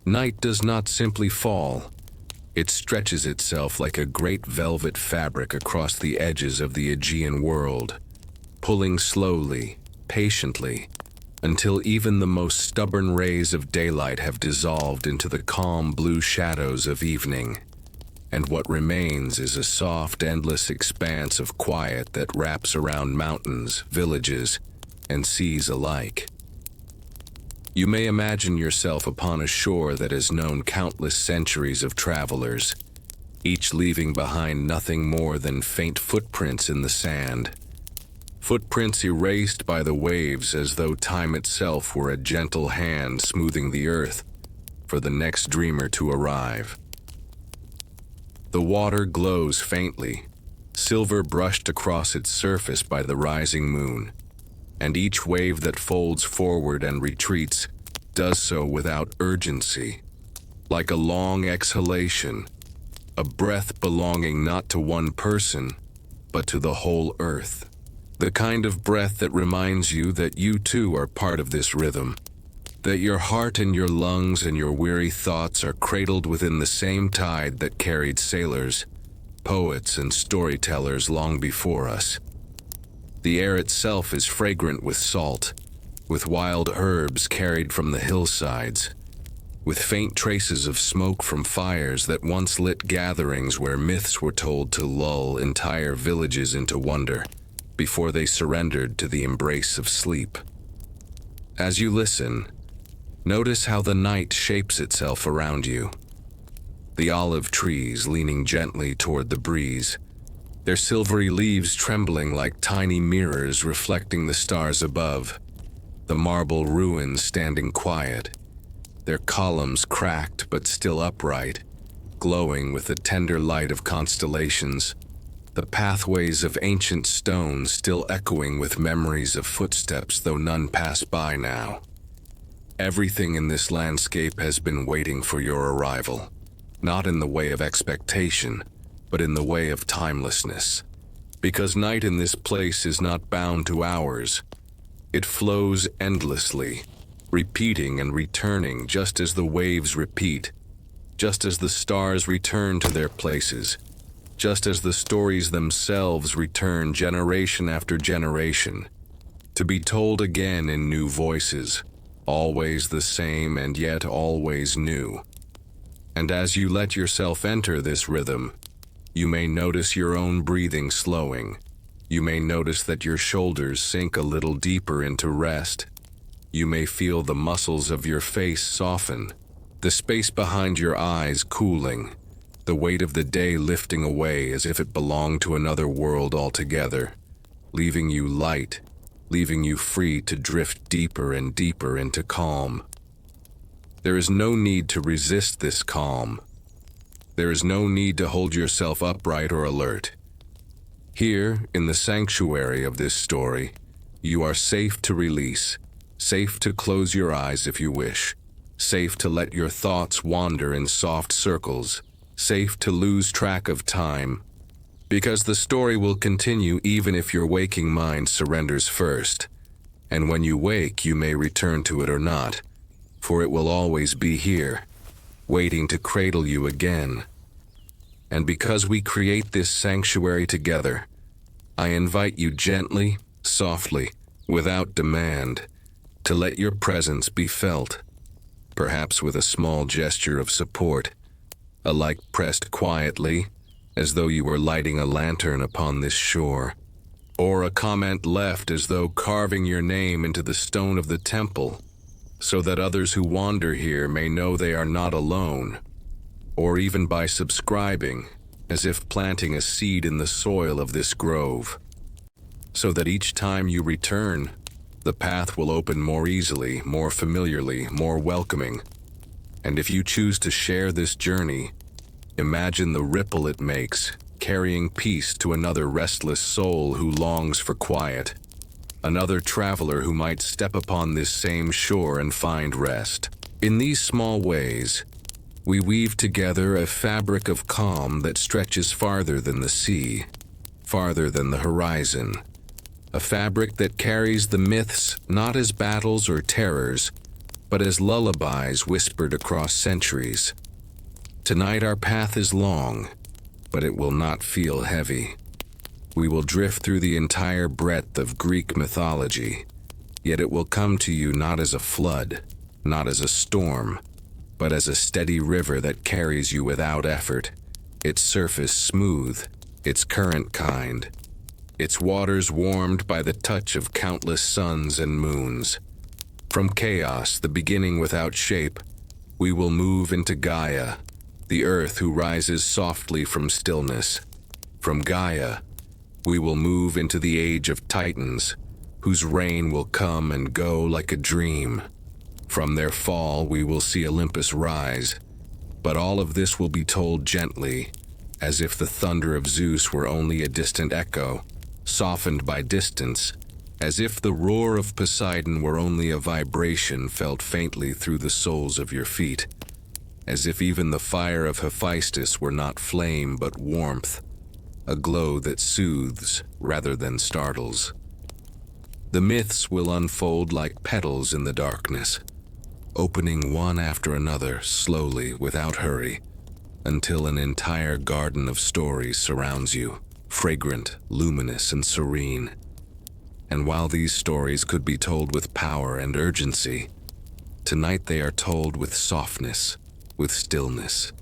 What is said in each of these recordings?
Night does not simply fall. It stretches itself like a great velvet fabric across the edges of the Aegean world, pulling slowly, patiently, until even the most stubborn rays of daylight have dissolved into the calm blue shadows of evening, and what remains is a soft, endless expanse of quiet that wraps around mountains, villages, and seas alike. You may imagine yourself upon a shore that has known countless centuries of travelers, each leaving behind nothing more than faint footprints in the sand. Footprints erased by the waves as though time itself were a gentle hand smoothing the earth for the next dreamer to arrive. The water glows faintly, silver brushed across its surface by the rising moon, and each wave that folds forward and retreats does so without urgency, like a long exhalation, a breath belonging not to one person, but to the whole earth. The kind of breath that reminds you that you too are part of this rhythm, that your heart and your lungs and your weary thoughts are cradled within the same tide that carried sailors, poets, and storytellers long before us. The air itself is fragrant with salt, with wild herbs carried from the hillsides, with faint traces of smoke from fires that once lit gatherings where myths were told to lull entire villages into wonder before they surrendered to the embrace of sleep. As you listen, notice how the night shapes itself around you. The olive trees leaning gently toward the breeze, their silvery leaves trembling like tiny mirrors reflecting the stars above. The marble ruins standing quiet, their columns cracked but still upright, glowing with the tender light of constellations. The pathways of ancient stone still echoing with memories of footsteps, though none pass by now. Everything in this landscape has been waiting for your arrival, not in the way of expectation, but in the way of timelessness. Because night in this place is not bound to hours. It flows endlessly, repeating and returning just as the waves repeat, just as the stars return to their places, just as the stories themselves return generation after generation, to be told again in new voices, always the same and yet always new. And as you let yourself enter this rhythm, you may notice your own breathing slowing. You may notice that your shoulders sink a little deeper into rest. You may feel the muscles of your face soften, the space behind your eyes cooling, the weight of the day lifting away as if it belonged to another world altogether, leaving you light, leaving you free to drift deeper and deeper into calm. There is no need to resist this calm. There is no need to hold yourself upright or alert. Here, in the sanctuary of this story, you are safe to release, safe to close your eyes if you wish, safe to let your thoughts wander in soft circles, safe to lose track of time, because the story will continue even if your waking mind surrenders first, and when you wake you may return to it or not, for it will always be here, waiting to cradle you again. And because we create this sanctuary together, I invite you gently, softly, without demand, to let your presence be felt, perhaps with a small gesture of support, a like pressed quietly, as though you were lighting a lantern upon this shore, or a comment left as though carving your name into the stone of the temple, so that others who wander here may know they are not alone, or even by subscribing, as if planting a seed in the soil of this grove, so that each time you return, the path will open more easily, more familiarly, more welcoming. And if you choose to share this journey, imagine the ripple it makes, carrying peace to another restless soul who longs for quiet, another traveler who might step upon this same shore and find rest. In these small ways, we weave together a fabric of calm that stretches farther than the sea, farther than the horizon, a fabric that carries the myths not as battles or terrors, but as lullabies whispered across centuries. Tonight our path is long, but it will not feel heavy. We will drift through the entire breadth of Greek mythology, yet it will come to you not as a flood, not as a storm, but as a steady river that carries you without effort, its surface smooth, its current kind, its waters warmed by the touch of countless suns and moons. From chaos, the beginning without shape, we will move into Gaia, the earth who rises softly from stillness. From Gaia, we will move into the age of Titans, whose reign will come and go like a dream. From their fall, we will see Olympus rise, but all of this will be told gently, as if the thunder of Zeus were only a distant echo, softened by distance, as if the roar of Poseidon were only a vibration felt faintly through the soles of your feet, as if even the fire of Hephaestus were not flame but warmth, a glow that soothes rather than startles. The myths will unfold like petals in the darkness, opening one after another slowly without hurry, until an entire garden of stories surrounds you, fragrant, luminous, and serene. And while these stories could be told with power and urgency, tonight they are told with softness, with stillness,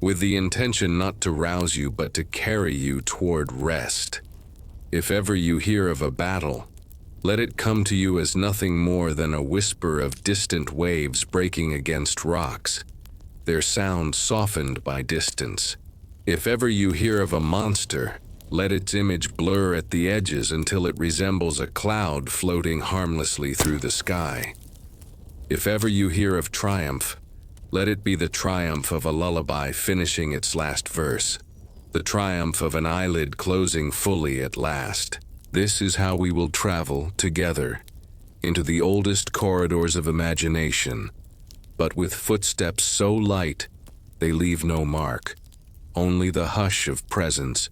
with the intention not to rouse you but to carry you toward rest. If ever you hear of a battle, let it come to you as nothing more than a whisper of distant waves breaking against rocks, their sound softened by distance. If ever you hear of a monster, let its image blur at the edges until it resembles a cloud floating harmlessly through the sky. If ever you hear of triumph, let it be the triumph of a lullaby finishing its last verse, the triumph of an eyelid closing fully at last. This is how we will travel together into the oldest corridors of imagination, but with footsteps so light they leave no mark, only the hush of presence,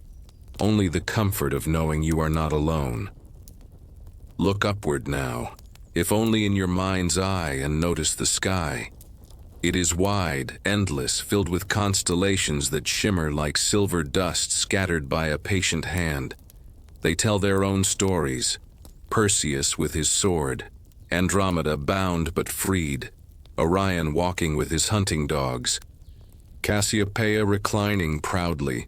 only the comfort of knowing you are not alone. Look upward now, if only in your mind's eye, and notice the sky. It is wide, endless, filled with constellations that shimmer like silver dust scattered by a patient hand. They tell their own stories. Perseus with his sword, Andromeda bound but freed, Orion walking with his hunting dogs, Cassiopeia reclining proudly,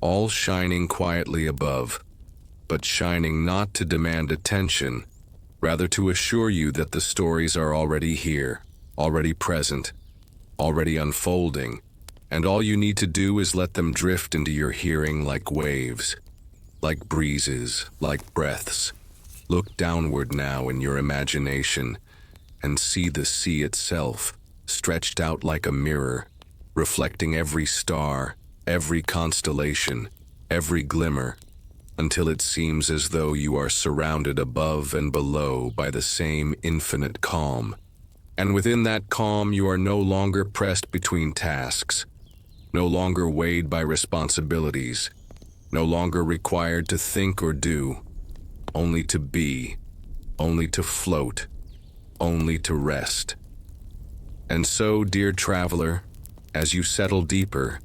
all shining quietly above, but shining not to demand attention, rather to assure you that the stories are already here, already present, already unfolding, and all you need to do is let them drift into your hearing like waves, like breezes, like breaths. Look downward now in your imagination and see the sea itself, stretched out like a mirror, reflecting every star, every constellation, every glimmer, until it seems as though you are surrounded above and below by the same infinite calm. And within that calm you are no longer pressed between tasks, no longer weighed by responsibilities, no longer required to think or do, only to be, only to float, only to rest. And so, dear traveler, as you settle deeper,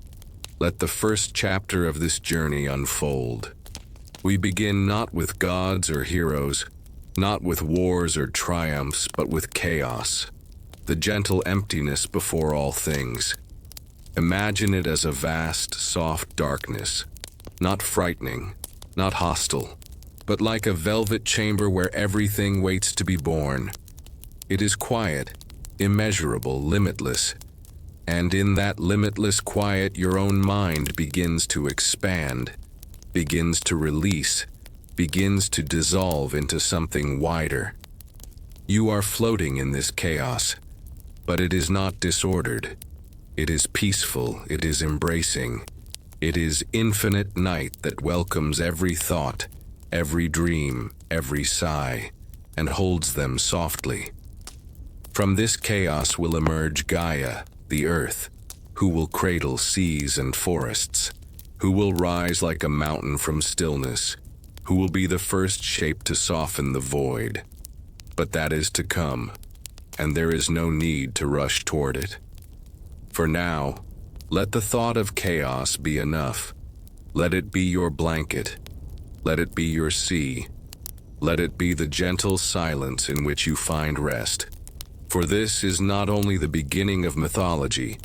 let the first chapter of this journey unfold. We begin not with gods or heroes, not with wars or triumphs, but with chaos, the gentle emptiness before all things. Imagine it as a vast, soft darkness, not frightening, not hostile, but like a velvet chamber where everything waits to be born. It is quiet, immeasurable, limitless, and in that limitless quiet your own mind begins to expand, begins to release, begins to dissolve into something wider. You are floating in this chaos, but it is not disordered. It is peaceful, it is embracing. It is infinite night that welcomes every thought, every dream, every sigh, and holds them softly. From this chaos will emerge Gaia, the earth, who will cradle seas and forests, who will rise like a mountain from stillness, who will be the first shape to soften the void. But that is to come. and there is no need to rush toward it. For now, let the thought of chaos be enough. Let it be your blanket. Let it be your sea. Let it be the gentle silence in which you find rest. For this is not only the beginning of mythology,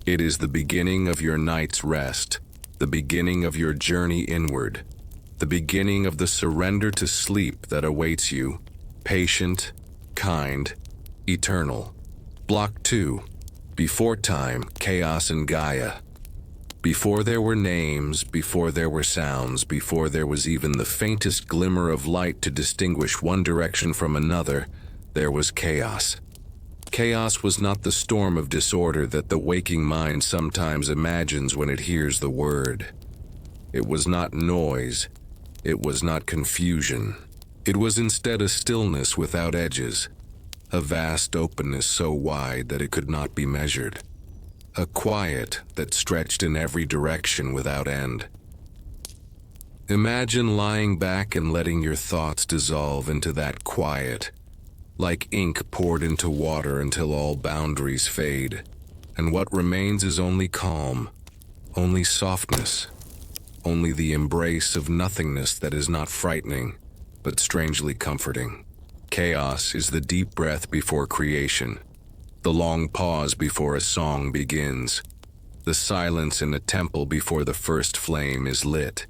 it is the beginning of your night's rest, the beginning of your journey inward, the beginning of the surrender to sleep that awaits you, patient, kind, eternal. Block 2. Before time, Chaos and Gaia. Before there were names, before there were sounds, before there was even the faintest glimmer of light to distinguish one direction from another, there was chaos. Chaos was not the storm of disorder that the waking mind sometimes imagines when it hears the word. It was not noise. It was not confusion. It was instead a stillness without edges, a vast openness so wide that it could not be measured, a quiet that stretched in every direction without end. Imagine lying back and letting your thoughts dissolve into that quiet, like ink poured into water until all boundaries fade, and what remains is only calm, only softness, only the embrace of nothingness that is not frightening, but strangely comforting. Chaos is the deep breath before creation, the long pause before a song begins, the silence in a temple before the first flame is lit.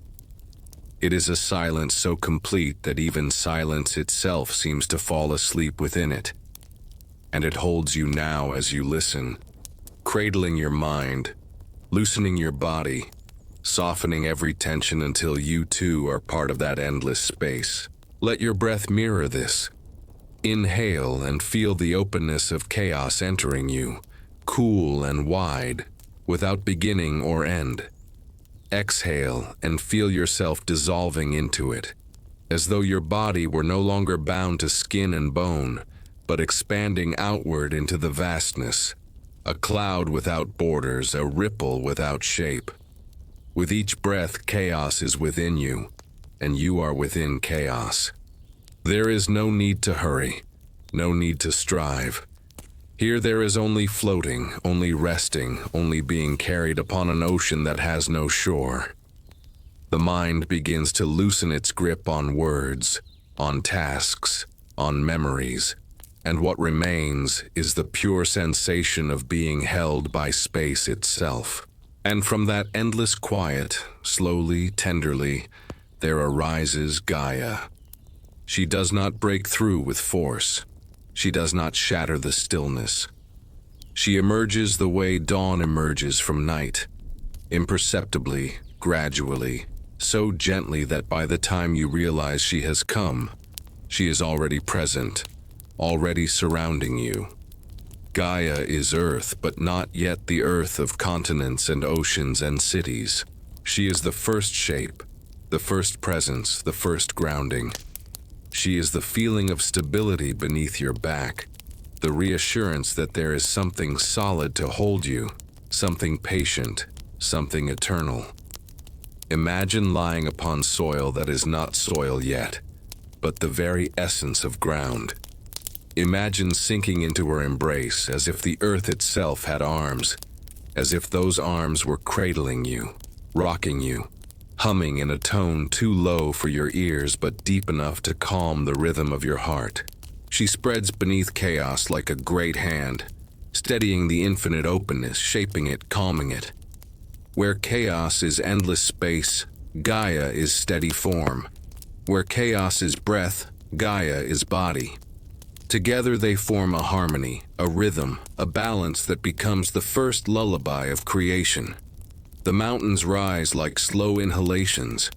It is a silence so complete that even silence itself seems to fall asleep within it. And it holds you now as you listen, cradling your mind, loosening your body, softening every tension until you too are part of that endless space. Let your breath mirror this. Inhale and feel the openness of chaos entering you, cool and wide, without beginning or end. Exhale and feel yourself dissolving into it, as though your body were no longer bound to skin and bone, but expanding outward into the vastness, a cloud without borders, a ripple without shape. With each breath, chaos is within you, and you are within chaos. There is no need to hurry, no need to strive. Here there is only floating, only resting, only being carried upon an ocean that has no shore. The mind begins to loosen its grip on words, on tasks, on memories, and what remains is the pure sensation of being held by space itself. And from that endless quiet, slowly, tenderly, there arises Gaia. She does not break through with force. She does not shatter the stillness. She emerges the way dawn emerges from night, imperceptibly, gradually, so gently that by the time you realize she has come, she is already present, already surrounding you. Gaia is Earth, but not yet the Earth of continents and oceans and cities. She is the first shape, the first presence, the first grounding. She is the feeling of stability beneath your back, the reassurance that there is something solid to hold you, something patient, something eternal. Imagine lying upon soil that is not soil yet, but the very essence of ground. Imagine sinking into her embrace as if the earth itself had arms, as if those arms were cradling you, rocking you, humming in a tone too low for your ears but deep enough to calm the rhythm of your heart. She spreads beneath chaos like a great hand, steadying the infinite openness, shaping it, calming it. Where chaos is endless space, Gaia is steady form. Where chaos is breath, Gaia is body. Together they form a harmony, a rhythm, a balance that becomes the first lullaby of creation. The mountains rise like slow inhalations.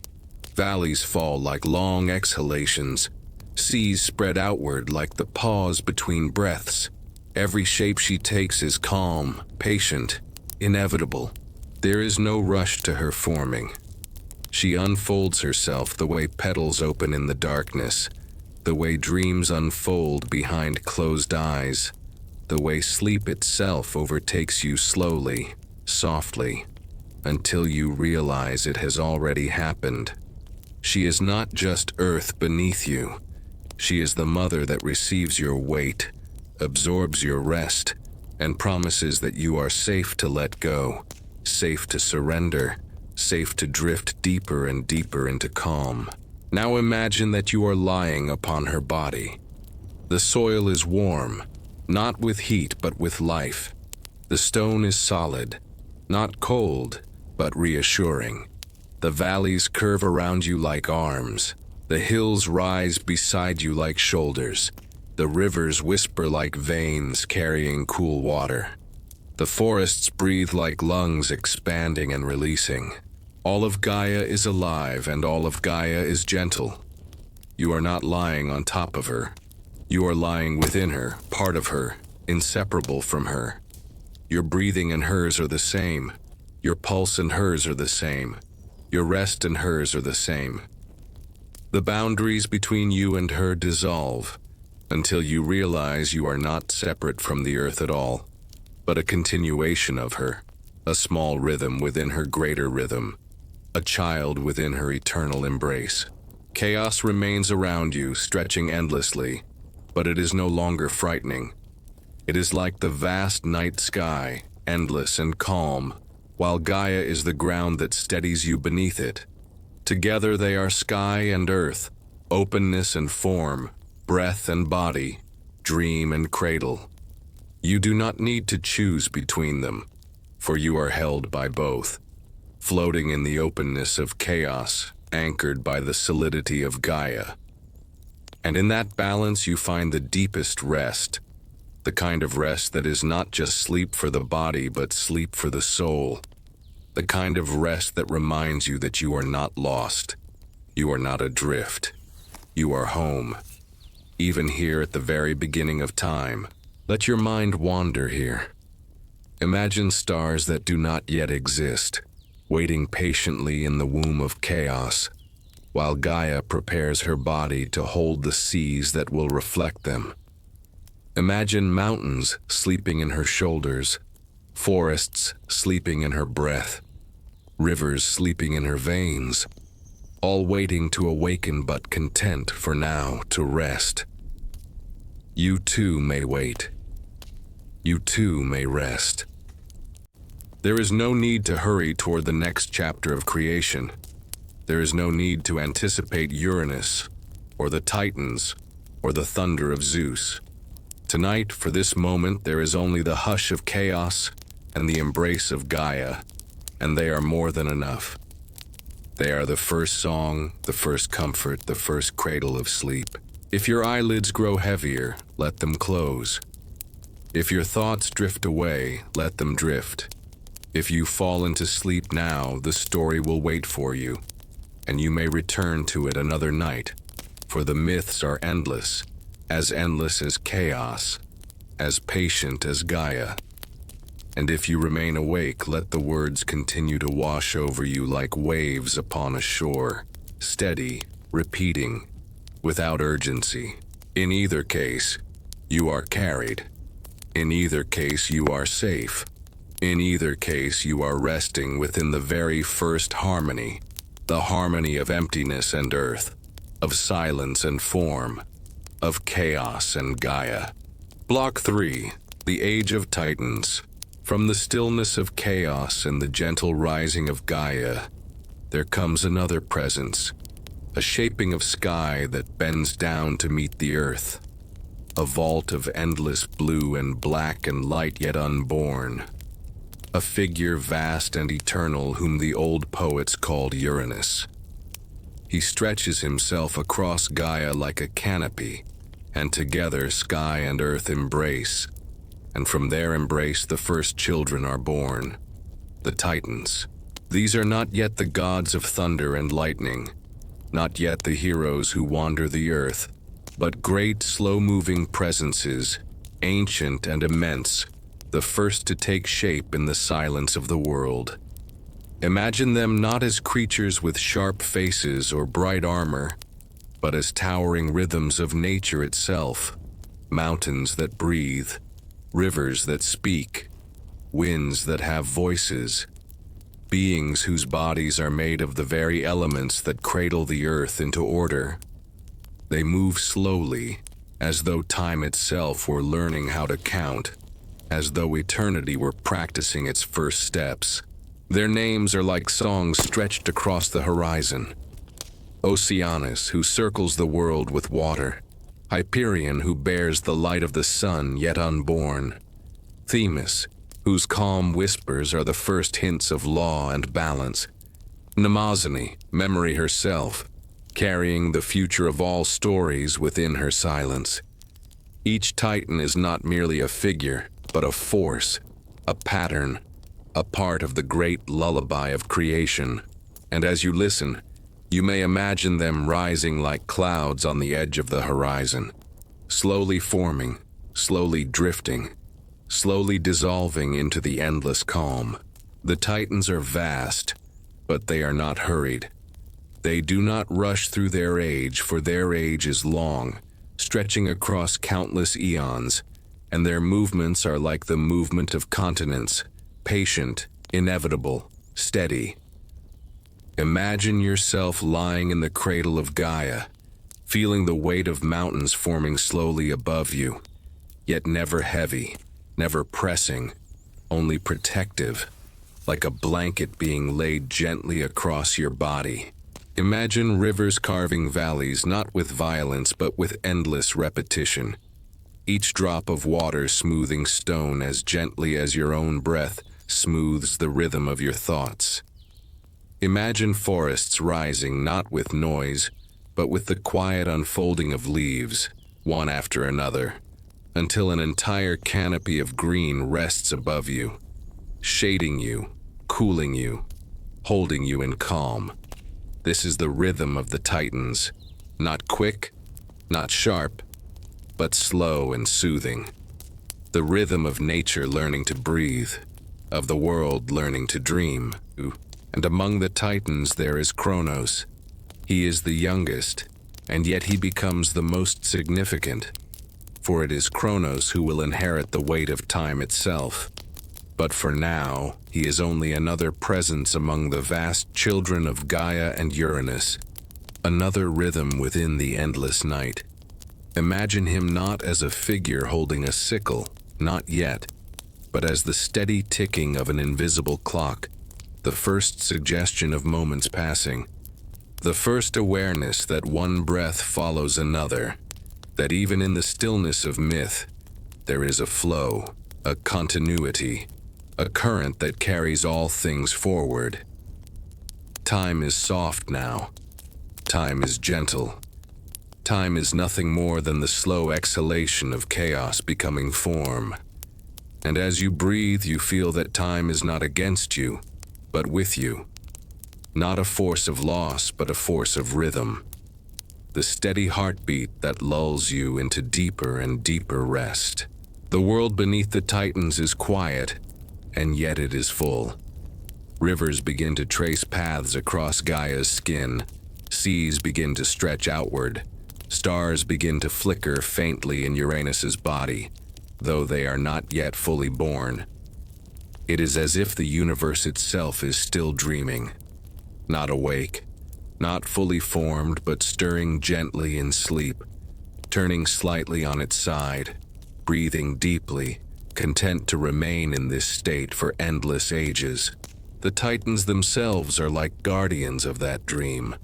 Valleys fall like long exhalations. Seas spread outward like the pause between breaths. Every shape she takes is calm, patient, inevitable. There is no rush to her forming. She unfolds herself the way petals open in the darkness, the way dreams unfold behind closed eyes, the way sleep itself overtakes you slowly, softly, until you realize it has already happened. She is not just earth beneath you. She is the mother that receives your weight, absorbs your rest, and promises that you are safe to let go, safe to surrender, safe to drift deeper and deeper into calm. Now imagine that you are lying upon her body. The soil is warm, not with heat but with life. The stone is solid, not cold, but reassuring. The valleys curve around you like arms. The hills rise beside you like shoulders. The rivers whisper like veins carrying cool water. The forests breathe like lungs expanding and releasing. All of Gaia is alive and all of Gaia is gentle. You are not lying on top of her. You are lying within her, part of her, inseparable from her. Your breathing and hers are the same. Your pulse and hers are the same. Your rest and hers are the same. The boundaries between you and her dissolve until you realize you are not separate from the earth at all, but a continuation of her, a small rhythm within her greater rhythm, a child within her eternal embrace. Chaos remains around you, stretching endlessly, but it is no longer frightening. It is like the vast night sky, endless and calm, while Gaia is the ground that steadies you beneath it. Together they are sky and earth, openness and form, breath and body, dream and cradle. You do not need to choose between them, for you are held by both, floating in the openness of chaos, anchored by the solidity of Gaia. And in that balance you find the deepest rest, the kind of rest that is not just sleep for the body but sleep for the soul, the kind of rest that reminds you that you are not lost, you are not adrift, you are home. Even here at the very beginning of time, let your mind wander here. Imagine stars that do not yet exist, waiting patiently in the womb of chaos, while Gaia prepares her body to hold the seas that will reflect them. Imagine mountains sleeping in her shoulders, forests sleeping in her breath, rivers sleeping in her veins, all waiting to awaken but content for now to rest. You too may wait. You too may rest. There is no need to hurry toward the next chapter of creation. There is no need to anticipate Uranus, or the Titans, or the thunder of Zeus. Tonight, for this moment, there is only the hush of chaos and the embrace of Gaia, and they are more than enough. They are the first song, the first comfort, the first cradle of sleep. If your eyelids grow heavier, let them close. If your thoughts drift away, let them drift. If you fall into sleep now, the story will wait for you, and you may return to it another night, for the myths are endless as chaos, as patient as Gaia. And if you remain awake, let the words continue to wash over you like waves upon a shore, steady, repeating, without urgency. In either case, you are carried. In either case, you are safe. In either case, you are resting within the very first harmony, the harmony of emptiness and earth, of silence and form, of chaos and Gaia. Block 3, the Age of Titans. From the stillness of chaos and the gentle rising of Gaia, there comes another presence, a shaping of sky that bends down to meet the earth, a vault of endless blue and black and light yet unborn, a figure vast and eternal whom the old poets called Uranus. He stretches himself across Gaia like a canopy, and together sky and earth embrace, and from their embrace the first children are born, the Titans. These are not yet the gods of thunder and lightning, not yet the heroes who wander the earth, but great slow-moving presences, ancient and immense, the first to take shape in the silence of the world. Imagine them not as creatures with sharp faces or bright armor, but as towering rhythms of nature itself, mountains that breathe, rivers that speak, winds that have voices, beings whose bodies are made of the very elements that cradle the earth into order. They move slowly, as though time itself were learning how to count, as though eternity were practicing its first steps. Their names are like songs stretched across the horizon. Oceanus, who circles the world with water. Hyperion, who bears the light of the sun yet unborn. Themis, whose calm whispers are the first hints of law and balance. Mnemosyne, memory herself, carrying the future of all stories within her silence. Each titan is not merely a figure, but a force, a pattern, a part of the great lullaby of creation. And as you listen, you may imagine them rising like clouds on the edge of the horizon, slowly forming, slowly drifting, slowly dissolving into the endless calm. The titans are vast, but they are not hurried. They do not rush through their age, for their age is long, stretching across countless eons, and their movements are like the movement of continents, patient, inevitable, steady. Imagine yourself lying in the cradle of Gaia, feeling the weight of mountains forming slowly above you, yet never heavy, never pressing, only protective, like a blanket being laid gently across your body. Imagine rivers carving valleys not with violence but with endless repetition, each drop of water smoothing stone as gently as your own breath smooths the rhythm of your thoughts. Imagine forests rising not with noise, but with the quiet unfolding of leaves, one after another, until an entire canopy of green rests above you, shading you, cooling you, holding you in calm. This is the rhythm of the titans, not quick, not sharp, but slow and soothing. The rhythm of nature learning to breathe, of the world learning to dream. And among the titans there is Kronos. He is the youngest, and yet he becomes the most significant, for it is Kronos who will inherit the weight of time itself. But for now, he is only another presence among the vast children of Gaia and Uranus, another rhythm within the endless night. Imagine him not as a figure holding a sickle, not yet, but as the steady ticking of an invisible clock, the first suggestion of moments passing, the first awareness that one breath follows another, that even in the stillness of myth, there is a flow, a continuity, a current that carries all things forward. Time is soft now. Time is gentle. Time is nothing more than the slow exhalation of chaos becoming form. And as you breathe, you feel that time is not against you, but with you. Not a force of loss, but a force of rhythm. The steady heartbeat that lulls you into deeper and deeper rest. The world beneath the titans is quiet, and yet it is full. Rivers begin to trace paths across Gaia's skin. Seas begin to stretch outward. Stars begin to flicker faintly in Uranus's body, though they are not yet fully born. It is as if the universe itself is still dreaming, not awake, not fully formed, but stirring gently in sleep, turning slightly on its side, breathing deeply, content to remain in this state for endless ages. The titans themselves are like guardians of that dream,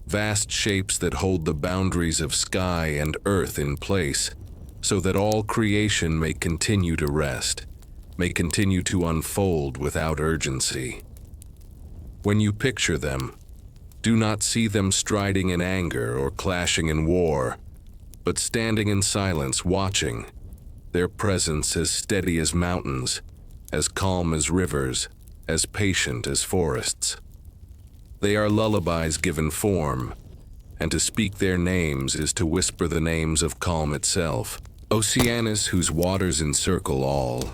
vast shapes that hold the boundaries of sky and earth in place, so that all creation may continue to rest, may continue to unfold without urgency. When you picture them, do not see them striding in anger or clashing in war, but standing in silence, watching, their presence as steady as mountains, as calm as rivers, as patient as forests. They are lullabies given form, and to speak their names is to whisper the names of calm itself. Oceanus, whose waters encircle all,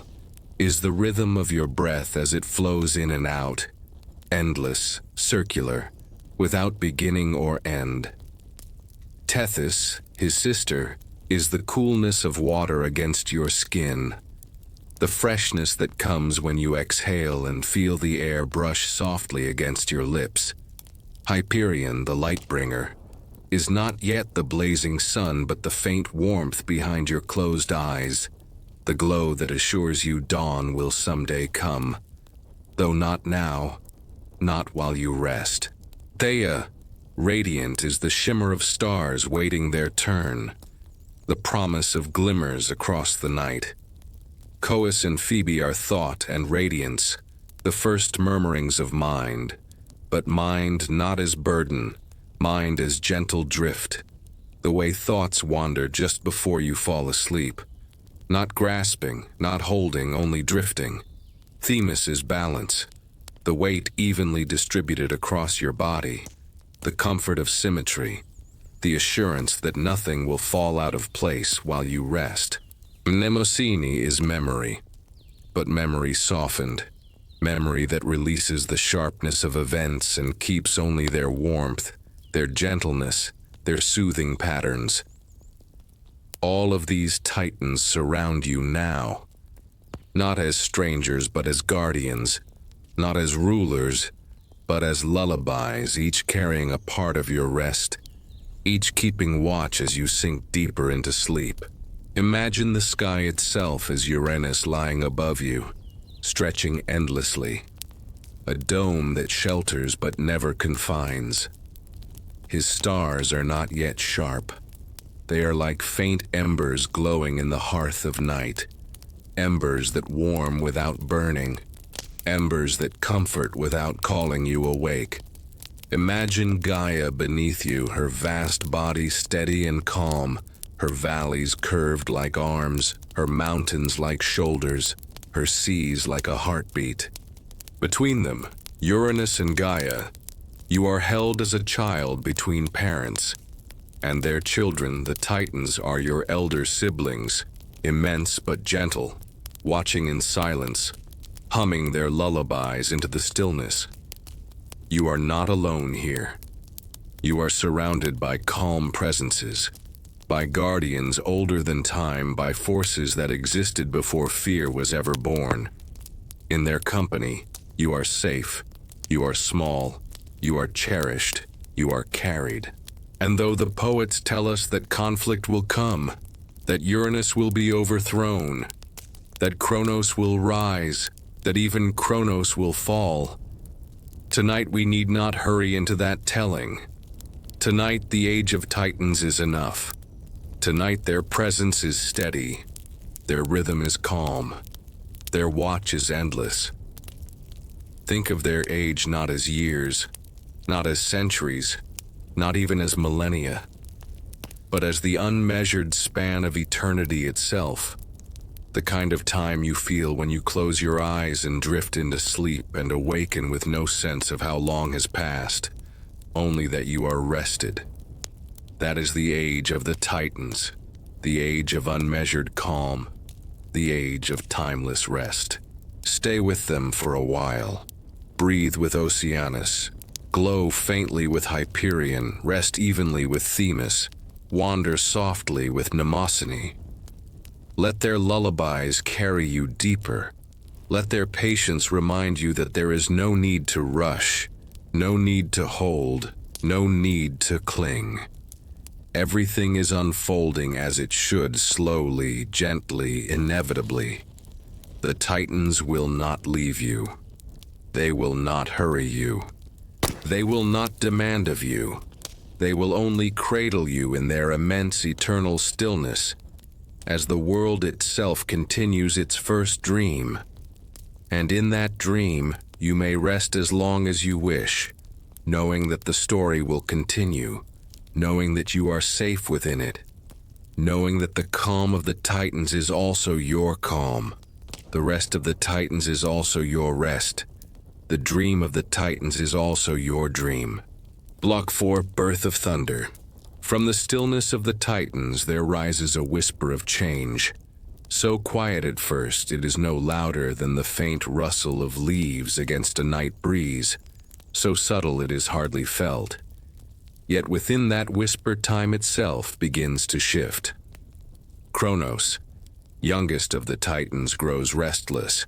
is the rhythm of your breath as it flows in and out, endless, circular, without beginning or end. Tethys, his sister, is the coolness of water against your skin, the freshness that comes when you exhale and feel the air brush softly against your lips. Hyperion, the light bringer, is not yet the blazing sun, but the faint warmth behind your closed eyes, the glow that assures you dawn will someday come, though not now, not while you rest. Theia, radiant, is the shimmer of stars waiting their turn, the promise of glimmers across the night. Coeus and Phoebe are thought and radiance, the first murmurings of mind, but mind not as burden, mind as gentle drift, the way thoughts wander just before you fall asleep, not grasping, not holding, only drifting. Themis is balance, the weight evenly distributed across your body, the comfort of symmetry, the assurance that nothing will fall out of place while you rest. Mnemosyne is memory, but memory softened, memory that releases the sharpness of events and keeps only their warmth, their gentleness, their soothing patterns. All of these titans surround you now, not as strangers but as guardians, not as rulers but as lullabies, each carrying a part of your rest, each keeping watch as you sink deeper into sleep. Imagine the sky itself as Uranus lying above you, stretching endlessly, a dome that shelters but never confines. His stars are not yet sharp. They are like faint embers glowing in the hearth of night, embers that warm without burning, embers that comfort without calling you awake. Imagine Gaia beneath you, her vast body steady and calm, her valleys curved like arms, her mountains like shoulders, her seas like a heartbeat. Between them, Uranus and Gaia, you are held as a child between parents, and their children, the Titans, are your elder siblings, immense but gentle, watching in silence, humming their lullabies into the stillness. You are not alone here. You are surrounded by calm presences, by guardians older than time, by forces that existed before fear was ever born. In their company, you are safe, you are small, you are cherished, you are carried. And though the poets tell us that conflict will come, that Uranus will be overthrown, that Kronos will rise, that even Kronos will fall, tonight we need not hurry into that telling. Tonight the age of Titans is enough. Tonight their presence is steady, their rhythm is calm, their watch is endless. Think of their age not as years, not as centuries, not even as millennia, but as the unmeasured span of eternity itself, the kind of time you feel when you close your eyes and drift into sleep and awaken with no sense of how long has passed, only that you are rested. That is the age of the Titans, the age of unmeasured calm, the age of timeless rest. Stay with them for a while. Breathe with Oceanus. Glow faintly with Hyperion. Rest evenly with Themis. Wander softly with Mnemosyne. Let their lullabies carry you deeper. Let their patience remind you that there is no need to rush, no need to hold, no need to cling. Everything is unfolding as it should, slowly, gently, inevitably. The Titans will not leave you. They will not hurry you. They will not demand of you. They will only cradle you in their immense eternal stillness, as the world itself continues its first dream. And in that dream, you may rest as long as you wish, knowing that the story will continue, knowing that you are safe within it, knowing that the calm of the Titans is also your calm. The rest of the Titans is also your rest. The dream of the Titans is also your dream. Block 4, Birth of Thunder. From the stillness of the Titans there rises a whisper of change. So quiet at first it is no louder than the faint rustle of leaves against a night breeze. So subtle it is hardly felt. Yet within that whisper time itself begins to shift. Kronos, youngest of the Titans, grows restless,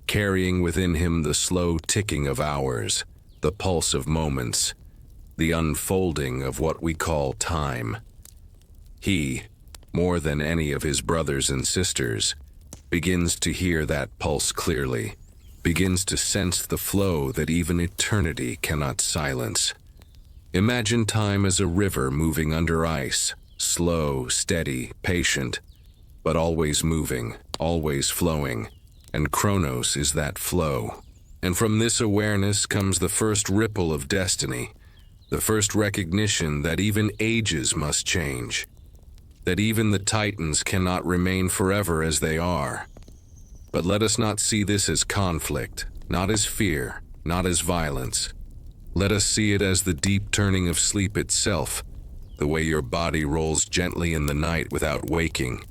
carrying within him the slow ticking of hours, the pulse of moments. the unfolding of what we call time. He, more than any of his brothers and sisters, begins to hear that pulse clearly, begins to sense the flow that even eternity cannot silence. Imagine time as a river moving under ice, slow, steady, patient, but always moving, always flowing, and Kronos is that flow. And from this awareness comes the first ripple of destiny, the first recognition that even ages must change, that even the Titans cannot remain forever as they are. But let us not see this as conflict, not as fear, not as violence. Let us see it as the deep turning of sleep itself, the way your body rolls gently in the night without waking,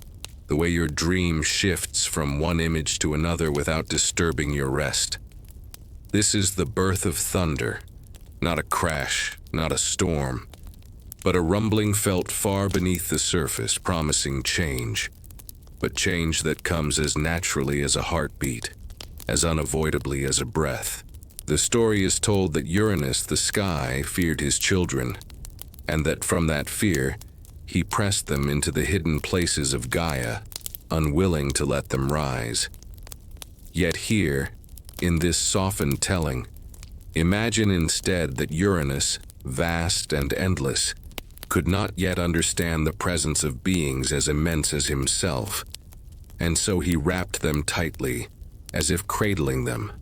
the way your dream shifts from one image to another without disturbing your rest. This is the birth of thunder, not a crash, not a storm, but a rumbling felt far beneath the surface, promising change, but change that comes as naturally as a heartbeat, as unavoidably as a breath. The story is told that Uranus, the sky, feared his children, and that from that fear, he pressed them into the hidden places of Gaia, unwilling to let them rise. Yet here, in this softened telling, imagine instead that Uranus, vast and endless, could not yet understand the presence of beings as immense as himself, and so he wrapped them tightly, as if cradling them,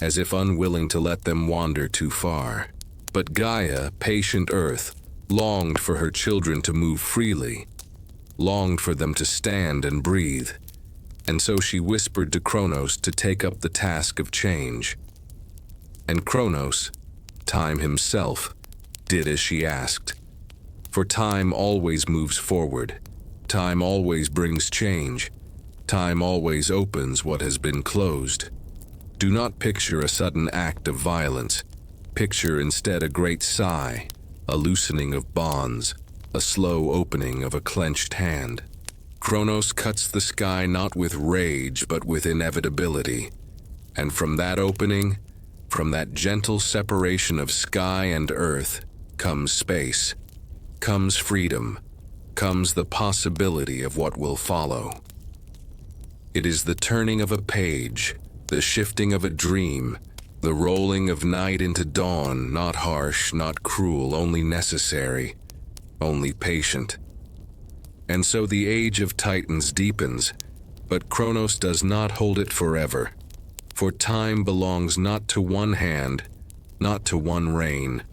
as if unwilling to let them wander too far. But Gaia, patient Earth, longed for her children to move freely, longed for them to stand and breathe, and so she whispered to Kronos to take up the task of change. And Kronos, time himself, did as she asked. For time always moves forward, time always brings change, time always opens what has been closed. Do not picture a sudden act of violence, picture instead a great sigh, a loosening of bonds, a slow opening of a clenched hand. Kronos cuts the sky not with rage but with inevitability, and from that opening, from that gentle separation of sky and earth, comes space, comes freedom, comes the possibility of what will follow. It is the turning of a page, the shifting of a dream, the rolling of night into dawn, not harsh, not cruel, only necessary, only patient. And so the age of Titans deepens, but Kronos does not hold it forever, for time belongs not to one hand, not to one reign.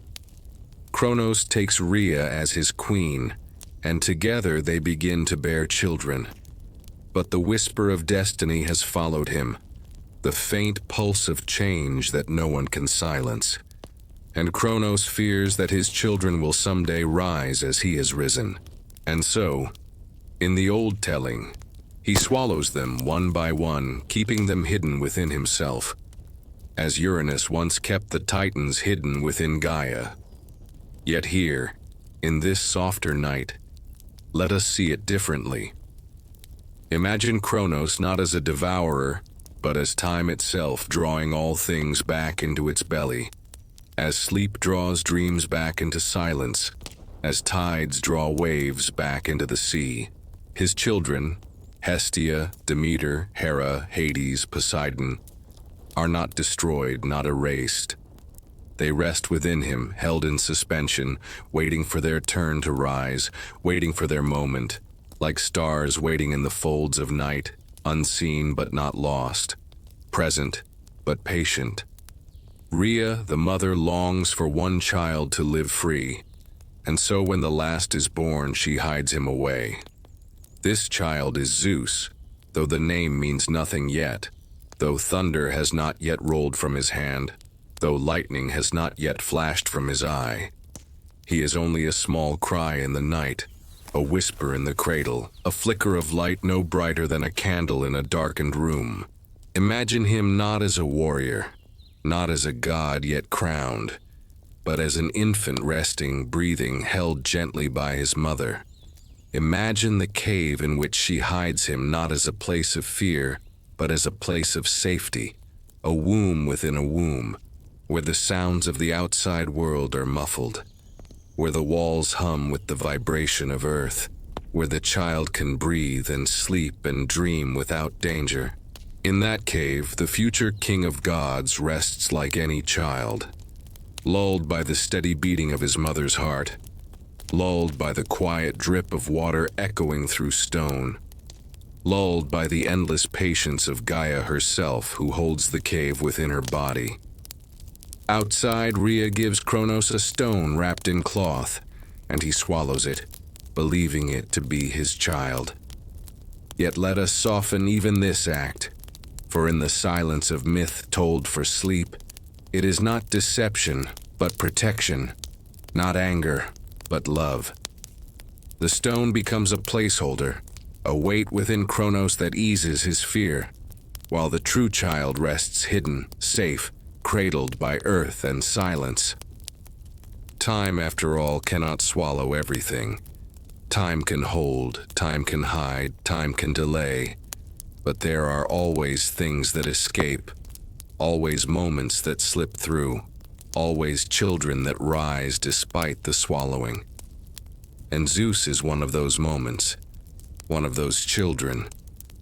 Kronos takes Rhea as his queen, and together they begin to bear children. But the whisper of destiny has followed him, the faint pulse of change that no one can silence. And Kronos fears that his children will someday rise as he has risen. And so, in the old telling, he swallows them one by one, keeping them hidden within himself, as Uranus once kept the Titans hidden within Gaia. Yet here, in this softer night, let us see it differently. Imagine Kronos not as a devourer, but as time itself drawing all things back into its belly, as sleep draws dreams back into silence, as tides draw waves back into the sea. His children, Hestia, Demeter, Hera, Hades, Poseidon, are not destroyed, not erased. They rest within him, held in suspension, waiting for their turn to rise, waiting for their moment, like stars waiting in the folds of night, unseen but not lost, present but patient. Rhea, the mother, longs for one child to live free, and so when the last is born, she hides him away. This child is Zeus, though the name means nothing yet, though thunder has not yet rolled from his hand, though lightning has not yet flashed from his eye. He is only a small cry in the night, a whisper in the cradle, a flicker of light no brighter than a candle in a darkened room. Imagine him not as a warrior, not as a god yet crowned, but as an infant resting, breathing, held gently by his mother. Imagine the cave in which she hides him not as a place of fear, but as a place of safety, a womb within a womb, where the sounds of the outside world are muffled, where the walls hum with the vibration of earth, where the child can breathe and sleep and dream without danger. In that cave, the future king of gods rests like any child, lulled by the steady beating of his mother's heart, lulled by the quiet drip of water echoing through stone, lulled by the endless patience of Gaia herself, who holds the cave within her body. Outside, Rhea gives Kronos a stone wrapped in cloth, and he swallows it, believing it to be his child. Yet let us soften even this act, for in the silence of myth told for sleep, it is not deception, but protection, not anger, but love. The stone becomes a placeholder, a weight within Kronos that eases his fear, while the true child rests hidden, safe, cradled by earth and silence. Time, after all, cannot swallow everything. Time can hold, time can hide, time can delay, but there are always things that escape, always moments that slip through, always children that rise despite the swallowing. And Zeus is one of those moments, one of those children,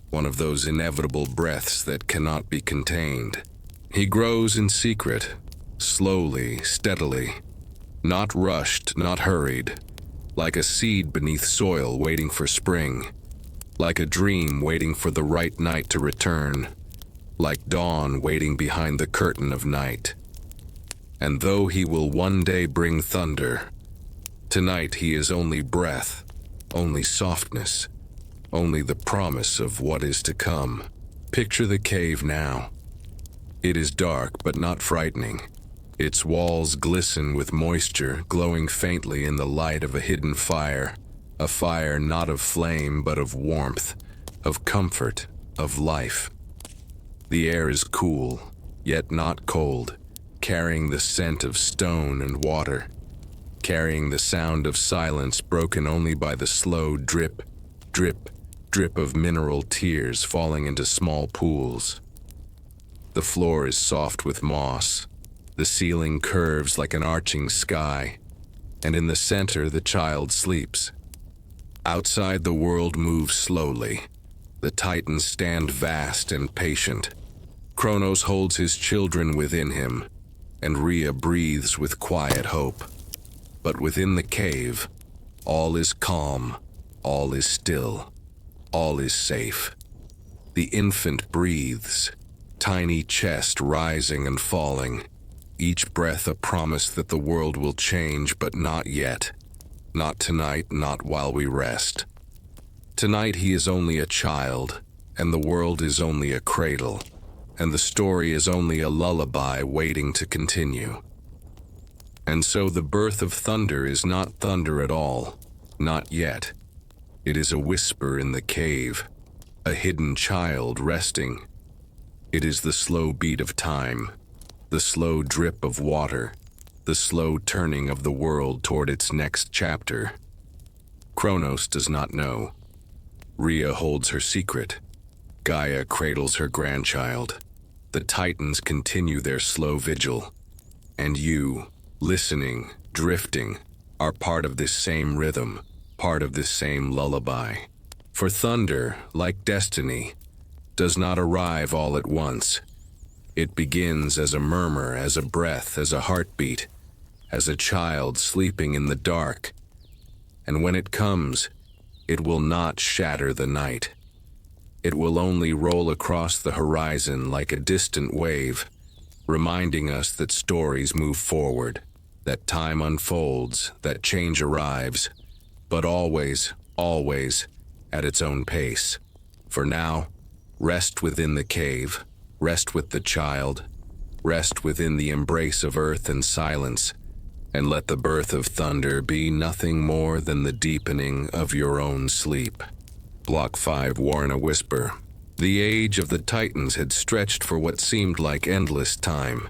one of those inevitable breaths that cannot be contained. He grows in secret, slowly, steadily, not rushed, not hurried, like a seed beneath soil waiting for spring, like a dream waiting for the right night to return, like dawn waiting behind the curtain of night. And though he will one day bring thunder, tonight he is only breath, only softness, only the promise of what is to come. Picture the cave now. It is dark but not frightening. Its walls glisten with moisture, glowing faintly in the light of a hidden fire, a fire not of flame but of warmth, of comfort, of life. The air is cool, yet not cold, carrying the scent of stone and water, carrying the sound of silence broken only by the slow drip, drip, drip of mineral tears falling into small pools. The floor is soft with moss, the ceiling curves like an arching sky, and in the center the child sleeps. Outside, the world moves slowly. The Titans stand vast and patient. Kronos holds his children within him, and Rhea breathes with quiet hope. But within the cave, all is calm, all is still, all is safe. The infant breathes, tiny chest rising and falling, each breath a promise that the world will change, but not yet. Not tonight, not while we rest. Tonight he is only a child, and the world is only a cradle, and the story is only a lullaby waiting to continue. And so the birth of thunder is not thunder at all, not yet. It is a whisper in the cave, a hidden child resting. It is the slow beat of time, the slow drip of water, the slow turning of the world toward its next chapter. Kronos does not know. Rhea holds her secret. Gaia cradles her grandchild. The Titans continue their slow vigil. And you, listening, drifting, are part of this same rhythm, part of this same lullaby. For thunder, like destiny, does not arrive all at once. It begins as a murmur, as a breath, as a heartbeat, as a child sleeping in the dark. And when it comes, it will not shatter the night. It will only roll across the horizon like a distant wave, reminding us that stories move forward, that time unfolds, that change arrives, but always, always at its own pace. For now, rest within the cave, rest with the child, rest within the embrace of earth and silence, and let the birth of thunder be nothing more than the deepening of your own sleep. Block 5, War in a Whisper. The age of the Titans had stretched for what seemed like endless time,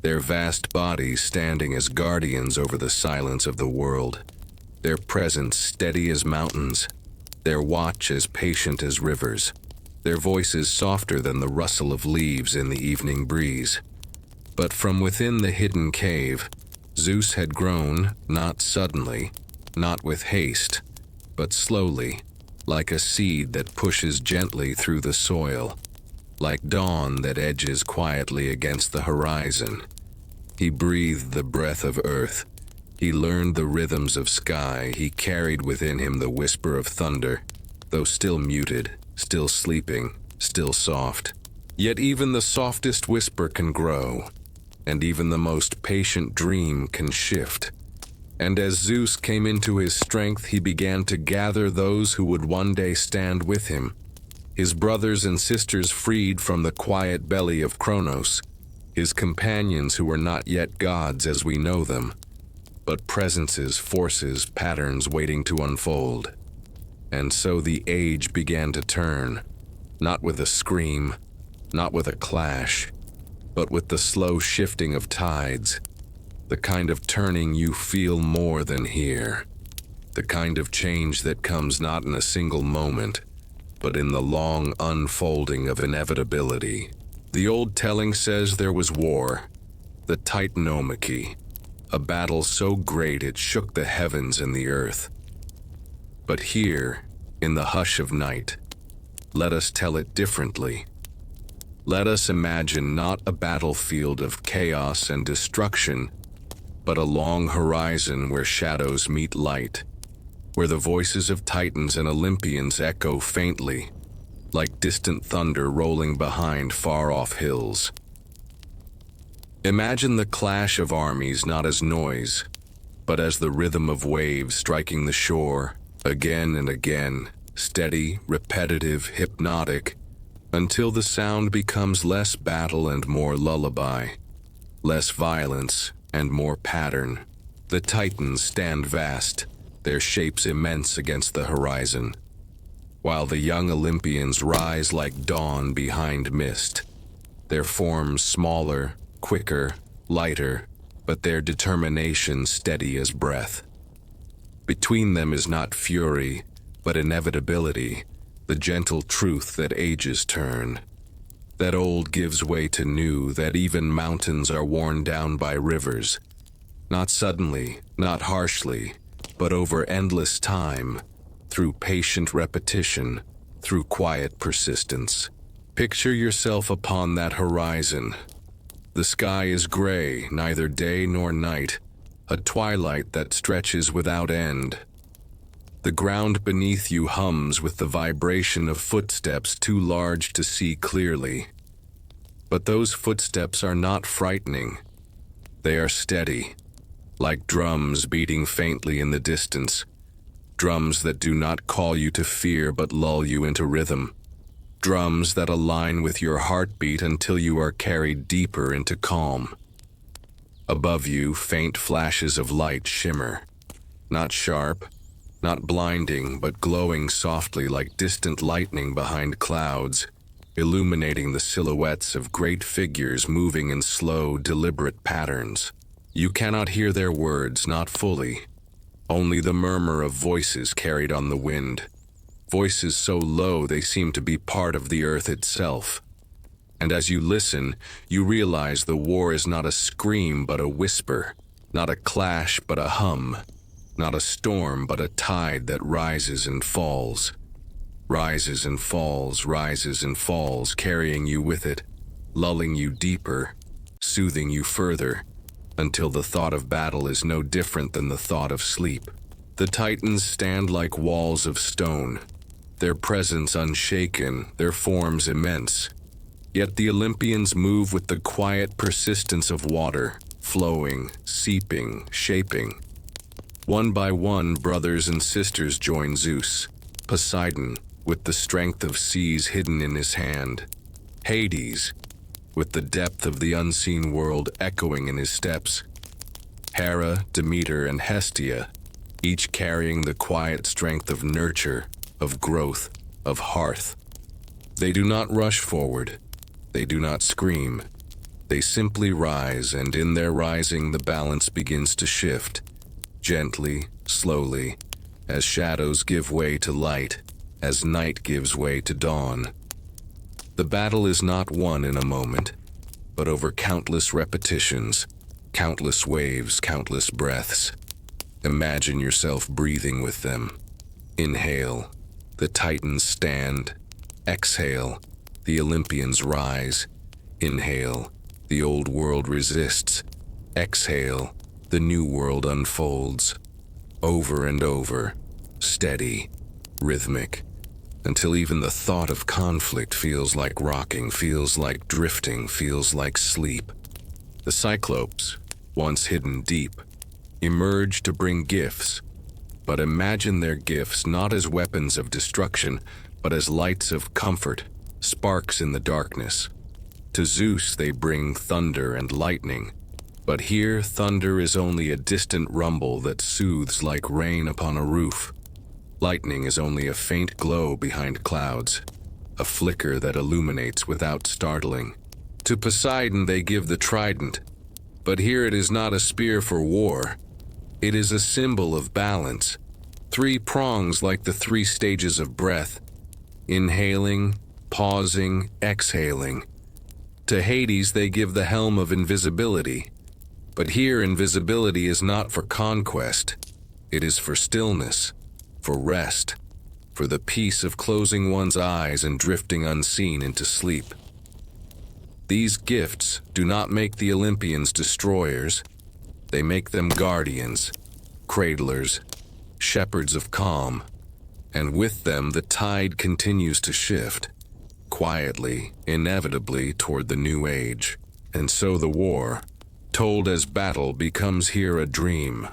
their vast bodies standing as guardians over the silence of the world, their presence steady as mountains, their watch as patient as rivers, their voices softer than the rustle of leaves in the evening breeze. But from within the hidden cave, Zeus had grown, not suddenly, not with haste, but slowly, like a seed that pushes gently through the soil, like dawn that edges quietly against the horizon. He breathed the breath of earth. He learned the rhythms of sky. He carried within him the whisper of thunder, though still muted, still sleeping, still soft. Yet even the softest whisper can grow, and even the most patient dream can shift. And as Zeus came into his strength, he began to gather those who would one day stand with him, his brothers and sisters freed from the quiet belly of Kronos, his companions who were not yet gods as we know them, but presences, forces, patterns waiting to unfold. And so the age began to turn, not with a scream, not with a clash, but with the slow shifting of tides, the kind of turning you feel more than hear, the kind of change that comes not in a single moment, but in the long unfolding of inevitability. The old telling says there was war, the Titanomachy, a battle so great it shook the heavens and the earth. But here, in the hush of night, let us tell it differently. Let us imagine not a battlefield of chaos and destruction, but a long horizon where shadows meet light, where the voices of Titans and Olympians echo faintly, like distant thunder rolling behind far-off hills. Imagine the clash of armies not as noise, but as the rhythm of waves striking the shore, again and again, steady, repetitive, hypnotic, until the sound becomes less battle and more lullaby, less violence and more pattern. The Titans stand vast, their shapes immense against the horizon, while the young Olympians rise like dawn behind mist, their forms smaller, quicker, lighter, but their determination steady as breath. Between them is not fury, but inevitability, the gentle truth that ages turn, that old gives way to new, that even mountains are worn down by rivers, not suddenly, not harshly, but over endless time, through patient repetition, through quiet persistence. Picture yourself upon that horizon. The sky is gray, neither day nor night, a twilight that stretches without end. The ground beneath you hums with the vibration of footsteps too large to see clearly. But those footsteps are not frightening. They are steady, like drums beating faintly in the distance, drums that do not call you to fear but lull you into rhythm, drums that align with your heartbeat until you are carried deeper into calm. Above you, faint flashes of light shimmer, not sharp, not blinding, but glowing softly like distant lightning behind clouds, illuminating the silhouettes of great figures moving in slow, deliberate patterns. You cannot hear their words, not fully, only the murmur of voices carried on the wind, voices so low they seem to be part of the earth itself. And as you listen, you realize the war is not a scream but a whisper, not a clash but a hum, not a storm but a tide that rises and falls, rises and falls, rises and falls, carrying you with it, lulling you deeper, soothing you further, until the thought of battle is no different than the thought of sleep. The Titans stand like walls of stone, their presence unshaken, their forms immense. Yet the Olympians move with the quiet persistence of water, flowing, seeping, shaping. One by one, brothers and sisters join Zeus, Poseidon, with the strength of seas hidden in his hand, Hades, with the depth of the unseen world echoing in his steps, Hera, Demeter, and Hestia, each carrying the quiet strength of nurture, of growth, of hearth. They do not rush forward. They do not scream. They simply rise, and in their rising the balance begins to shift, gently, slowly, as shadows give way to light, as night gives way to dawn. The battle is not won in a moment, but over countless repetitions, Countless waves, countless breaths. Imagine yourself breathing with them. Inhale, the Titans stand. Exhale, the Olympians rise. Inhale, the old world resists. Exhale, the new world unfolds. Over and over, steady, rhythmic, until even the thought of conflict feels like rocking, feels like drifting, feels like sleep. The Cyclopes, once hidden deep, emerge to bring gifts, but imagine their gifts not as weapons of destruction, but as lights of comfort, sparks in the darkness. To Zeus they bring thunder and lightning, but here thunder is only a distant rumble that soothes like rain upon a roof. Lightning is only a faint glow behind clouds, a flicker that illuminates without startling. To Poseidon they give the trident, but here it is not a spear for war. It is a symbol of balance, 3 prongs like the 3 stages of breath, inhaling, pausing, exhaling. To Hades they give the helm of invisibility, but here invisibility is not for conquest, it is for stillness, for rest, for the peace of closing one's eyes and drifting unseen into sleep. These gifts do not make the Olympians destroyers, they make them guardians, cradlers, shepherds of calm, and with them the tide continues to shift, quietly, inevitably toward the new age. And so the war, told as battle, becomes here a dream.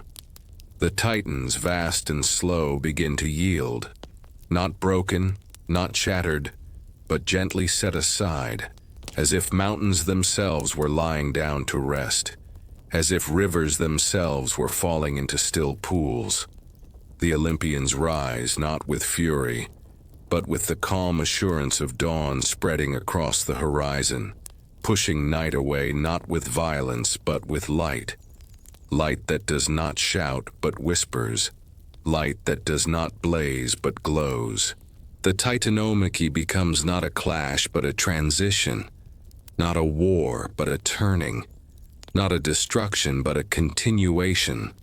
The Titans, vast and slow, begin to yield, not broken, not shattered, but gently set aside, as if mountains themselves were lying down to rest, as if rivers themselves were falling into still pools. The Olympians rise not with fury, but with the calm assurance of dawn spreading across the horizon, pushing night away not with violence but with light. Light that does not shout but whispers, light that does not blaze but glows. The Titanomachy becomes not a clash but a transition, not a war but a turning, not a destruction but a continuation.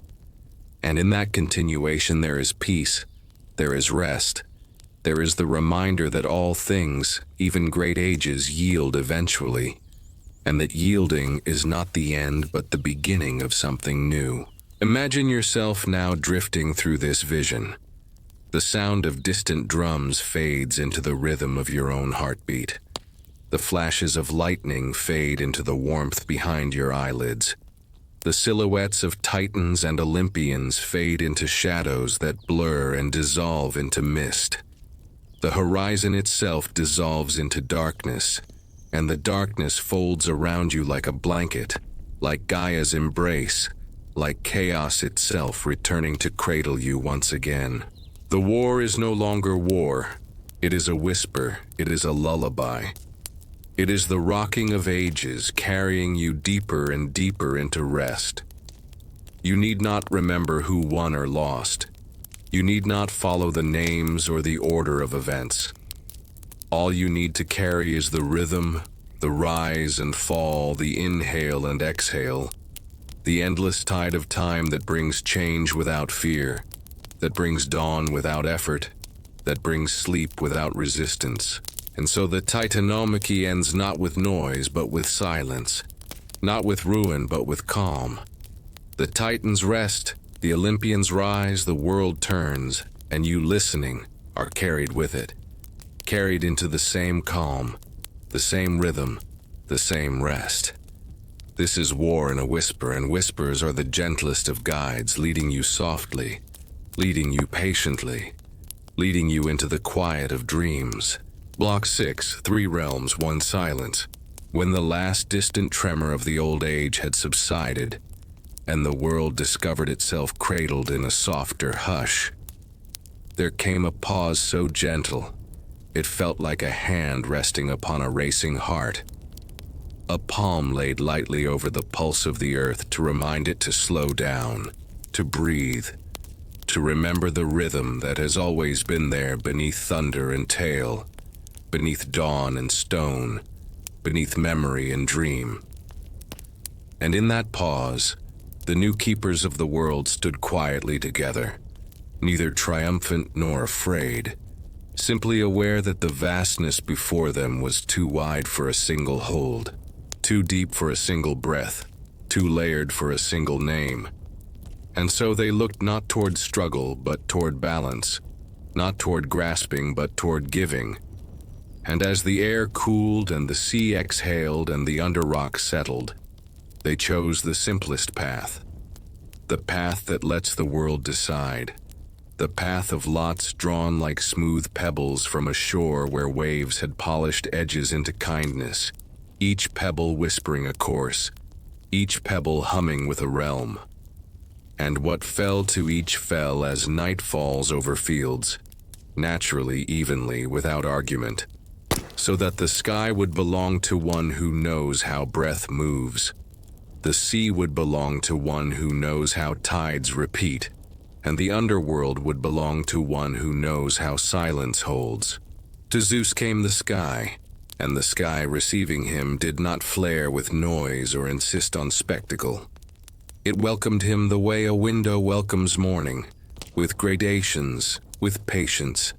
And in that continuation there is peace, there is rest, there is the reminder that all things, even great ages, yield eventually, and that yielding is not the end but the beginning of something new. Imagine yourself now drifting through this vision. The sound of distant drums fades into the rhythm of your own heartbeat. The flashes of lightning fade into the warmth behind your eyelids. The silhouettes of Titans and Olympians fade into shadows that blur and dissolve into mist. The horizon itself dissolves into darkness, and the darkness folds around you like a blanket, like Gaia's embrace, like chaos itself returning to cradle you once again. The war is no longer war. It is a whisper. It is a lullaby. It is the rocking of ages carrying you deeper and deeper into rest. You need not remember who won or lost. You need not follow the names or the order of events. All you need to carry is the rhythm, the rise and fall, the inhale and exhale, the endless tide of time that brings change without fear, that brings dawn without effort, that brings sleep without resistance. And so the Titanomachy ends not with noise but with silence, not with ruin but with calm. The Titans rest, the Olympians rise, the world turns, and you listening are carried with it, carried into the same calm, the same rhythm, the same rest. This is war in a whisper, and whispers are the gentlest of guides, leading you softly, leading you patiently, leading you into the quiet of dreams. Block 6, 3 realms, 1 silence. When the last distant tremor of the old age had subsided, and the world discovered itself cradled in a softer hush, there came a pause so gentle, it felt like a hand resting upon a racing heart. A palm laid lightly over the pulse of the earth to remind it to slow down, to breathe, to remember the rhythm that has always been there beneath thunder and tale, beneath dawn and stone, beneath memory and dream. And in that pause, the new keepers of the world stood quietly together, neither triumphant nor afraid, simply aware that the vastness before them was too wide for a single hold, too deep for a single breath, too layered for a single name. And so they looked not toward struggle, but toward balance, not toward grasping, but toward giving. And as the air cooled and the sea exhaled and the underrock settled, they chose the simplest path, the path that lets the world decide, the path of lots drawn like smooth pebbles from a shore where waves had polished edges into kindness, each pebble whispering a course, each pebble humming with a realm. And what fell to each fell as night falls over fields, naturally, evenly, without argument, so that the sky would belong to one who knows how breath moves. The sea would belong to one who knows how tides repeat, and the underworld would belong to one who knows how silence holds. To Zeus came the sky, and the sky receiving him did not flare with noise or insist on spectacle. It welcomed him the way a window welcomes morning, with gradations, with patience,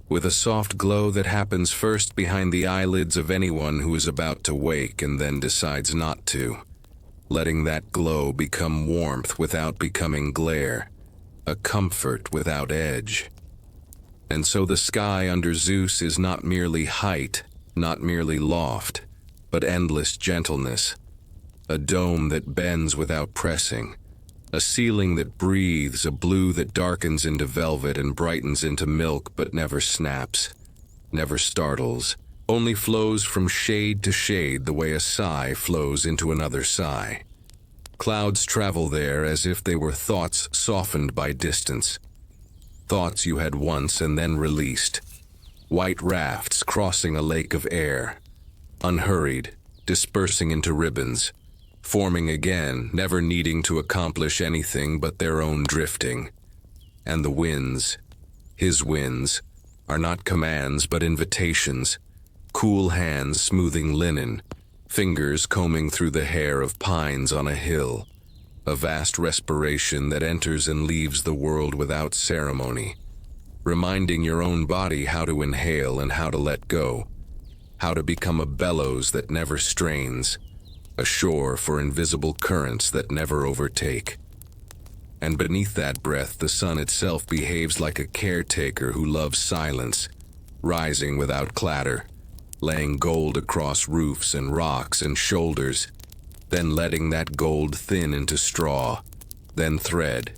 with a soft glow that happens first behind the eyelids of anyone who is about to wake and then decides not to, letting that glow become warmth without becoming glare, a comfort without edge. And so the sky under Zeus is not merely height, not merely loft, but endless gentleness, a dome that bends without pressing, a ceiling that breathes, a blue that darkens into velvet and brightens into milk but never snaps, never startles, only flows from shade to shade the way a sigh flows into another sigh. Clouds travel there as if they were thoughts softened by distance, thoughts you had once and then released, white rafts crossing a lake of air, unhurried, dispersing into ribbons, forming again, never needing to accomplish anything but their own drifting. And the winds, his winds, are not commands but invitations, cool hands smoothing linen, fingers combing through the hair of pines on a hill, a vast respiration that enters and leaves the world without ceremony, reminding your own body how to inhale and how to let go, how to become a bellows that never strains, a shore for invisible currents that never overtake. And beneath that breath, the sun itself behaves like a caretaker who loves silence, rising without clatter, laying gold across roofs and rocks and shoulders, then letting that gold thin into straw, then thread,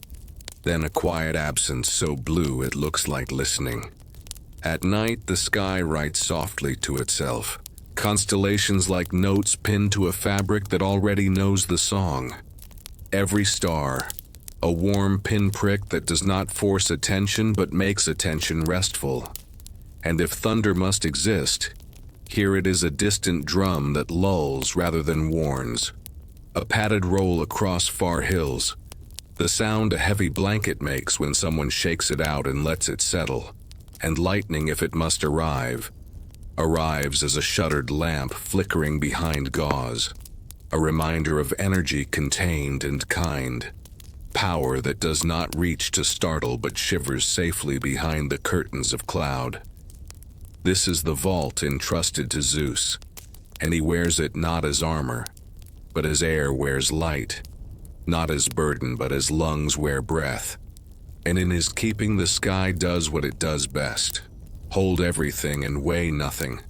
then a quiet absence so blue it looks like listening. At night, the sky writes softly to itself, constellations like notes pinned to a fabric that already knows the song. Every star, a warm pinprick that does not force attention but makes attention restful. And if thunder must exist, here it is, a distant drum that lulls rather than warns, a padded roll across far hills, the sound a heavy blanket makes when someone shakes it out and lets it settle, and lightning, if it must arrive, arrives as a shuttered lamp flickering behind gauze, a reminder of energy contained and kind, power that does not reach to startle but shivers safely behind the curtains of cloud. This is the vault entrusted to Zeus, and he wears it not as armor, but as air wears light, not as burden but as lungs wear breath. And in his keeping, the sky does what it does best: hold everything and weigh nothing,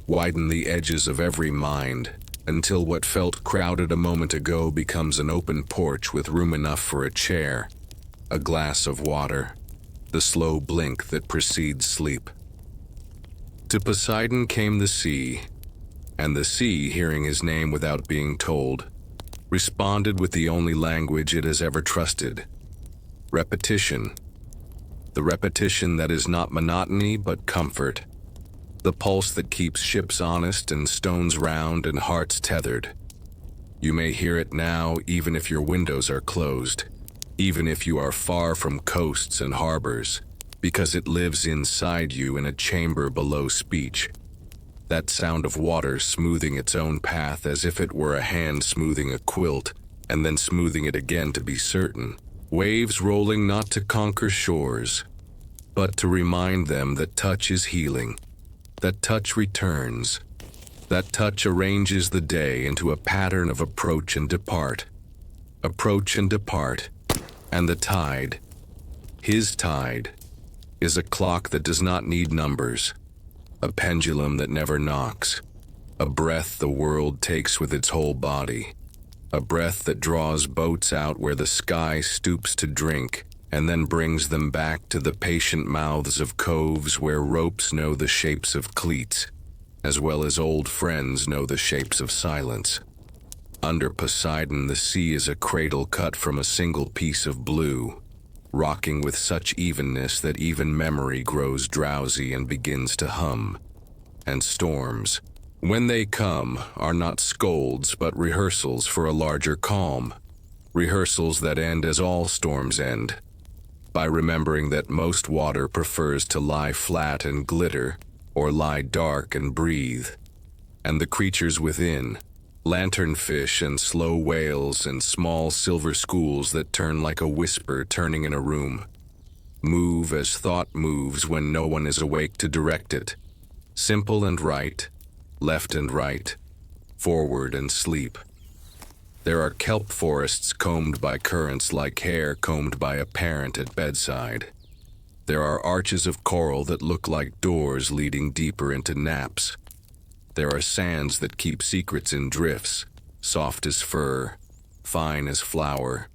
widen the edges of every mind, until what felt crowded a moment ago becomes an open porch with room enough for a chair, a glass of water, the slow blink that precedes sleep. To Poseidon came the sea, and the sea, hearing his name without being told, responded with the only language it has ever trusted: repetition. The repetition that is not monotony but comfort, the pulse that keeps ships honest and stones round and hearts tethered. You may hear it now even if your windows are closed, even if you are far from coasts and harbors, because it lives inside you in a chamber below speech. That sound of water smoothing its own path as if it were a hand smoothing a quilt, and then smoothing it again to be certain. Waves rolling not to conquer shores, but to remind them that touch is healing, that touch returns, that touch arranges the day into a pattern of approach and depart, and the tide, his tide, is a clock that does not need numbers, a pendulum that never knocks, a breath the world takes with its whole body, a breath that draws boats out where the sky stoops to drink, and then brings them back to the patient mouths of coves where ropes know the shapes of cleats, as well as old friends know the shapes of silence. Under Poseidon, the sea is a cradle cut from a single piece of blue, rocking with such evenness that even memory grows drowsy and begins to hum. And storms, when they come, are not scolds but rehearsals for a larger calm, rehearsals that end as all storms end, by remembering that most water prefers to lie flat and glitter, or lie dark and breathe, and the creatures within, lanternfish and slow whales and small silver schools that turn like a whisper turning in a room, move as thought moves when no one is awake to direct it, simple and right, left and right, forward and sleep. There are kelp forests combed by currents like hair combed by a parent at bedside. There are arches of coral that look like doors leading deeper into naps. There are sands that keep secrets in drifts, soft as fur, fine as flour,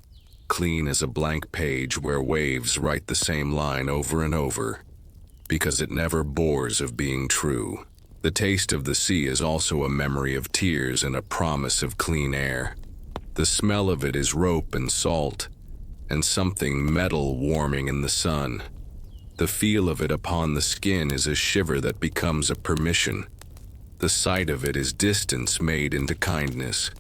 clean as a blank page where waves write the same line over and over, because it never bores of being true. The taste of the sea is also a memory of tears and a promise of clean air. The smell of it is rope and salt, and something metal warming in the sun. The feel of it upon the skin is a shiver that becomes a permission. The sight of it is distance made into kindness.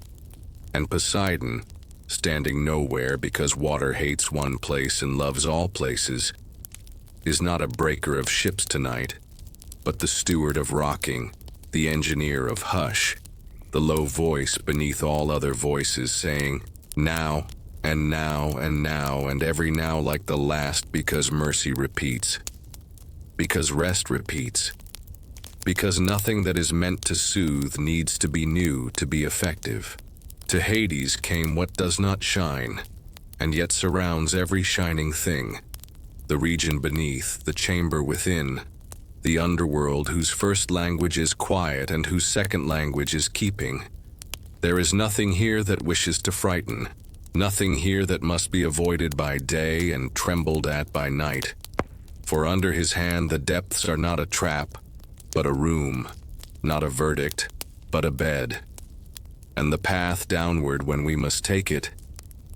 And Poseidon, standing nowhere because water hates one place and loves all places, is not a breaker of ships tonight, but the steward of rocking, the engineer of hush, the low voice beneath all other voices saying, now, and now, and now, and every now like the last, because mercy repeats, because rest repeats, because nothing that is meant to soothe needs to be new to be effective. To Hades came what does not shine, and yet surrounds every shining thing, the region beneath, the chamber within, the underworld whose first language is quiet and whose second language is keeping. There is nothing here that wishes to frighten, nothing here that must be avoided by day and trembled at by night. For under his hand the depths are not a trap, but a room, not a verdict, but a bed. And the path downward when we must take it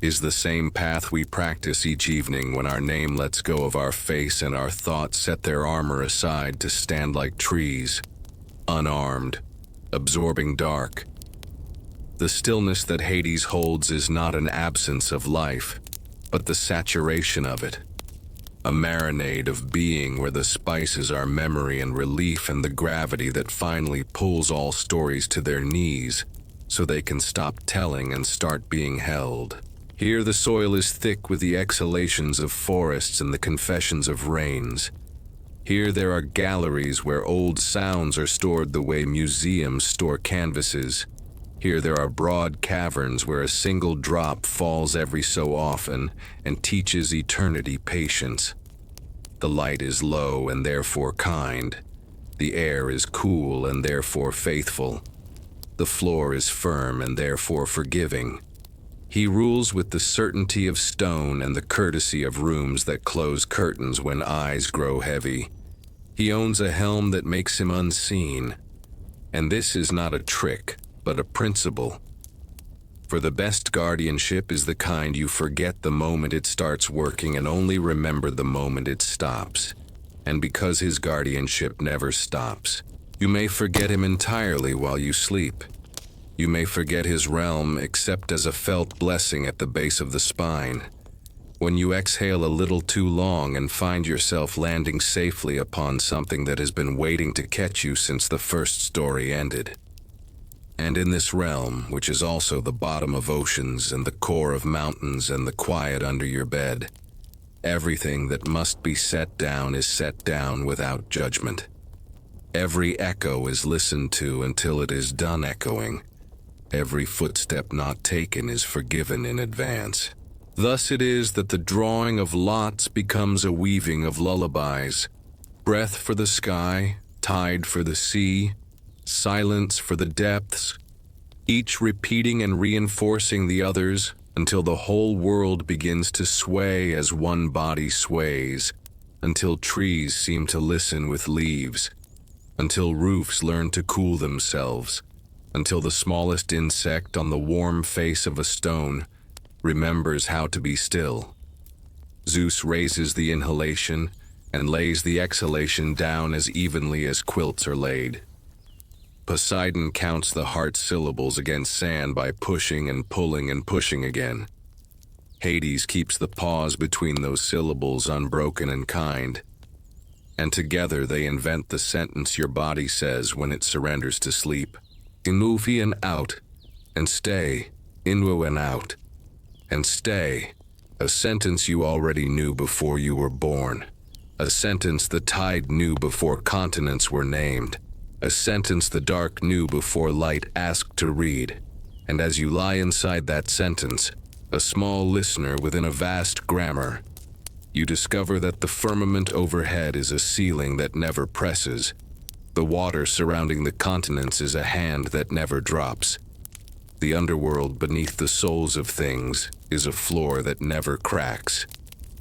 is the same path we practice each evening when our name lets go of our face and our thoughts set their armor aside to stand like trees, unarmed, absorbing dark. The stillness that Hades holds is not an absence of life, but the saturation of it. A marinade of being where the spices are memory and relief and the gravity that finally pulls all stories to their knees so they can stop telling and start being held. Here the soil is thick with the exhalations of forests and the confessions of rains. Here there are galleries where old sounds are stored the way museums store canvases. Here there are broad caverns where a single drop falls every so often and teaches eternity patience. The light is low and therefore kind. The air is cool and therefore faithful. The floor is firm and therefore forgiving. He rules with the certainty of stone and the courtesy of rooms that close curtains when eyes grow heavy. He owns a helm that makes him unseen. And this is not a trick, but a principle. For the best guardianship is the kind you forget the moment it starts working and only remember the moment it stops. And because his guardianship never stops, you may forget him entirely while you sleep. You may forget his realm except as a felt blessing at the base of the spine. When you exhale a little too long and find yourself landing safely upon something that has been waiting to catch you since the first story ended. And in this realm, which is also the bottom of oceans and the core of mountains and the quiet under your bed, everything that must be set down is set down without judgment. Every echo is listened to until it is done echoing. Every footstep not taken is forgiven in advance. Thus it is that the drawing of lots becomes a weaving of lullabies. Breath for the sky, tide for the sea, silence for the depths, each repeating and reinforcing the others until the whole world begins to sway as one body sways, until trees seem to listen with leaves, until roofs learn to cool themselves, until the smallest insect on the warm face of a stone remembers how to be still. Zeus raises the inhalation and lays the exhalation down as evenly as quilts are laid. Poseidon counts the heart syllables against sand by pushing and pushing again. Hades keeps the pause between those syllables unbroken and kind. And together they invent the sentence your body says when it surrenders to sleep. Inuvi and out, and stay, inwu and out, and stay. A sentence you already knew before you were born. A sentence the tide knew before continents were named. A sentence the dark knew before light asked to read. And as you lie inside that sentence, a small listener within a vast grammar, you discover that the firmament overhead is a ceiling that never presses. The water surrounding the continents is a hand that never drops. The underworld beneath the souls of things is a floor that never cracks.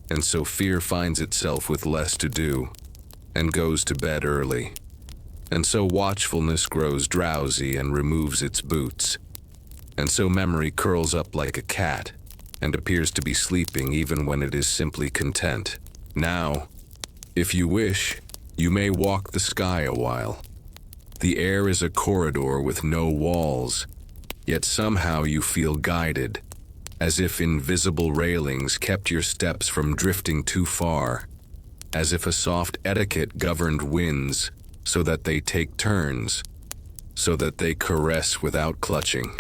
And so fear finds itself with less to do and goes to bed early. And so watchfulness grows drowsy and removes its boots. And so memory curls up like a cat and appears to be sleeping even when it is simply content. Now, if you wish, you may walk the sky a while. The air is a corridor with no walls, yet somehow you feel guided, as if invisible railings kept your steps from drifting too far, as if a soft etiquette governed winds so that they take turns, so that they caress without clutching.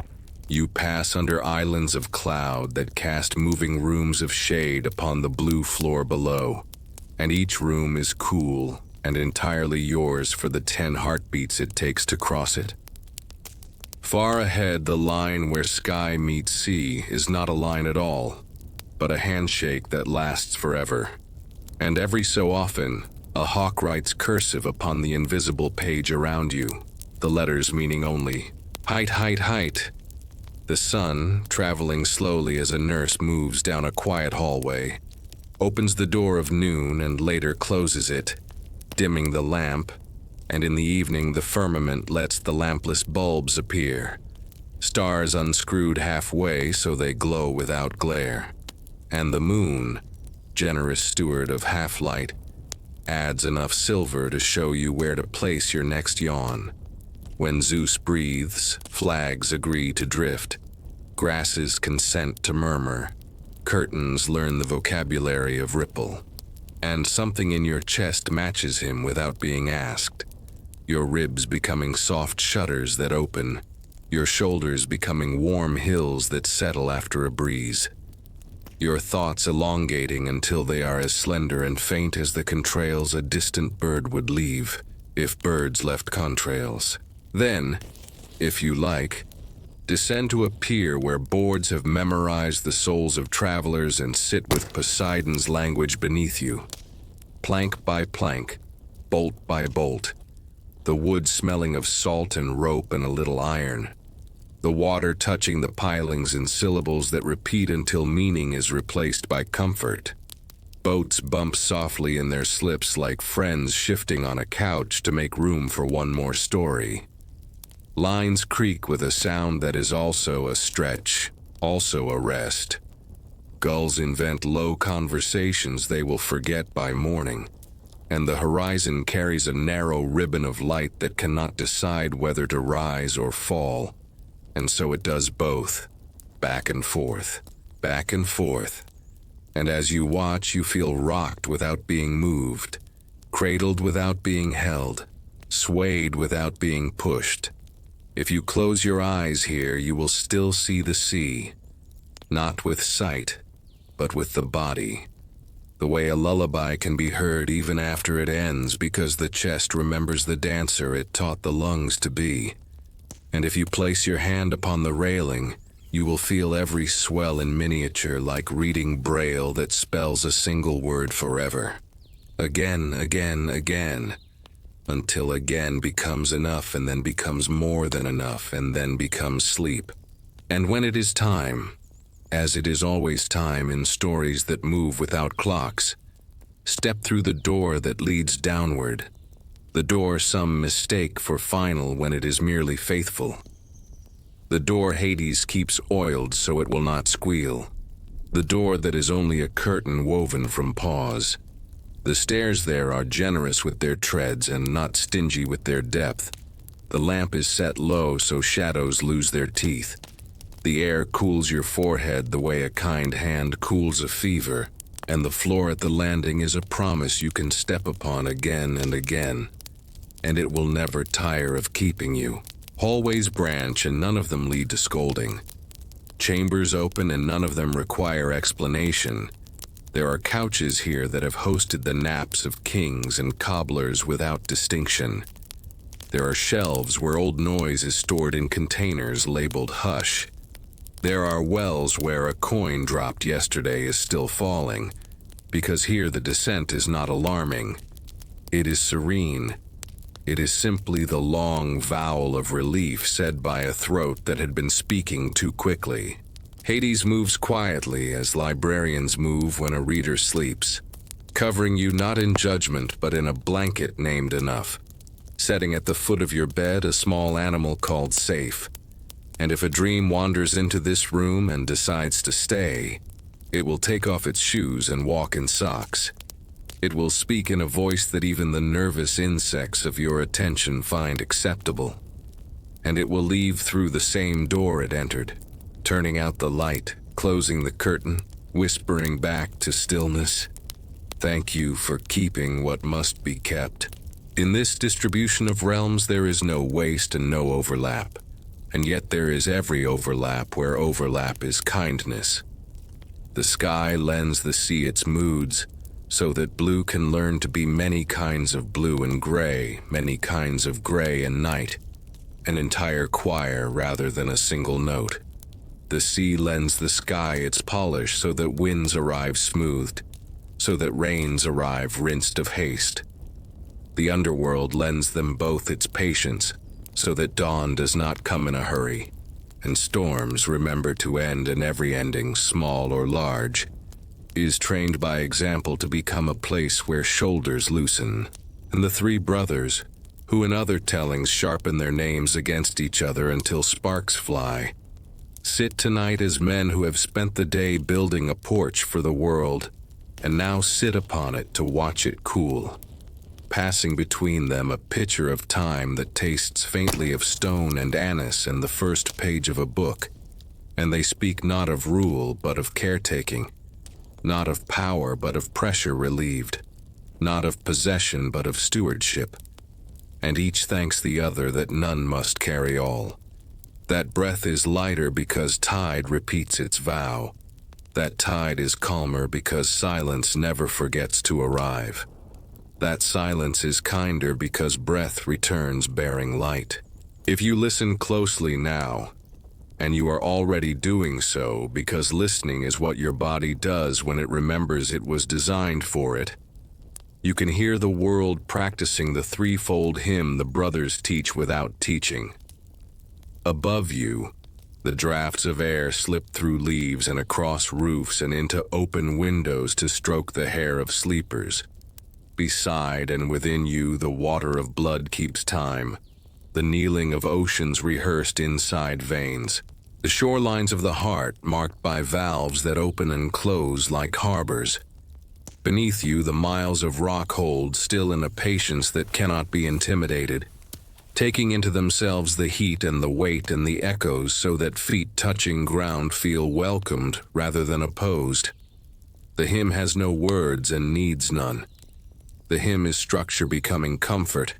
You pass under islands of cloud that cast moving rooms of shade upon the blue floor below, and each room is cool and entirely yours for the 10 heartbeats it takes to cross it. Far ahead, the line where sky meets sea is not a line at all, but a handshake that lasts forever. And every so often, a hawk writes cursive upon the invisible page around you, the letters meaning only, height, height, height. The sun, traveling slowly as a nurse moves down a quiet hallway, opens the door of noon and later closes it, dimming the lamp, and in the evening the firmament lets the lampless bulbs appear, stars unscrewed halfway so they glow without glare, and the moon, generous steward of half-light, adds enough silver to show you where to place your next yawn. When Zeus breathes, flags agree to drift, grasses consent to murmur, curtains learn the vocabulary of ripple, and something in your chest matches him without being asked, your ribs becoming soft shutters that open, your shoulders becoming warm hills that settle after a breeze, your thoughts elongating until they are as slender and faint as the contrails a distant bird would leave, if birds left contrails. Then, if you like, descend to a pier where boards have memorized the souls of travelers and sit with Poseidon's language beneath you. Plank by plank, bolt by bolt, the wood smelling of salt and rope and a little iron, the water touching the pilings in syllables that repeat until meaning is replaced by comfort. Boats bump softly in their slips like friends shifting on a couch to make room for one more story. Lines creak with a sound that is also a stretch, also a rest. Gulls invent low conversations they will forget by morning, and the horizon carries a narrow ribbon of light that cannot decide whether to rise or fall, and so it does both, back and forth, And as you watch, you feel rocked without being moved, cradled without being held, swayed without being pushed. If you close your eyes here, you will still see the sea, not with sight, but with the body. The way a lullaby can be heard even after it ends because the chest remembers the dancer it taught the lungs to be. And if you place your hand upon the railing, you will feel every swell in miniature like reading Braille that spells a single word forever. Again, again, again, until again becomes enough and then becomes more than enough and then becomes sleep. And when it is time, as it is always time in stories that move without clocks, step through the door that leads downward, the door some mistake for final when it is merely faithful. The door Hades keeps oiled so it will not squeal, the door that is only a curtain woven from pause. The stairs there are generous with their treads and not stingy with their depth. The lamp is set low so shadows lose their teeth. The air cools your forehead the way a kind hand cools a fever, and the floor at the landing is a promise you can step upon again and again, and it will never tire of keeping you. Hallways branch and none of them lead to scolding. Chambers open and none of them require explanation. There are couches here that have hosted the naps of kings and cobblers without distinction. There are shelves where old noise is stored in containers labeled hush. There are wells where a coin dropped yesterday is still falling, because here the descent is not alarming. It is serene. It is simply the long vowel of relief said by a throat that had been speaking too quickly. Hades moves quietly as librarians move when a reader sleeps, covering you not in judgment but in a blanket named enough, setting at the foot of your bed a small animal called safe. And if a dream wanders into this room and decides to stay, it will take off its shoes and walk in socks. It will speak in a voice that even the nervous insects of your attention find acceptable. And it will leave through the same door it entered, turning out the light, closing the curtain, whispering back to stillness, "Thank you for keeping what must be kept." In this distribution of realms there is no waste and no overlap. And yet there is every overlap where overlap is kindness. The sky lends the sea its moods, so that blue can learn to be many kinds of blue and gray, many kinds of gray and night, an entire choir rather than a single note. The sea lends the sky its polish so that winds arrive smoothed, so that rains arrive rinsed of haste. The underworld lends them both its patience, so that dawn does not come in a hurry, and storms remember to end, and every ending, small or large, is trained by example to become a place where shoulders loosen. And the three brothers, who in other tellings sharpen their names against each other until sparks fly, sit tonight as men who have spent the day building a porch for the world, and now sit upon it to watch it cool, passing between them a pitcher of time that tastes faintly of stone and anise and the first page of a book. And they speak not of rule but of caretaking, not of power but of pressure relieved, not of possession but of stewardship. And each thanks the other that none must carry all. That breath is lighter because tide repeats its vow. That tide is calmer because silence never forgets to arrive. That silence is kinder because breath returns bearing light. If you listen closely now, and you are already doing so because listening is what your body does when it remembers it was designed for it, you can hear the world practicing the threefold hymn the brothers teach without teaching. Above you, the drafts of air slip through leaves and across roofs and into open windows to stroke the hair of sleepers. Beside and within you, the water of blood keeps time, the kneeling of oceans rehearsed inside veins, the shorelines of the heart marked by valves that open and close like harbors. Beneath you, the miles of rock hold still in a patience that cannot be intimidated, taking into themselves the heat and the weight and the echoes so that feet touching ground feel welcomed rather than opposed. The hymn has no words and needs none. The hymn is structure becoming comfort,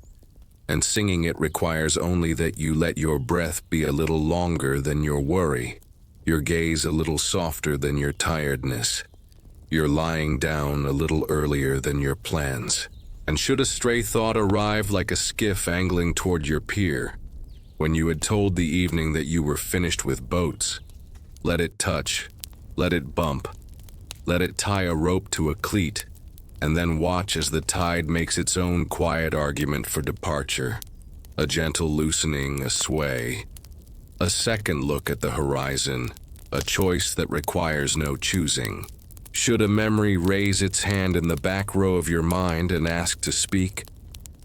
and singing it requires only that you let your breath be a little longer than your worry, your gaze a little softer than your tiredness, your lying down a little earlier than your plans. And should a stray thought arrive like a skiff angling toward your pier, when you had told the evening that you were finished with boats, let it touch, let it bump, let it tie a rope to a cleat, and then watch as the tide makes its own quiet argument for departure, a gentle loosening, a sway, a second look at the horizon, a choice that requires no choosing. Should a memory raise its hand in the back row of your mind and ask to speak,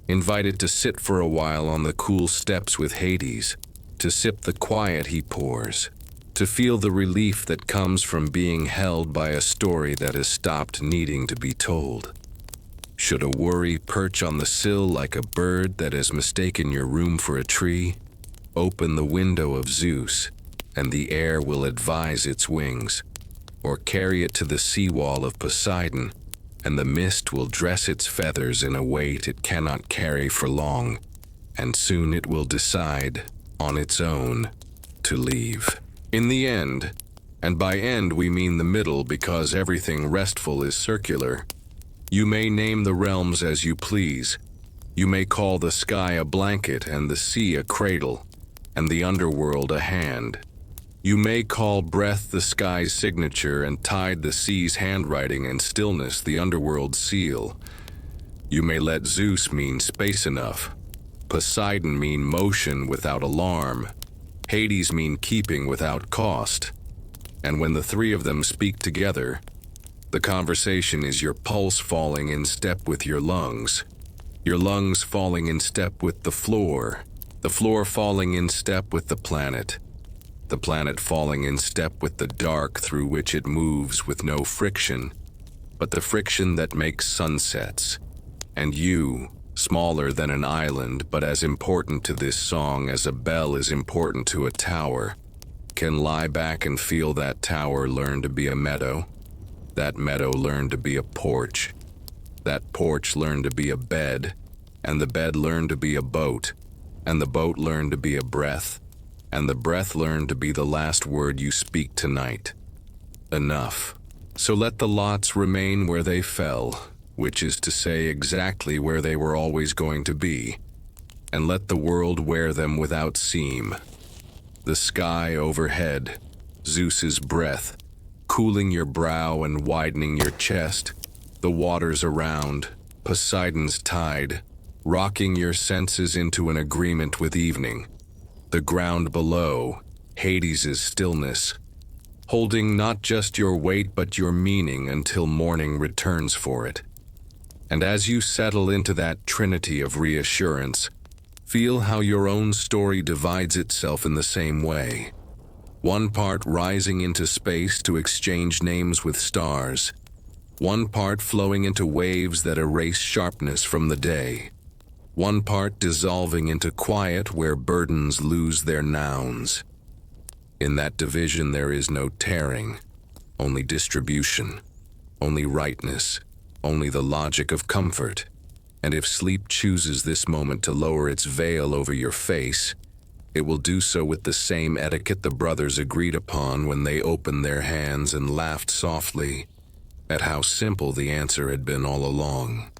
invite it to sit for a while on the cool steps with Hades, to sip the quiet he pours, to feel the relief that comes from being held by a story that has stopped needing to be told. Should a worry perch on the sill like a bird that has mistaken your room for a tree, open the window of Zeus, and the air will advise its wings, or carry it to the seawall of Poseidon, and the mist will dress its feathers in a weight it cannot carry for long, and soon it will decide, on its own, to leave. In the end, and by end we mean the middle because everything restful is circular, you may name the realms as you please. You may call the sky a blanket and the sea a cradle, and the underworld a hand. You may call breath the sky's signature and tide the sea's handwriting and stillness the underworld's seal. You may let Zeus mean space enough, Poseidon mean motion without alarm, Hades mean keeping without cost. And when the three of them speak together, the conversation is your pulse falling in step with your lungs falling in step with the floor falling in step with the planet falling in step with the dark through which it moves with no friction, but the friction that makes sunsets. And you, smaller than an island but as important to this song as a bell is important to a tower, can lie back and feel that tower learn to be a meadow, that meadow learn to be a porch, that porch learn to be a bed, and the bed learn to be a boat, and the boat learn to be a breath, and the breath learn to be the last word you speak tonight. Enough. So let the lots remain where they fell, which is to say exactly where they were always going to be, and let the world wear them without seam. The sky overhead, Zeus's breath, cooling your brow and widening your chest, the waters around, Poseidon's tide, rocking your senses into an agreement with evening, the ground below, Hades' stillness, holding not just your weight but your meaning until morning returns for it. And as you settle into that trinity of reassurance, feel how your own story divides itself in the same way. One part rising into space to exchange names with stars, one part flowing into waves that erase sharpness from the day, one part dissolving into quiet where burdens lose their nouns. In that division there is no tearing, only distribution, only rightness, only the logic of comfort. And if sleep chooses this moment to lower its veil over your face, it will do so with the same etiquette the brothers agreed upon when they opened their hands and laughed softly at how simple the answer had been all along.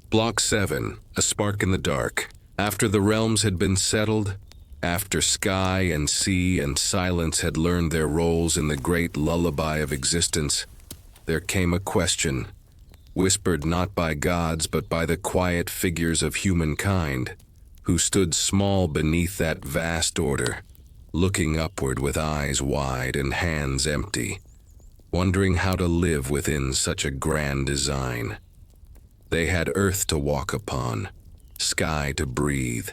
Block 7, a spark in the dark. After the realms had been settled, after sky and sea and silence had learned their roles in the great lullaby of existence, there came a question, whispered not by gods but by the quiet figures of humankind, who stood small beneath that vast order, looking upward with eyes wide and hands empty, wondering how to live within such a grand design. They had earth to walk upon, sky to breathe,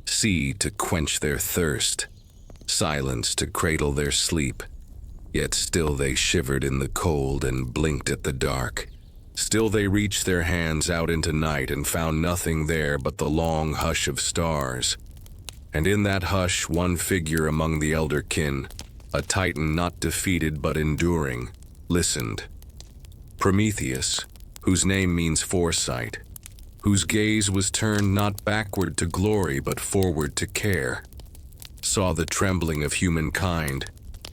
sea to quench their thirst, silence to cradle their sleep, yet still they shivered in the cold and blinked at the dark. Still they reached their hands out into night and found nothing there but the long hush of stars. And in that hush one figure among the elder kin, a titan not defeated but enduring, listened. Prometheus, whose name means foresight, whose gaze was turned not backward to glory but forward to care, saw the trembling of humankind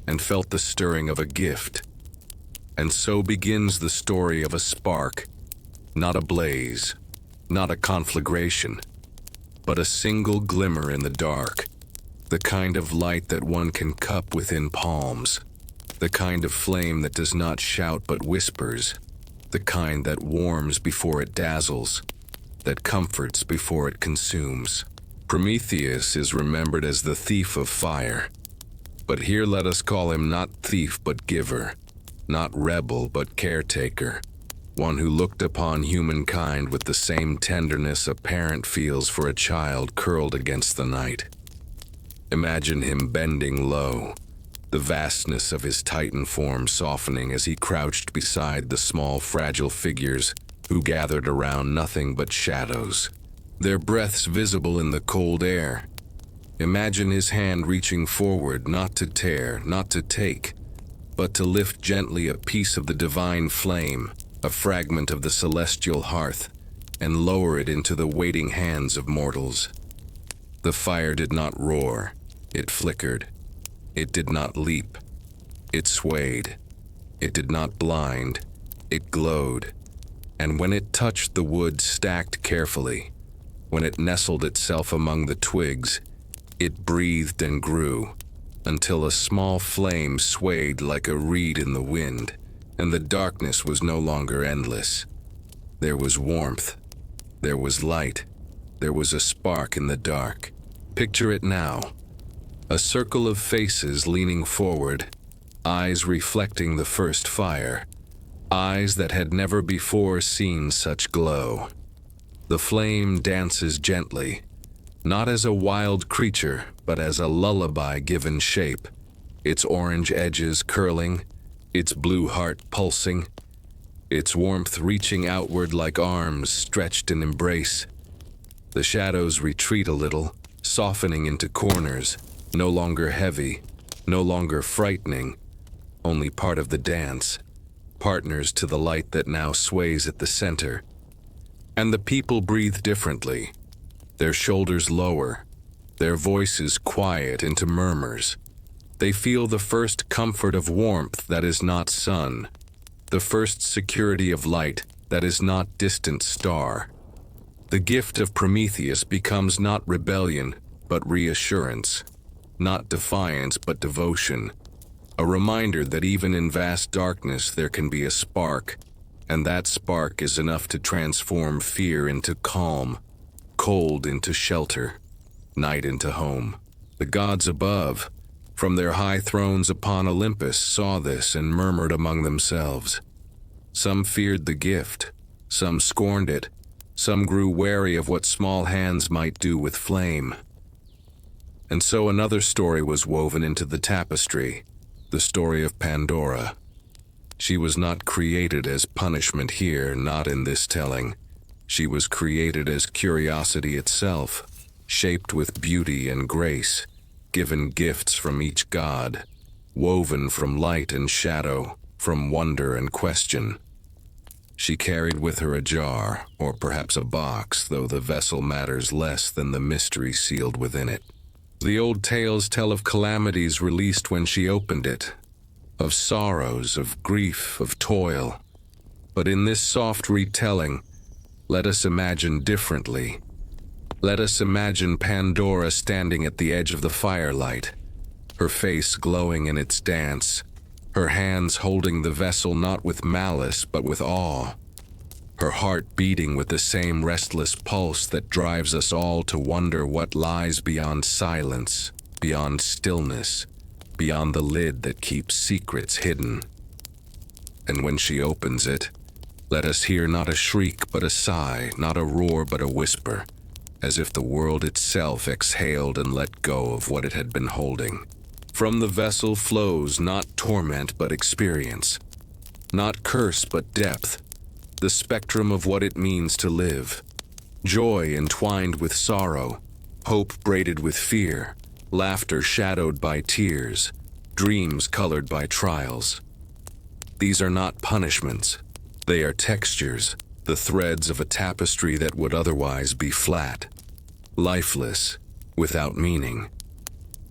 and felt the stirring of a gift. And so begins the story of a spark, not a blaze, not a conflagration, but a single glimmer in the dark, the kind of light that one can cup within palms, the kind of flame that does not shout but whispers, the kind that warms before it dazzles, that comforts before it consumes. Prometheus is remembered as the thief of fire, but here let us call him not thief but giver, not rebel but caretaker, one who looked upon humankind with the same tenderness a parent feels for a child curled against the night. Imagine him bending low, the vastness of his Titan form softening as he crouched beside the small fragile figures who gathered around nothing but shadows, their breaths visible in the cold air. Imagine his hand reaching forward, not to tear, not to take, but to lift gently a piece of the divine flame, a fragment of the celestial hearth, and lower it into the waiting hands of mortals. The fire did not roar, it flickered. It did not leap, it swayed. It did not blind, it glowed. And when it touched the wood stacked carefully, when it nestled itself among the twigs, it breathed and grew, until a small flame swayed like a reed in the wind, and the darkness was no longer endless. There was warmth, there was light, there was a spark in the dark. Picture it now. A circle of faces leaning forward, eyes reflecting the first fire, eyes that had never before seen such glow. The flame dances gently, not as a wild creature, but as a lullaby given shape, its orange edges curling, its blue heart pulsing, its warmth reaching outward like arms stretched in embrace. The shadows retreat a little, softening into corners, no longer heavy, no longer frightening, only part of the dance, partners to the light that now sways at the center. And the people breathe differently, their shoulders lower, their voices quiet into murmurs. They feel the first comfort of warmth that is not sun, the first security of light that is not distant star. The gift of Prometheus becomes not rebellion, but reassurance, not defiance, but devotion, a reminder that even in vast darkness there can be a spark, and that spark is enough to transform fear into calm, cold into shelter, night into home. The gods above, from their high thrones upon Olympus, saw this and murmured among themselves. Some feared the gift, some scorned it, some grew wary of what small hands might do with flame. And so another story was woven into the tapestry, the story of Pandora. She was not created as punishment here, not in this telling. She was created as curiosity itself, shaped with beauty and grace, given gifts from each god, woven from light and shadow, from wonder and question. She carried with her a jar, or perhaps a box, though the vessel matters less than the mystery sealed within it. The old tales tell of calamities released when she opened it, of sorrows, of grief, of toil. But in this soft retelling, let us imagine differently. Let us imagine Pandora standing at the edge of the firelight, her face glowing in its dance, her hands holding the vessel not with malice but with awe, her heart beating with the same restless pulse that drives us all to wonder what lies beyond silence, beyond stillness, beyond the lid that keeps secrets hidden. And when she opens it, let us hear not a shriek but a sigh, not a roar but a whisper, as if the world itself exhaled and let go of what it had been holding. From the vessel flows not torment but experience, not curse but depth, the spectrum of what it means to live. Joy entwined with sorrow, hope braided with fear, laughter shadowed by tears, dreams colored by trials. These are not punishments. They are textures, the threads of a tapestry that would otherwise be flat, lifeless, without meaning.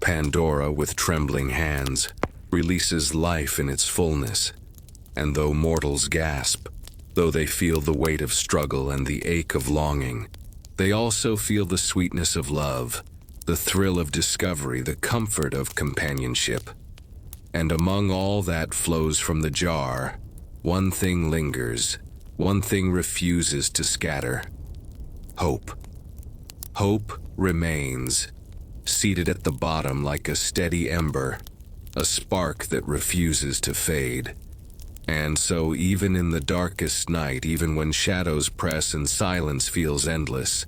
Pandora, with trembling hands, releases life in its fullness, and though mortals gasp, though they feel the weight of struggle and the ache of longing, they also feel the sweetness of love, the thrill of discovery, the comfort of companionship. And among all that flows from the jar, one thing lingers, one thing refuses to scatter. Hope. Hope remains, seated at the bottom like a steady ember, a spark that refuses to fade. And so even in the darkest night, even when shadows press and silence feels endless,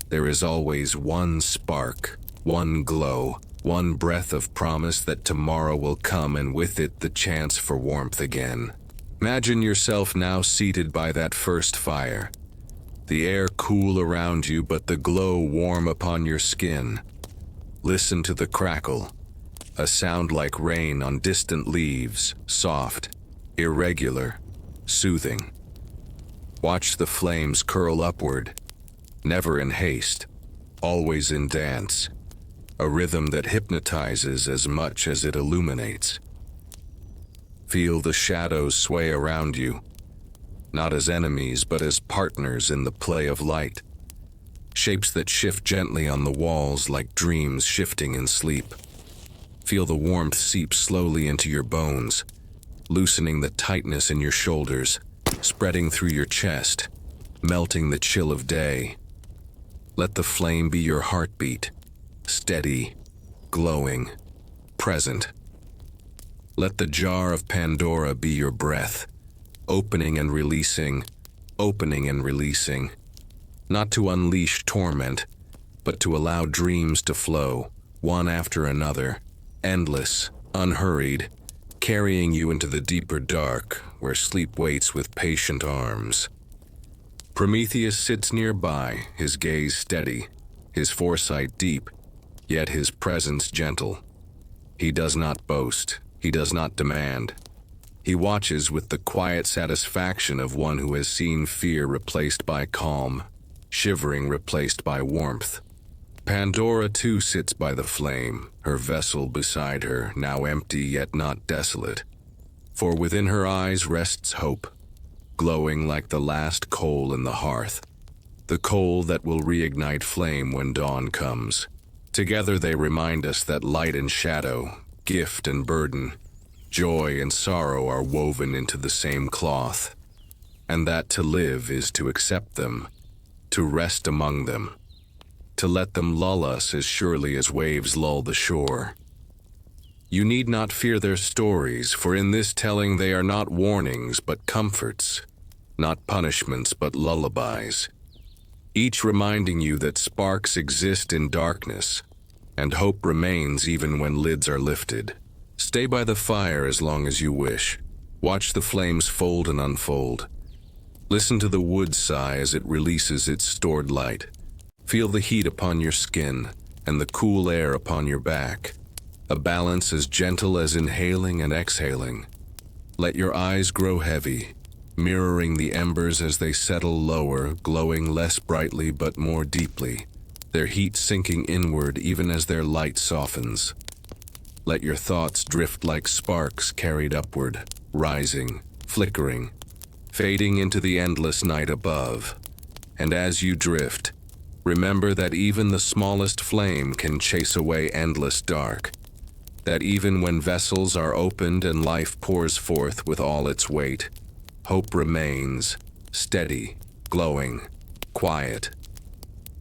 there is always one spark, one glow, one breath of promise that tomorrow will come, and with it the chance for warmth again. Imagine yourself now seated by that first fire, the air cool around you but the glow warm upon your skin. Listen to the crackle, a sound like rain on distant leaves, soft, irregular, soothing. Watch the flames curl upward, never in haste, always in dance, a rhythm that hypnotizes as much as it illuminates. Feel the shadows sway around you, not as enemies but as partners in the play of light, shapes that shift gently on the walls like dreams shifting in sleep. Feel the warmth seep slowly into your bones, loosening the tightness in your shoulders, spreading through your chest, melting the chill of day. Let the flame be your heartbeat, steady, glowing, present. Let the jar of Pandora be your breath, opening and releasing, not to unleash torment, but to allow dreams to flow, one after another, endless, unhurried, carrying you into the deeper dark, where sleep waits with patient arms. Prometheus sits nearby, his gaze steady, his foresight deep, yet his presence gentle. He does not boast, he does not demand. He watches with the quiet satisfaction of one who has seen fear replaced by calm, shivering replaced by warmth. Pandora too sits by the flame, her vessel beside her, now empty yet not desolate. For within her eyes rests hope, glowing like the last coal in the hearth, the coal that will reignite flame when dawn comes. Together they remind us that light and shadow, gift and burden, joy and sorrow are woven into the same cloth, and that to live is to accept them, to rest among them, to let them lull us as surely as waves lull the shore. You need not fear their stories, for in this telling they are not warnings but comforts, not punishments but lullabies, each reminding you that sparks exist in darkness, and hope remains even when lids are lifted. Stay by the fire as long as you wish. Watch the flames fold and unfold. Listen to the wood sigh as it releases its stored light. Feel the heat upon your skin and the cool air upon your back, a balance as gentle as inhaling and exhaling. Let your eyes grow heavy, mirroring the embers as they settle lower, glowing less brightly but more deeply, their heat sinking inward even as their light softens. Let your thoughts drift like sparks carried upward, rising, flickering, fading into the endless night above. And as you drift, remember that even the smallest flame can chase away endless dark, that even when vessels are opened and life pours forth with all its weight, hope remains, steady, glowing, quiet.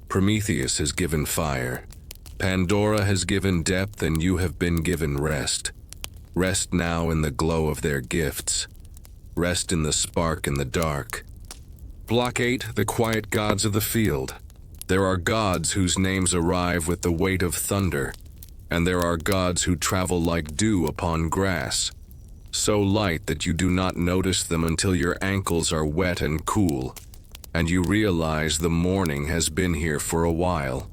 Prometheus has given fire, Pandora has given depth, and you have been given rest. Rest now in the glow of their gifts. Rest in the spark in the dark. Block 8, the quiet gods of the field. There are gods whose names arrive with the weight of thunder, and there are gods who travel like dew upon grass, so light that you do not notice them until your ankles are wet and cool, and you realize the morning has been here for a while.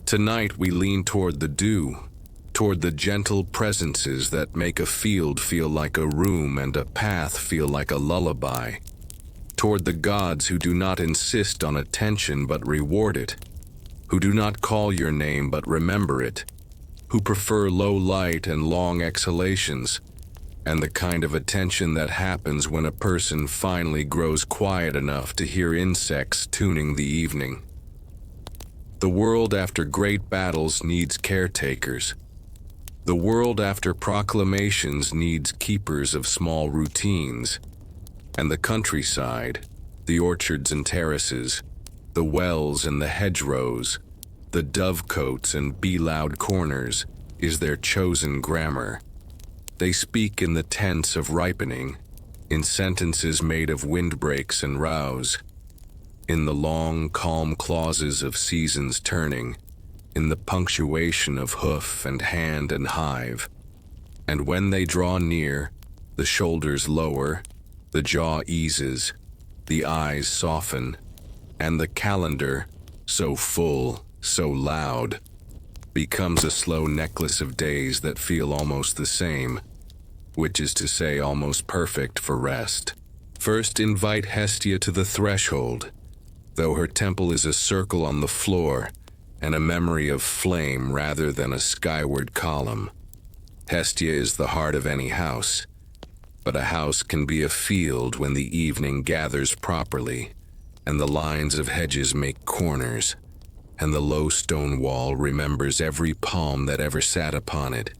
Tonight we lean toward the dew, toward the gentle presences that make a field feel like a room and a path feel like a lullaby. toward the gods who do not insist on attention but reward it, who do not call your name but remember it, who prefer low light and long exhalations, and the kind of attention that happens when a person finally grows quiet enough to hear insects tuning the evening. The world after great battles needs caretakers. The world after proclamations needs keepers of small routines. And the countryside, the orchards and terraces, the wells and the hedgerows, the dovecotes and bee-loud corners, is their chosen grammar. They speak in the tense of ripening, in sentences made of windbreaks and rows, in the long, calm clauses of seasons turning, in the punctuation of hoof and hand and hive. And when they draw near, the shoulders lower, the jaw eases, the eyes soften, and the calendar, so full, so loud, becomes a slow necklace of days that feel almost the same, which is to say almost perfect for rest. First invite Hestia to the threshold, though her temple is a circle on the floor and a memory of flame rather than a skyward column. Hestia is the heart of any house, but a house can be a field when the evening gathers properly, and the lines of hedges make corners, and the low stone wall remembers every palm that ever sat upon it.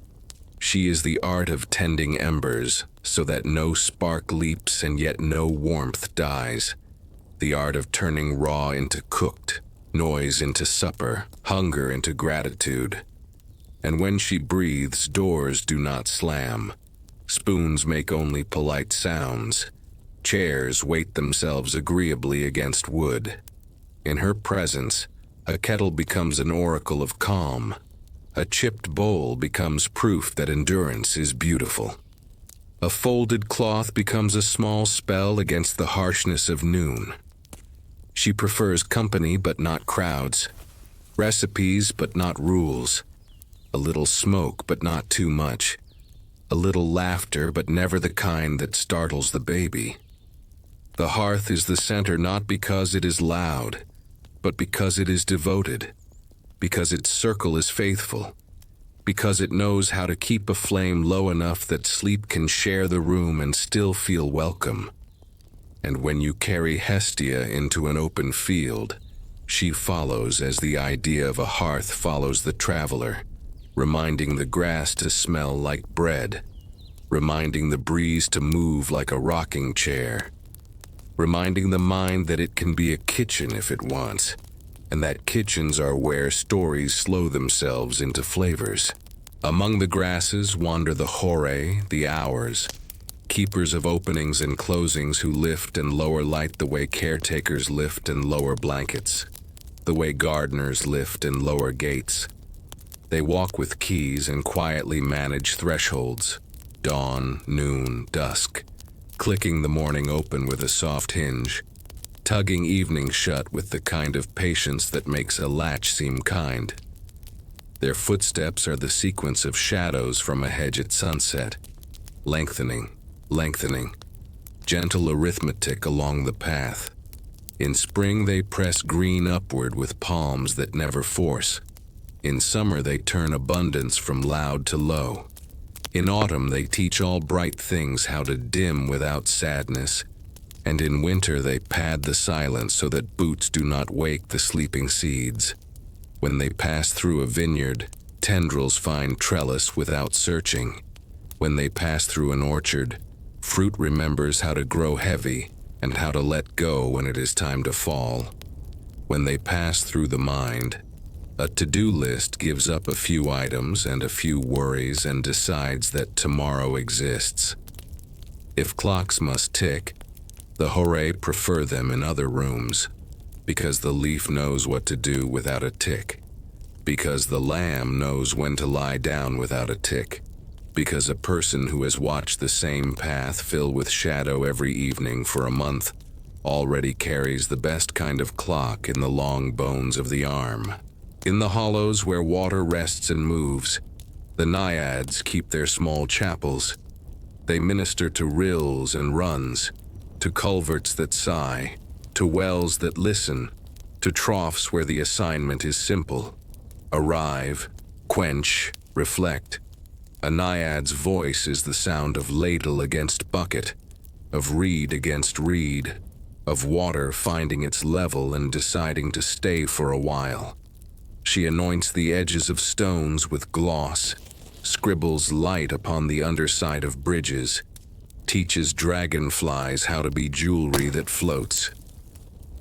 She is the art of tending embers, so that no spark leaps and yet no warmth dies. The art of turning raw into cooked, noise into supper, hunger into gratitude. And when she breathes, doors do not slam. Spoons make only polite sounds. Chairs weight themselves agreeably against wood. In her presence, a kettle becomes an oracle of calm. A chipped bowl becomes proof that endurance is beautiful. A folded cloth becomes a small spell against the harshness of noon. She prefers company but not crowds, recipes but not rules, a little smoke but not too much, a little laughter but never the kind that startles the baby. The hearth is the center not because it is loud, but because it is devoted, because its circle is faithful, because it knows how to keep a flame low enough that sleep can share the room and still feel welcome. And when you carry Hestia into an open field, she follows as the idea of a hearth follows the traveler, reminding the grass to smell like bread, reminding the breeze to move like a rocking chair, reminding the mind that it can be a kitchen if it wants, and that kitchens are where stories slow themselves into flavors. Among the grasses wander the horae, the hours, keepers of openings and closings who lift and lower light the way caretakers lift and lower blankets, the way gardeners lift and lower gates. They walk with keys and quietly manage thresholds, dawn, noon, dusk, clicking the morning open with a soft hinge, tugging evening shut with the kind of patience that makes a latch seem kind. Their footsteps are the sequence of shadows from a hedge at sunset, lengthening, gentle arithmetic along the path. In spring they press green upward with palms that never force. In summer they turn abundance from loud to low. In autumn they teach all bright things how to dim without sadness. And in winter they pad the silence so that boots do not wake the sleeping seeds. When they pass through a vineyard, tendrils find trellis without searching. When they pass through an orchard, fruit remembers how to grow heavy and how to let go when it is time to fall. When they pass through the mind, a to-do list gives up a few items and a few worries and decides that tomorrow exists. If clocks must tick, the horae prefer them in other rooms, because the leaf knows what to do without a tick, because the lamb knows when to lie down without a tick, because a person who has watched the same path fill with shadow every evening for a month already carries the best kind of clock in the long bones of the arm. In the hollows where water rests and moves, the naiads keep their small chapels. They minister to rills and runs, to culverts that sigh, to wells that listen, to troughs where the assignment is simple. Arrive, quench, reflect. A naiad's voice is the sound of ladle against bucket, of reed against reed, of water finding its level and deciding to stay for a while. She anoints the edges of stones with gloss, scribbles light upon the underside of bridges, teaches dragonflies how to be jewelry that floats.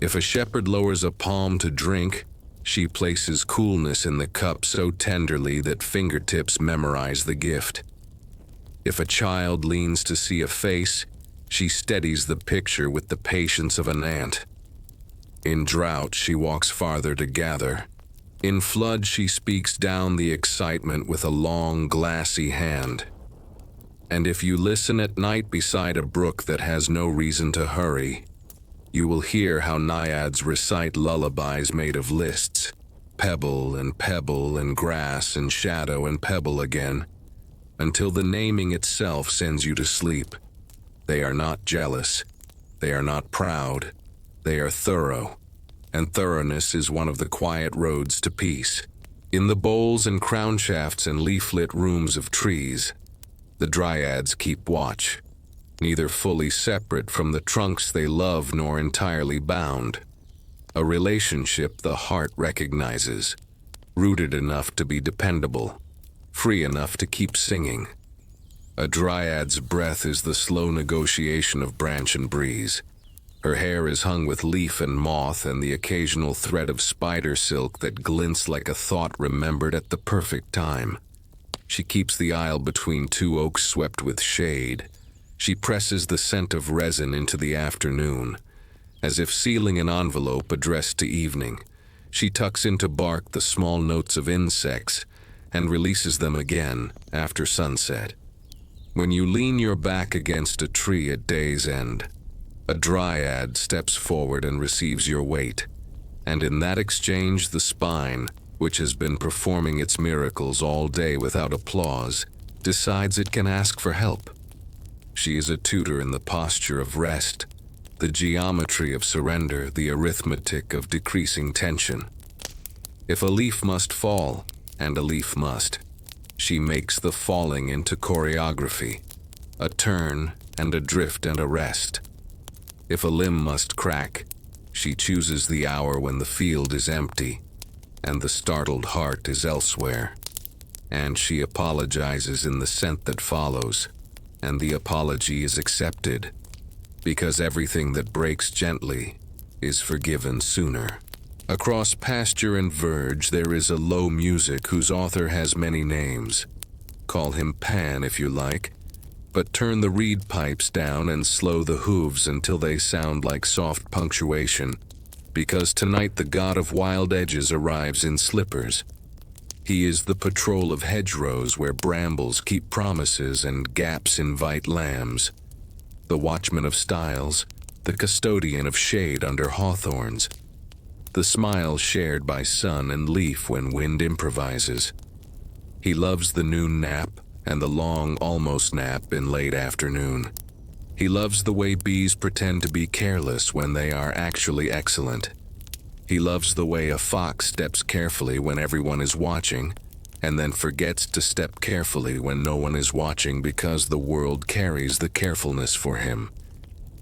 If a shepherd lowers a palm to drink, she places coolness in the cup so tenderly that fingertips memorize the gift. If a child leans to see a face, she steadies the picture with the patience of an ant. In drought, she walks farther to gather. In flood, she speaks down the excitement with a long, glassy hand. And if you listen at night beside a brook that has no reason to hurry, you will hear how naiads recite lullabies made of lists, pebble and grass and shadow and pebble again, until the naming itself sends you to sleep. They are not jealous. They are not proud. They are thorough. And thoroughness is one of the quiet roads to peace. In the boles and crown shafts and leaf-lit rooms of trees, the dryads keep watch, neither fully separate from the trunks they love nor entirely bound. A relationship the heart recognizes, rooted enough to be dependable, free enough to keep singing. A dryad's breath is the slow negotiation of branch and breeze. Her hair is hung with leaf and moth and the occasional thread of spider silk that glints like a thought remembered at the perfect time. She keeps the aisle between two oaks swept with shade. She presses the scent of resin into the afternoon. As if sealing an envelope addressed to evening, she tucks into bark the small notes of insects and releases them again after sunset. When you lean your back against a tree at day's end, a dryad steps forward and receives your weight, and in that exchange the spine, which has been performing its miracles all day without applause, decides it can ask for help. She is a tutor in the posture of rest, the geometry of surrender, the arithmetic of decreasing tension. If a leaf must fall, and a leaf must, she makes the falling into choreography, a turn and a drift and a rest. If a limb must crack, she chooses the hour when the field is empty and the startled heart is elsewhere. And she apologizes in the scent that follows, and the apology is accepted, because everything that breaks gently is forgiven sooner. Across pasture and verge there is a low music whose author has many names. Call him Pan if you like, but turn the reed pipes down and slow the hooves until they sound like soft punctuation, because tonight the god of wild edges arrives in slippers. He is the patrol of hedgerows where brambles keep promises and gaps invite lambs, the watchman of stiles, the custodian of shade under hawthorns, the smile shared by sun and leaf when wind improvises. He loves the noon nap and the long almost nap in late afternoon. He loves the way bees pretend to be careless when they are actually excellent. He loves the way a fox steps carefully when everyone is watching, and then forgets to step carefully when no one is watching because the world carries the carefulness for him.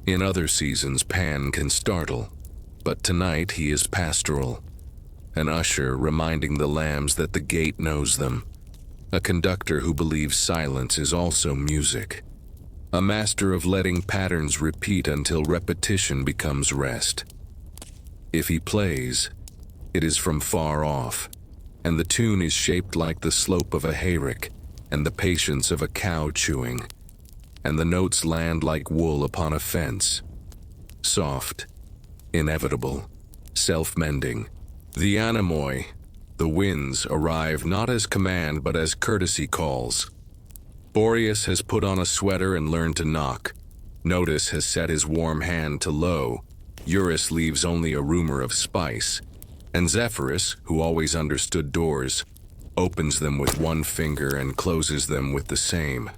In other seasons, Pan can startle, but tonight he is pastoral, an usher reminding the lambs that the gate knows them, a conductor who believes silence is also music, a master of letting patterns repeat until repetition becomes rest. If he plays, it is from far off, and the tune is shaped like the slope of a hayrick and the patience of a cow chewing, and the notes land like wool upon a fence. Soft, inevitable, self-mending. The anemoi, the winds, arrive not as command but as courtesy calls. Boreas has put on a sweater and learned to knock. Notice has set his warm hand to low. Eurus leaves only a rumor of spice. And Zephyrus, who always understood doors, opens them with one finger and closes them with the same.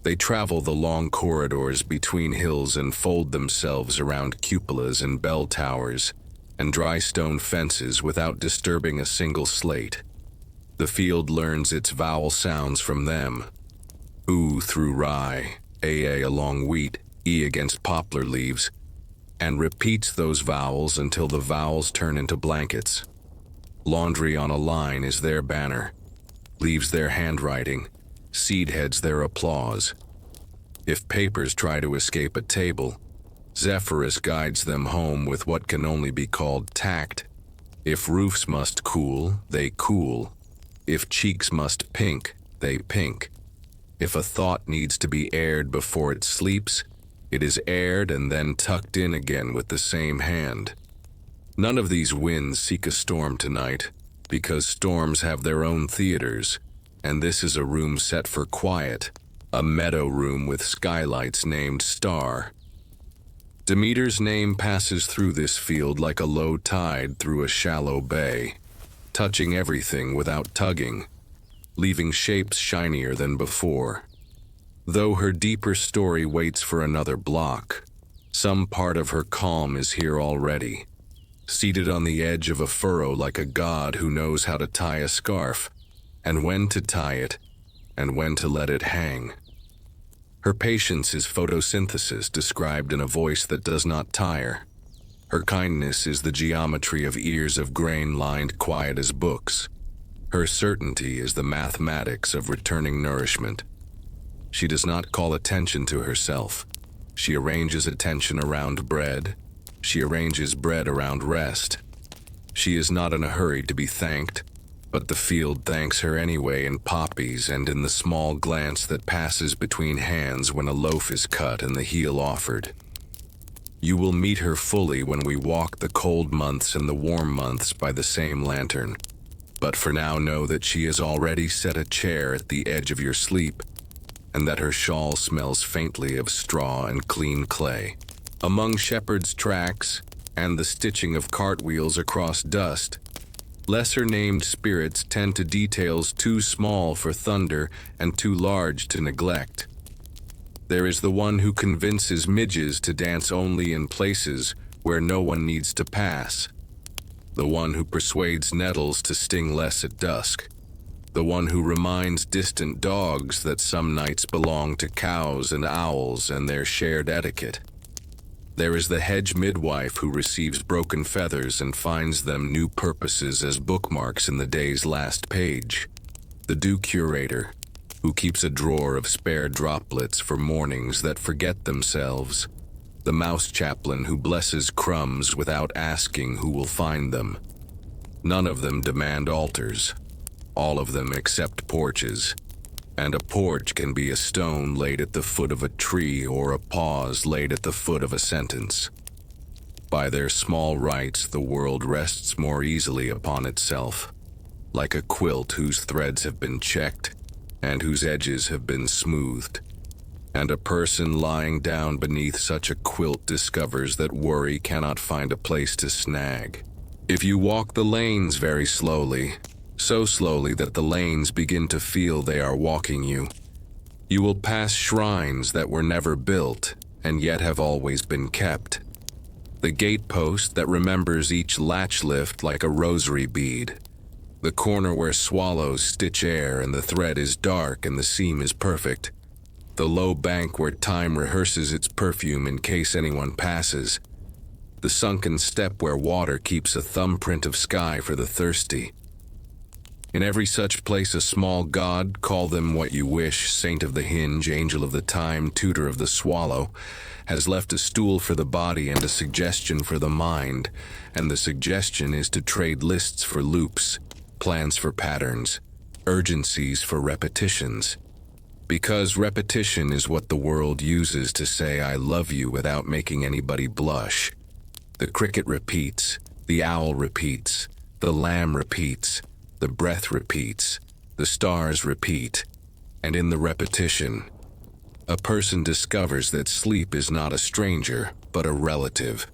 They travel the long corridors between hills and fold themselves around cupolas and bell towers and dry stone fences without disturbing a single slate. The field learns its vowel sounds from them. Oo through rye, aa along wheat, e against poplar leaves, and repeats those vowels until the vowels turn into blankets. Laundry on a line is their banner, leaves their handwriting, seed heads their applause. If papers try to escape a table, Zephyrus guides them home with what can only be called tact. If roofs must cool, they cool. If cheeks must pink, they pink. If a thought needs to be aired before it sleeps, it is aired and then tucked in again with the same hand. None of these winds seek a storm tonight, because storms have their own theaters, and this is a room set for quiet, a meadow room with skylights named Star. Demeter's name passes through this field like a low tide through a shallow bay, touching everything without tugging, leaving shapes shinier than before. Though her deeper story waits for another block, some part of her calm is here already, seated on the edge of a furrow like a god who knows how to tie a scarf, and when to tie it, and when to let it hang. Her patience is photosynthesis described in a voice that does not tire. Her kindness is the geometry of ears of grain lined quiet as books. Her certainty is the mathematics of returning nourishment. She does not call attention to herself. She arranges attention around bread. She arranges bread around rest. She is not in a hurry to be thanked, but the field thanks her anyway in poppies and in the small glance that passes between hands when a loaf is cut and the heel offered. You will meet her fully when we walk the cold months and the warm months by the same lantern. But for now know that she has already set a chair at the edge of your sleep, and that her shawl smells faintly of straw and clean clay. Among shepherds' tracks and the stitching of cartwheels across dust, lesser-named spirits tend to details too small for thunder and too large to neglect. There is the one who convinces midges to dance only in places where no one needs to pass. The one who persuades nettles to sting less at dusk. The one who reminds distant dogs that some nights belong to cows and owls and their shared etiquette. There is the hedge midwife who receives broken feathers and finds them new purposes as bookmarks in the day's last page. The dew curator, who keeps a drawer of spare droplets for mornings that forget themselves. The mouse chaplain who blesses crumbs without asking who will find them. None of them demand altars. All of them accept porches. And a porch can be a stone laid at the foot of a tree or a pause laid at the foot of a sentence. By their small rites, the world rests more easily upon itself, like a quilt whose threads have been checked and whose edges have been smoothed. And a person lying down beneath such a quilt discovers that worry cannot find a place to snag. If you walk the lanes very slowly, so slowly that the lanes begin to feel they are walking you, you will pass shrines that were never built and yet have always been kept. The gatepost that remembers each latch lift like a rosary bead. The corner where swallows stitch air and the thread is dark and the seam is perfect. The low bank where time rehearses its perfume in case anyone passes. The sunken step where water keeps a thumbprint of sky for the thirsty. In every such place a small god, call them what you wish, saint of the hinge, angel of the time, tutor of the swallow, has left a stool for the body and a suggestion for the mind, and the suggestion is to trade lists for loops, plans for patterns, urgencies for repetitions. Because repetition is what the world uses to say I love you without making anybody blush. The cricket repeats, the owl repeats, the lamb repeats, the breath repeats, the stars repeat, and in the repetition, a person discovers that sleep is not a stranger, but a relative,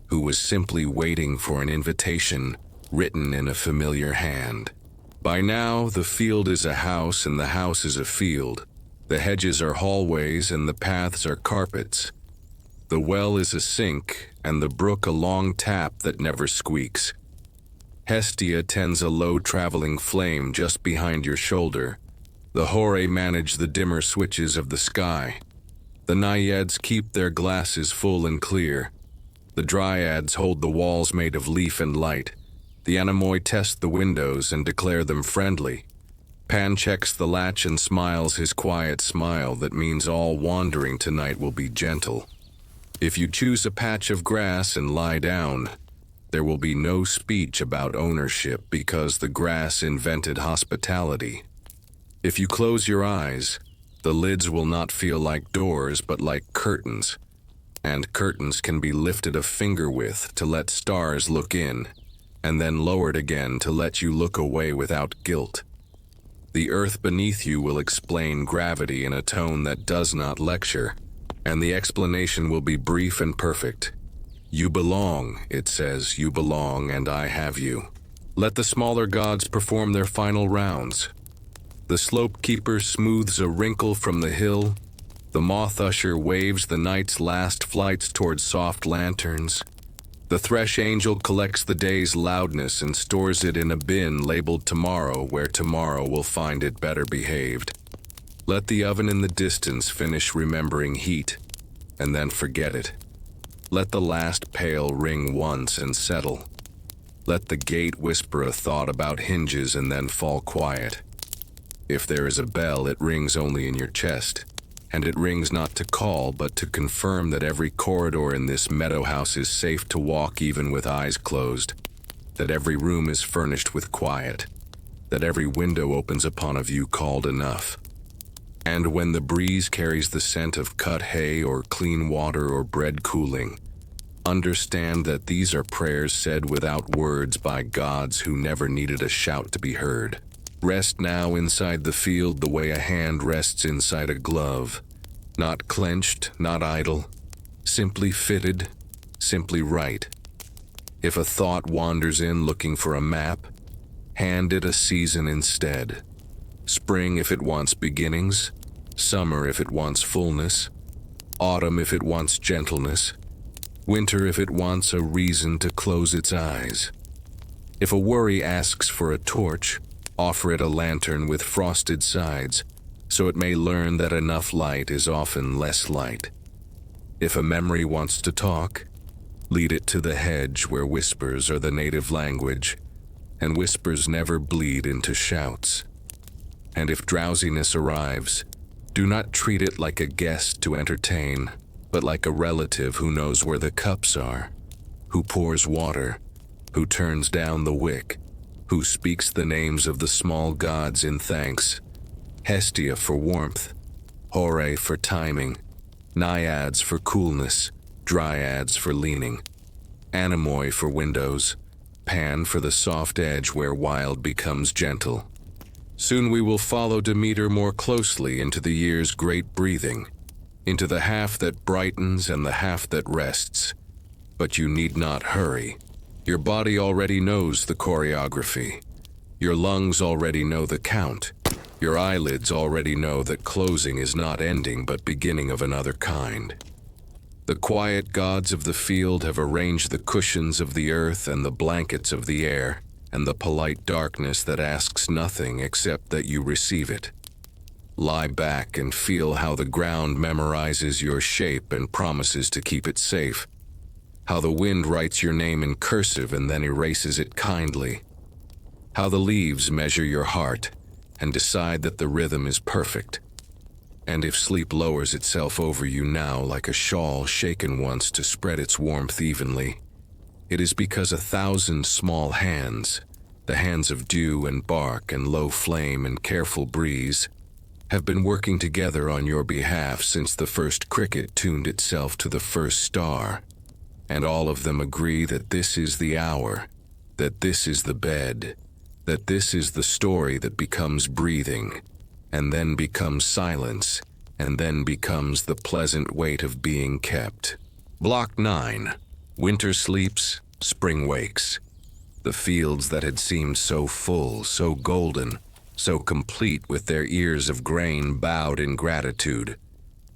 who was simply waiting for an invitation written in a familiar hand. By now, the field is a house and the house is a field, The hedges are hallways and the paths are carpets. The well is a sink and the brook a long tap that never squeaks. Hestia tends a low traveling flame just behind your shoulder. The Horae manage the dimmer switches of the sky. The Naiads keep their glasses full and clear. The Dryads hold the walls made of leaf and light. The Anemoi test the windows and declare them friendly. Pan checks the latch and smiles his quiet smile that means all wandering tonight will be gentle. If you choose a patch of grass and lie down, there will be no speech about ownership because the grass invented hospitality. If you close your eyes, the lids will not feel like doors but like curtains, and curtains can be lifted a finger width to let stars look in, and then lowered again to let you look away without guilt. The earth beneath you will explain gravity in a tone that does not lecture, and the explanation will be brief and perfect. You belong, it says, you belong, and I have you. Let the smaller gods perform their final rounds. The slope keeper smooths a wrinkle from the hill. The moth usher waves the night's last flights towards soft lanterns. The thresh angel collects the day's loudness and stores it in a bin labeled tomorrow, where tomorrow will find it better behaved. Let the oven in the distance finish remembering heat, and then forget it. Let the last pail ring once and settle. Let the gate whisper a thought about hinges and then fall quiet. If there is a bell, it rings only in your chest, and it rings not to call but to confirm that every corridor in this meadow house is safe to walk even with eyes closed, that every room is furnished with quiet, that every window opens upon a view called enough. And when the breeze carries the scent of cut hay or clean water or bread cooling, understand that these are prayers said without words by gods who never needed a shout to be heard. Rest now inside the field the way a hand rests inside a glove, not clenched, not idle, simply fitted, simply right. If a thought wanders in looking for a map, hand it a season instead. Spring if it wants beginnings, summer if it wants fullness, autumn if it wants gentleness, winter if it wants a reason to close its eyes. If a worry asks for a torch, offer it a lantern with frosted sides, so it may learn that enough light is often less light. If a memory wants to talk, lead it to the hedge where whispers are the native language, and whispers never bleed into shouts. And if drowsiness arrives, do not treat it like a guest to entertain, but like a relative who knows where the cups are, who pours water, who turns down the wick, who speaks the names of the small gods in thanks. Hestia for warmth, Horae for timing, Naiads for coolness, Dryads for leaning, Anemoi for windows, Pan for the soft edge where wild becomes gentle. Soon we will follow Demeter more closely into the year's great breathing, into the half that brightens and the half that rests. But you need not hurry. Your body already knows the choreography. Your lungs already know the count. Your eyelids already know that closing is not ending but beginning of another kind. The quiet gods of the field have arranged the cushions of the earth and the blankets of the air, and the polite darkness that asks nothing except that you receive it. Lie back and feel how the ground memorizes your shape and promises to keep it safe. How the wind writes your name in cursive and then erases it kindly. How the leaves measure your heart and decide that the rhythm is perfect. And if sleep lowers itself over you now like a shawl shaken once to spread its warmth evenly, it is because 1,000 small hands, the hands of dew and bark and low flame and careful breeze, have been working together on your behalf since the first cricket tuned itself to the first star. And all of them agree that this is the hour, that this is the bed, that this is the story that becomes breathing, and then becomes silence, and then becomes the pleasant weight of being kept. Block 9. Winter sleeps, spring wakes. The fields that had seemed so full, so golden, so complete with their ears of grain bowed in gratitude,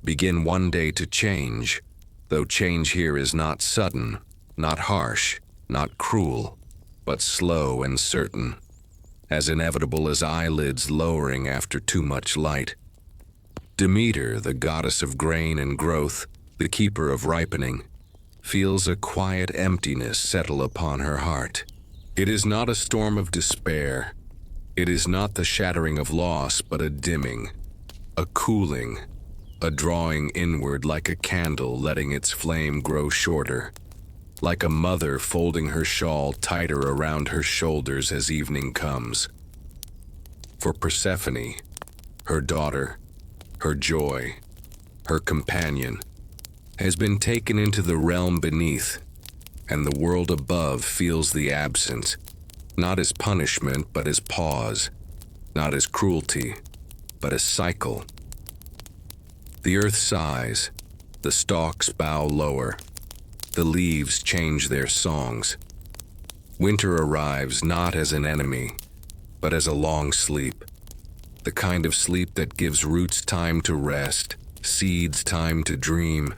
begin one day to change, though change here is not sudden, not harsh, not cruel, but slow and certain, as inevitable as eyelids lowering after too much light. Demeter, the goddess of grain and growth, the keeper of ripening, feels a quiet emptiness settle upon her heart. It is not a storm of despair. It is not the shattering of loss, but a dimming, a cooling, a drawing inward like a candle letting its flame grow shorter, like a mother folding her shawl tighter around her shoulders as evening comes. For Persephone, her daughter, her joy, her companion, has been taken into the realm beneath, and the world above feels the absence, not as punishment but as pause, not as cruelty but as cycle. The earth sighs, the stalks bow lower, the leaves change their songs. Winter arrives not as an enemy, but as a long sleep, the kind of sleep that gives roots time to rest, seeds time to dream,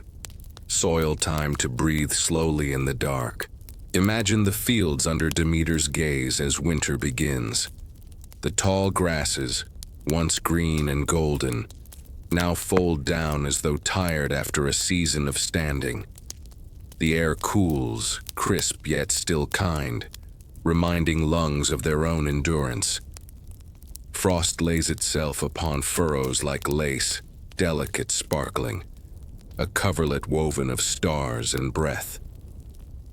soil time to breathe slowly in the dark. Imagine the fields under Demeter's gaze as winter begins. The tall grasses, once green and golden, now fold down as though tired after a season of standing. The air cools, crisp yet still kind, reminding lungs of their own endurance. Frost lays itself upon furrows like lace, delicate sparkling, a coverlet woven of stars and breath.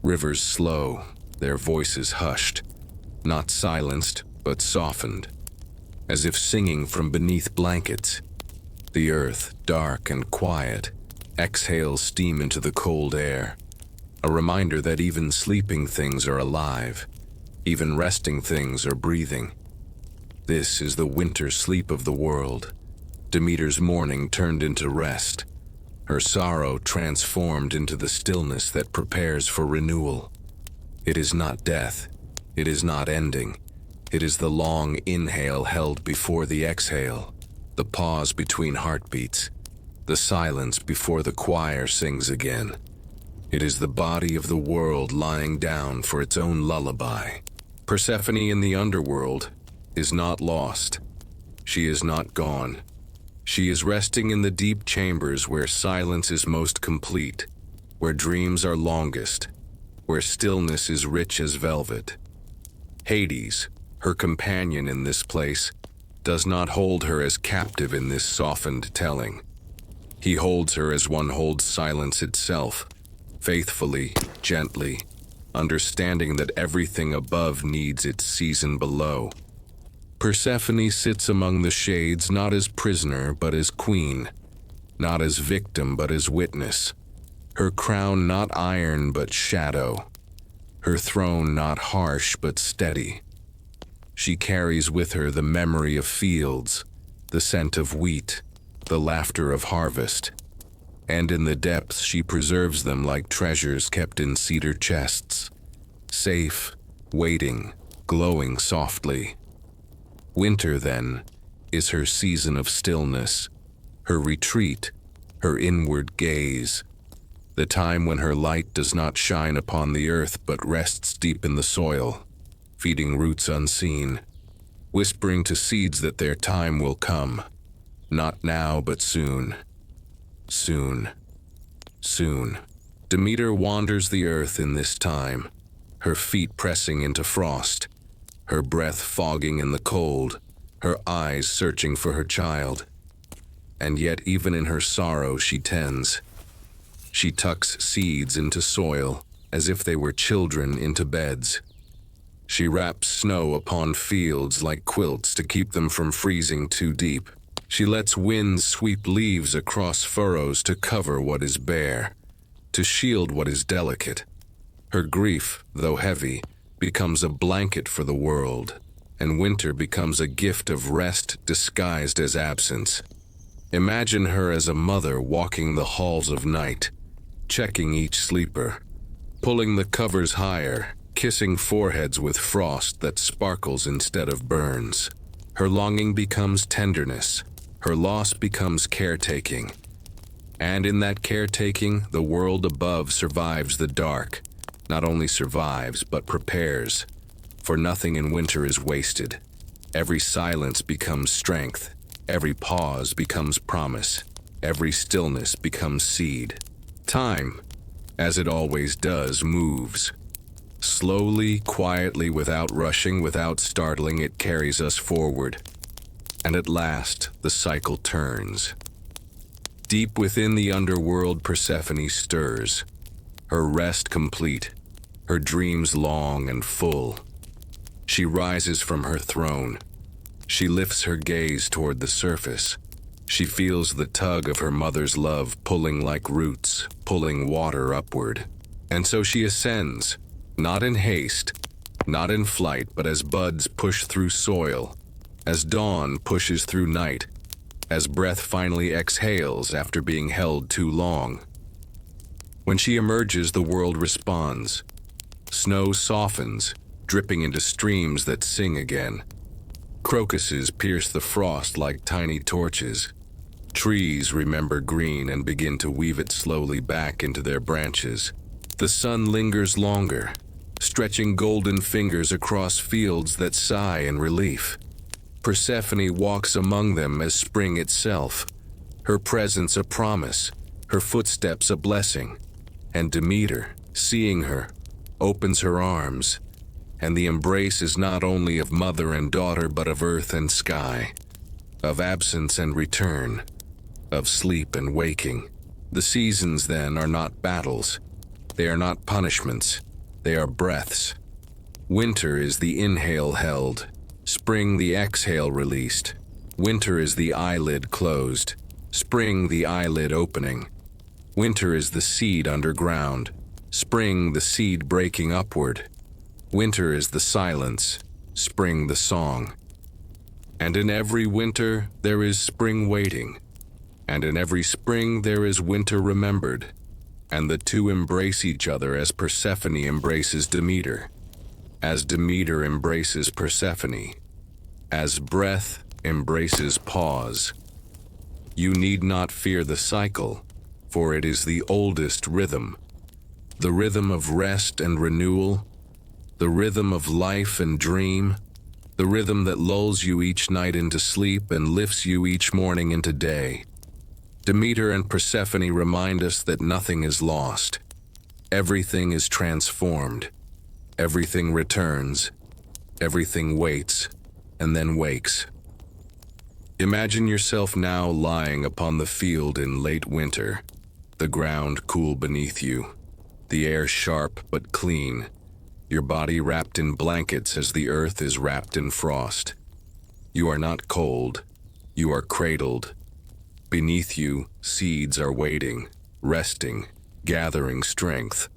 Rivers slow, their voices hushed, not silenced, but softened, as if singing from beneath blankets. The earth, dark and quiet, exhales steam into the cold air, a reminder that even sleeping things are alive, even resting things are breathing. This is the winter sleep of the world, Demeter's mourning turned into rest, her sorrow transformed into the stillness that prepares for renewal. It is not death, it is not ending, it is the long inhale held before the exhale, the pause between heartbeats, the silence before the choir sings again. It is the body of the world lying down for its own lullaby. Persephone in the underworld is not lost. She is not gone. She is resting in the deep chambers where silence is most complete, where dreams are longest, where stillness is rich as velvet. Hades, her companion in this place, does not hold her as captive in this softened telling. He holds her as one holds silence itself, faithfully, gently, understanding that everything above needs its season below. Persephone sits among the shades not as prisoner but as queen, not as victim but as witness, her crown not iron but shadow, her throne not harsh but steady. She carries with her the memory of fields, the scent of wheat, the laughter of harvest, and in the depths she preserves them like treasures kept in cedar chests, safe, waiting, glowing softly. Winter, then, is her season of stillness, her retreat, her inward gaze, the time when her light does not shine upon the earth but rests deep in the soil, feeding roots unseen, whispering to seeds that their time will come, not now but soon. Soon. Soon. Demeter wanders the earth in this time, her feet pressing into frost, her breath fogging in the cold, her eyes searching for her child. And yet even in her sorrow she tends. She tucks seeds into soil as if they were children into beds. She wraps snow upon fields like quilts to keep them from freezing too deep. She lets winds sweep leaves across furrows to cover what is bare, to shield what is delicate. Her grief, though heavy, becomes a blanket for the world, and winter becomes a gift of rest disguised as absence. Imagine her as a mother walking the halls of night, checking each sleeper, pulling the covers higher, kissing foreheads with frost that sparkles instead of burns. Her longing becomes tenderness. Her loss becomes caretaking. And in that caretaking, the world above survives the dark. Not only survives, but prepares. For nothing in winter is wasted. Every silence becomes strength. Every pause becomes promise. Every stillness becomes seed. Time, as it always does, moves. Slowly, quietly, without rushing, without startling, it carries us forward. And at last, the cycle turns. Deep within the underworld, Persephone stirs. Her rest complete, her dreams long and full. She rises from her throne. She lifts her gaze toward the surface. She feels the tug of her mother's love pulling like roots, pulling water upward. And so she ascends, not in haste, not in flight, but as buds push through soil, as dawn pushes through night, as breath finally exhales after being held too long. When she emerges, the world responds. Snow softens, dripping into streams that sing again. Crocuses pierce the frost like tiny torches. Trees remember green and begin to weave it slowly back into their branches. The sun lingers longer, stretching golden fingers across fields that sigh in relief. Persephone walks among them as spring itself, her presence a promise, her footsteps a blessing. And Demeter, seeing her, opens her arms, and the embrace is not only of mother and daughter but of earth and sky, of absence and return, of sleep and waking. The seasons, then, are not battles. They are not punishments. They are breaths. Winter is the inhale held, spring the exhale released. Winter is the eyelid closed, spring the eyelid opening. Winter is the seed underground, spring the seed breaking upward. Winter is the silence, spring the song. And in every winter there is spring waiting. And in every spring there is winter remembered, and the two embrace each other as Persephone embraces Demeter, as Demeter embraces Persephone, as breath embraces pause. You need not fear the cycle, for it is the oldest rhythm, the rhythm of rest and renewal, the rhythm of life and dream, the rhythm that lulls you each night into sleep and lifts you each morning into day. Demeter and Persephone remind us that nothing is lost. Everything is transformed. Everything returns. Everything waits, and then wakes. Imagine yourself now lying upon the field in late winter, the ground cool beneath you, the air sharp but clean, your body wrapped in blankets as the earth is wrapped in frost. You are not cold. You are cradled. Beneath you, seeds are waiting, resting, gathering strength.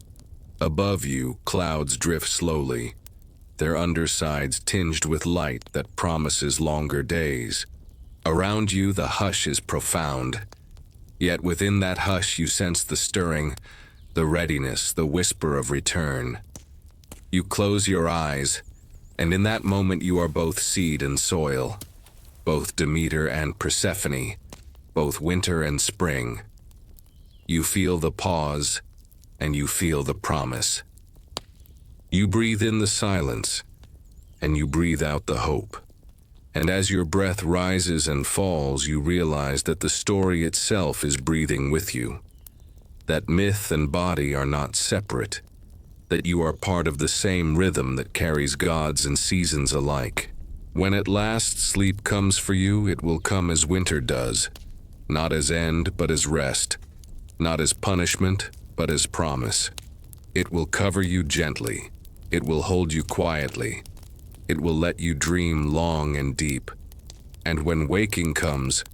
Above you, clouds drift slowly, their undersides tinged with light that promises longer days. Around you, the hush is profound. Yet within that hush, you sense the stirring, the readiness, the whisper of return. You close your eyes, and in that moment you are both seed and soil, both Demeter and Persephone, both winter and spring. You feel the pause, and you feel the promise. You breathe in the silence, and you breathe out the hope. And as your breath rises and falls, you realize that the story itself is breathing with you, that myth and body are not separate, that you are part of the same rhythm that carries gods and seasons alike. When at last sleep comes for you, it will come as winter does, not as end, but as rest, not as punishment, but as promise. It will cover you gently. It will hold you quietly. It will let you dream long and deep. And when waking comes,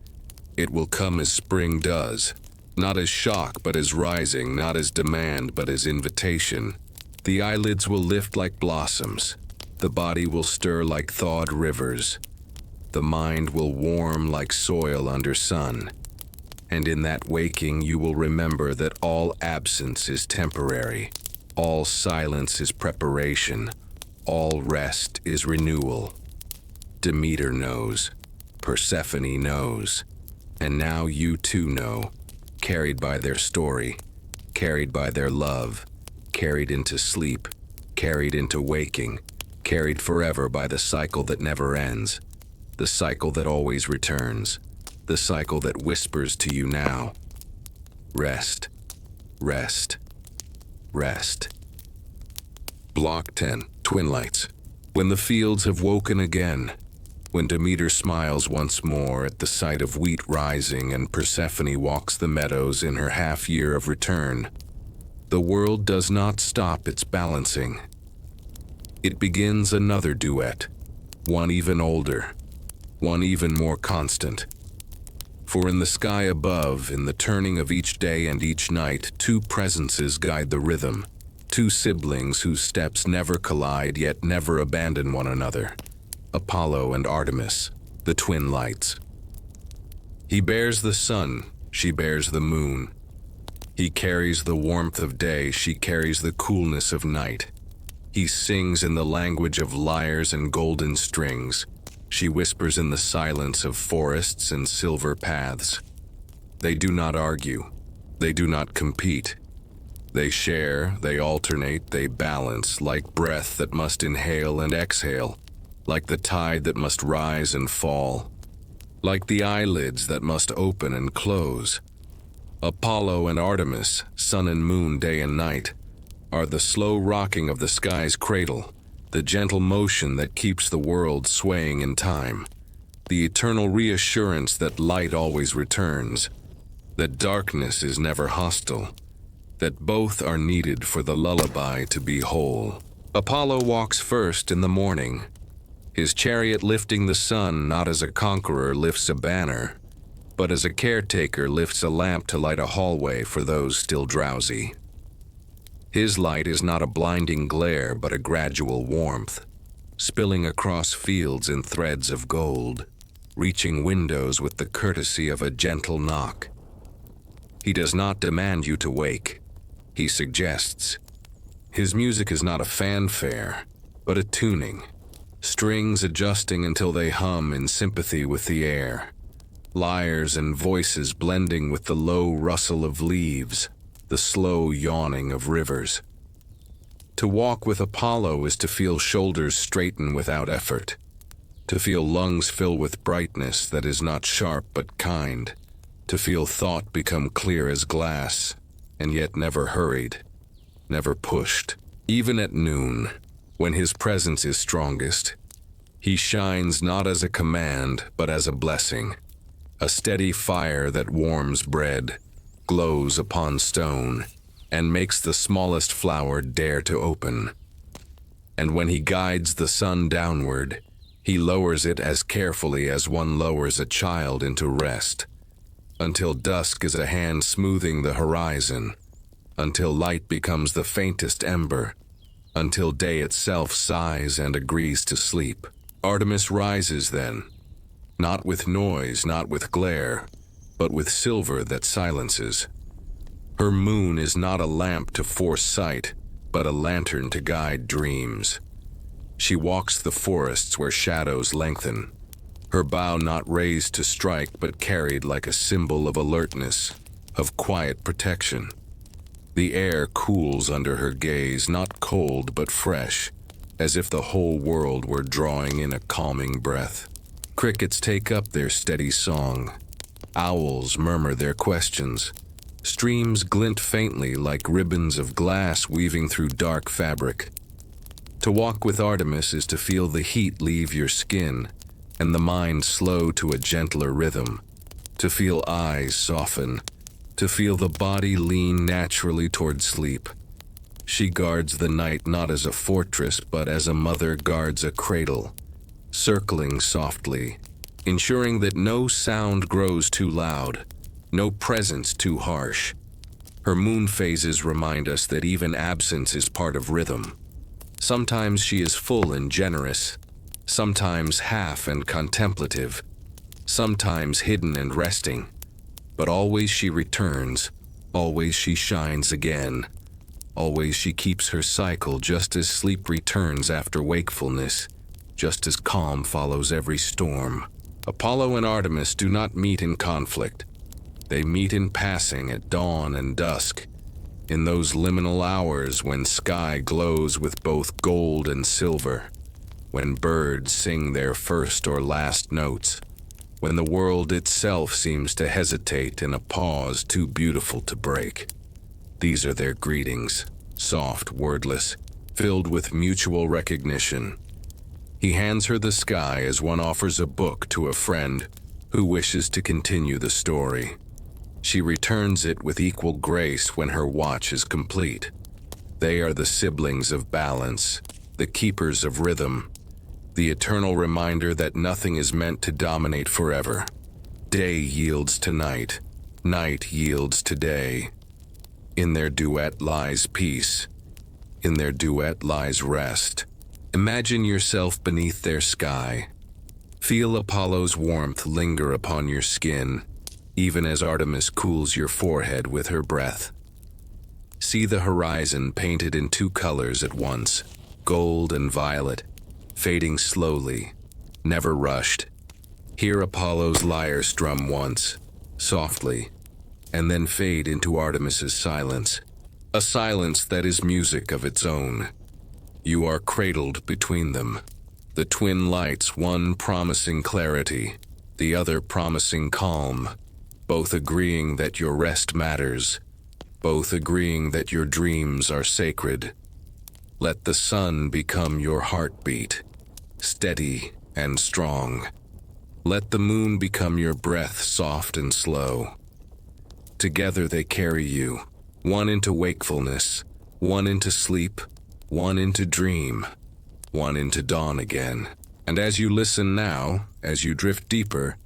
it will come as spring does, not as shock, but as rising, not as demand, but as invitation. The eyelids will lift like blossoms. The body will stir like thawed rivers. The mind will warm like soil under sun. And in that waking you will remember that all absence is temporary, all silence is preparation, all rest is renewal. Demeter knows. Persephone knows. And now you too know, carried by their story, carried by their love, carried into sleep, carried into waking, carried forever by the cycle that never ends, the cycle that always returns, the cycle that whispers to you now, rest, rest, rest. Block 10, Twin Lights. When the fields have woken again, when Demeter smiles once more at the sight of wheat rising and Persephone walks the meadows in her half-year of return, the world does not stop its balancing. It begins another duet, one even older, one even more constant. For in the sky above, in the turning of each day and each night, two presences guide the rhythm, two siblings whose steps never collide yet never abandon one another. Apollo and Artemis, the twin lights. He bears the sun, she bears the moon. He carries the warmth of day, she carries the coolness of night. He sings in the language of lyres and golden strings. She whispers in the silence of forests and silver paths. They do not argue. They do not compete. They share, they alternate, they balance, like breath that must inhale and exhale, like the tide that must rise and fall, like the eyelids that must open and close. Apollo and Artemis, sun and moon, day and night, are the slow rocking of the sky's cradle, the gentle motion that keeps the world swaying in time, the eternal reassurance that light always returns, that darkness is never hostile, that both are needed for the lullaby to be whole. Apollo walks first in the morning, his chariot lifting the sun not as a conqueror lifts a banner, but as a caretaker lifts a lamp to light a hallway for those still drowsy. His light is not a blinding glare but a gradual warmth, spilling across fields in threads of gold, reaching windows with the courtesy of a gentle knock. He does not demand you to wake, he suggests. His music is not a fanfare, but a tuning, strings adjusting until they hum in sympathy with the air, lyres and voices blending with the low rustle of leaves, the slow yawning of rivers. To walk with Apollo is to feel shoulders straighten without effort, to feel lungs fill with brightness that is not sharp but kind, to feel thought become clear as glass, and yet never hurried, never pushed. Even at noon, when his presence is strongest, he shines not as a command, but as a blessing, a steady fire that warms bread, glows upon stone, and makes the smallest flower dare to open. And when he guides the sun downward, he lowers it as carefully as one lowers a child into rest, until dusk is a hand smoothing the horizon, until light becomes the faintest ember, until day itself sighs and agrees to sleep. Artemis rises then, not with noise, not with glare, but with silver that silences. Her moon is not a lamp to force sight, but a lantern to guide dreams. She walks the forests where shadows lengthen, her bow not raised to strike, but carried like a symbol of alertness, of quiet protection. The air cools under her gaze, not cold but fresh, as if the whole world were drawing in a calming breath. Crickets take up their steady song. Owls murmur their questions. Streams glint faintly like ribbons of glass weaving through dark fabric. To walk with Artemis is to feel the heat leave your skin and the mind slow to a gentler rhythm, to feel eyes soften, to feel the body lean naturally toward sleep. She guards the night not as a fortress, but as a mother guards a cradle, circling softly, ensuring that no sound grows too loud, no presence too harsh. Her moon phases remind us that even absence is part of rhythm. Sometimes she is full and generous, sometimes half and contemplative, sometimes hidden and resting, but always she returns, always she shines again, always she keeps her cycle just as sleep returns after wakefulness, just as calm follows every storm. Apollo and Artemis do not meet in conflict. They meet in passing at dawn and dusk, in those liminal hours when sky glows with both gold and silver, when birds sing their first or last notes, when the world itself seems to hesitate in a pause too beautiful to break. These are their greetings, soft, wordless, filled with mutual recognition. He hands her the sky as one offers a book to a friend who wishes to continue the story. She returns it with equal grace when her watch is complete. They are the siblings of balance, the keepers of rhythm, the eternal reminder that nothing is meant to dominate forever. Day yields to night, night yields to day. In their duet lies peace. In their duet lies rest. Imagine yourself beneath their sky. Feel Apollo's warmth linger upon your skin, even as Artemis cools your forehead with her breath. See the horizon painted in two colors at once, gold and violet, fading slowly, never rushed. Hear Apollo's lyre strum once, softly, and then fade into Artemis's silence, a silence that is music of its own. You are cradled between them, the twin lights, one promising clarity, the other promising calm, both agreeing that your rest matters, both agreeing that your dreams are sacred. Let the sun become your heartbeat, steady and strong. Let the moon become your breath, soft and slow. Together they carry you, one into wakefulness, one into sleep, one into dream, one into dawn again. And as you listen now, as you drift deeper,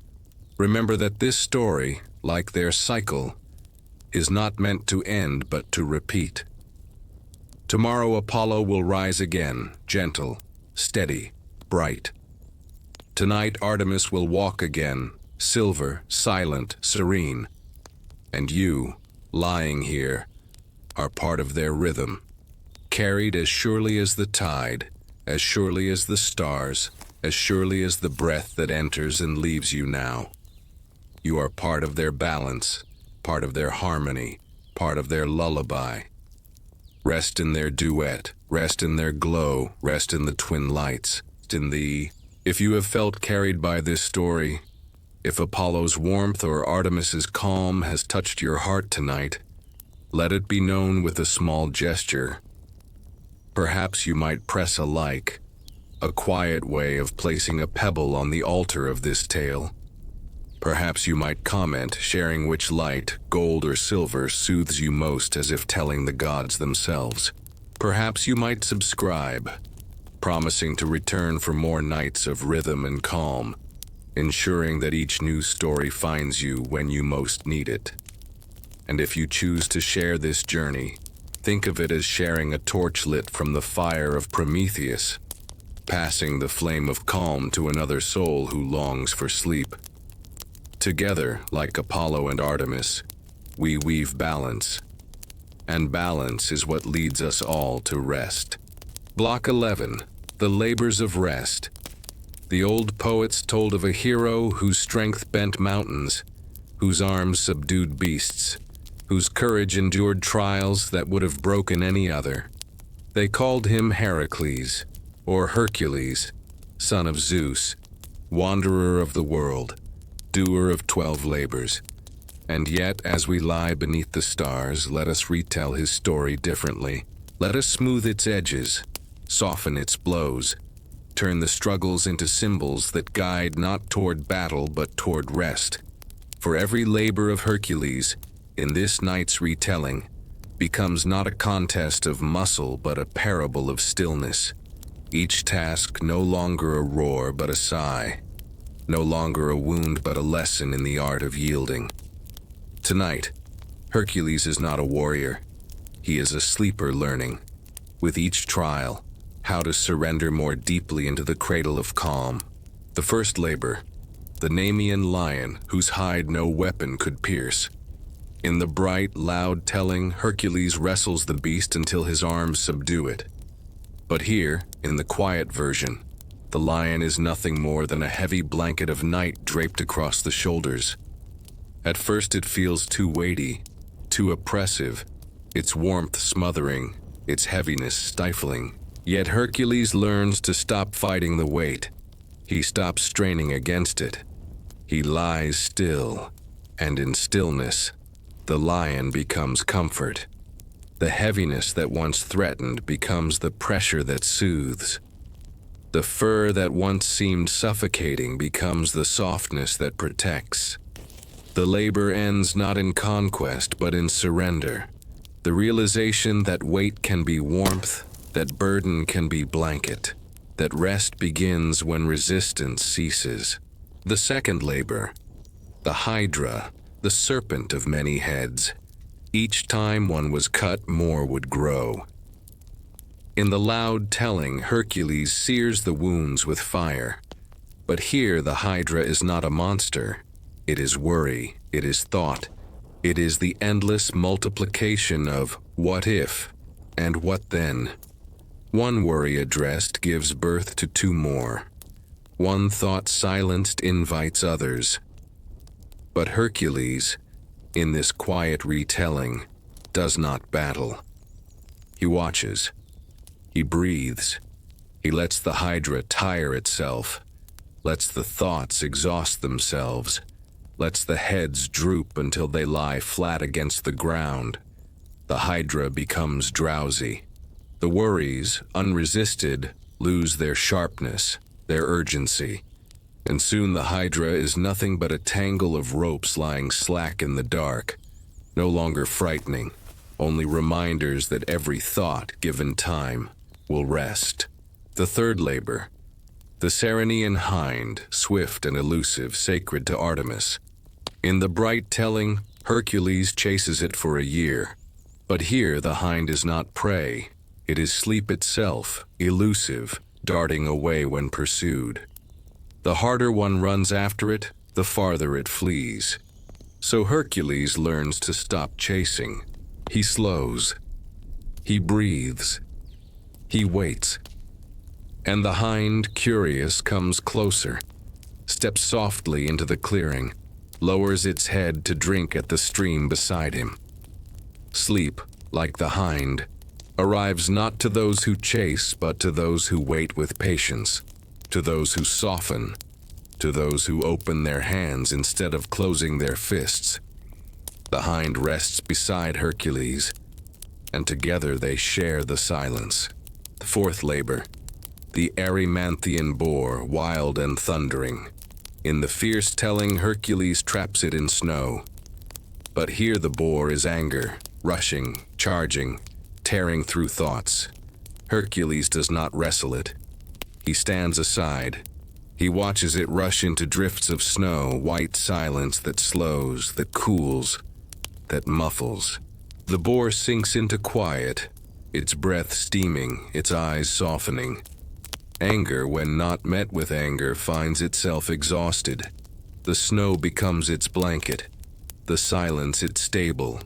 remember that this story, like their cycle, is not meant to end but to repeat. Tomorrow Apollo will rise again, gentle, steady, bright. Tonight Artemis will walk again, silver, silent, serene. And you, lying here, are part of their rhythm, carried as surely as the tide, as surely as the stars, as surely as the breath that enters and leaves you now. You are part of their balance, part of their harmony, part of their lullaby. Rest in their duet, rest in their glow, rest in the twin lights, If you have felt carried by this story, if Apollo's warmth or Artemis's calm has touched your heart tonight, let it be known with a small gesture. Perhaps you might press a like, a quiet way of placing a pebble on the altar of this tale. Perhaps you might comment, sharing which light, gold or silver, soothes you most, as if telling the gods themselves. Perhaps you might subscribe, promising to return for more nights of rhythm and calm, ensuring that each new story finds you when you most need it. And if you choose to share this journey, think of it as sharing a torch lit from the fire of Prometheus, passing the flame of calm to another soul who longs for sleep. Together, like Apollo and Artemis, we weave balance, and balance is what leads us all to rest. Block 11, The Labors of Rest. The old poets told of a hero whose strength bent mountains, whose arms subdued beasts, whose courage endured trials that would have broken any other. They called him Hercules, or Hercules, son of Zeus, wanderer of the world, doer of 12 labors. And yet, as we lie beneath the stars, let us retell his story differently. Let us smooth its edges, soften its blows, turn the struggles into symbols that guide not toward battle but toward rest. For every labor of Hercules, in this night's retelling, becomes not a contest of muscle but a parable of stillness. Each task no longer a roar but a sigh, no longer a wound but a lesson in the art of yielding. Tonight, Hercules is not a warrior. He is a sleeper learning, with each trial, how to surrender more deeply into the cradle of calm. The first labor, the Nemean lion whose hide no weapon could pierce. In the bright, loud telling, Hercules wrestles the beast until his arms subdue it. But here, in the quiet version, The lion is nothing more than a heavy blanket of night draped across the shoulders. At first it feels too weighty, too oppressive, its warmth smothering, its heaviness stifling. Yet Hercules learns to stop fighting the weight. He stops straining against it. He lies still, and in stillness, the lion becomes comfort. The heaviness that once threatened becomes the pressure that soothes. The fur that once seemed suffocating becomes the softness that protects. The labor ends not in conquest but in surrender. The realization that weight can be warmth, that burden can be blanket, that rest begins when resistance ceases. The second labor, the Hydra, the serpent of many heads. Each time one was cut, more would grow. In the loud telling, Hercules sears the wounds with fire. But here the Hydra is not a monster. It is worry, it is thought. It is the endless multiplication of what if and what then. One worry addressed gives birth to two more. One thought silenced invites others. But Hercules, in this quiet retelling, does not battle. He watches. He breathes. He lets the Hydra tire itself, lets the thoughts exhaust themselves, lets the heads droop until they lie flat against the ground. The Hydra becomes drowsy. The worries, unresisted, lose their sharpness, their urgency. And soon the Hydra is nothing but a tangle of ropes lying slack in the dark, no longer frightening, only reminders that every thought, given time, will rest. The third labor, the Ceryneian hind, swift and elusive, sacred to Artemis. In the bright telling, Hercules chases it for a year. But here the hind is not prey. It is sleep itself, elusive, darting away when pursued. The harder one runs after it, the farther it flees. So Hercules learns to stop chasing. He slows. He breathes. He waits. And the hind, curious, comes closer, steps softly into the clearing, lowers its head to drink at the stream beside him. Sleep, like the hind, arrives not to those who chase, but to those who wait with patience, to those who soften, to those who open their hands instead of closing their fists. The hind rests beside Hercules, and together they share the silence. The fourth labor, the Erymanthian boar, wild and thundering. In the fierce telling, Hercules traps it in snow. But here the boar is anger, rushing, charging, tearing through thoughts. Hercules does not wrestle it. He stands aside. He watches it rush into drifts of snow, white silence that slows, that cools, that muffles. The boar sinks into quiet, its breath steaming, its eyes softening. Anger, when not met with anger, finds itself exhausted. The snow becomes its blanket, the silence its stable.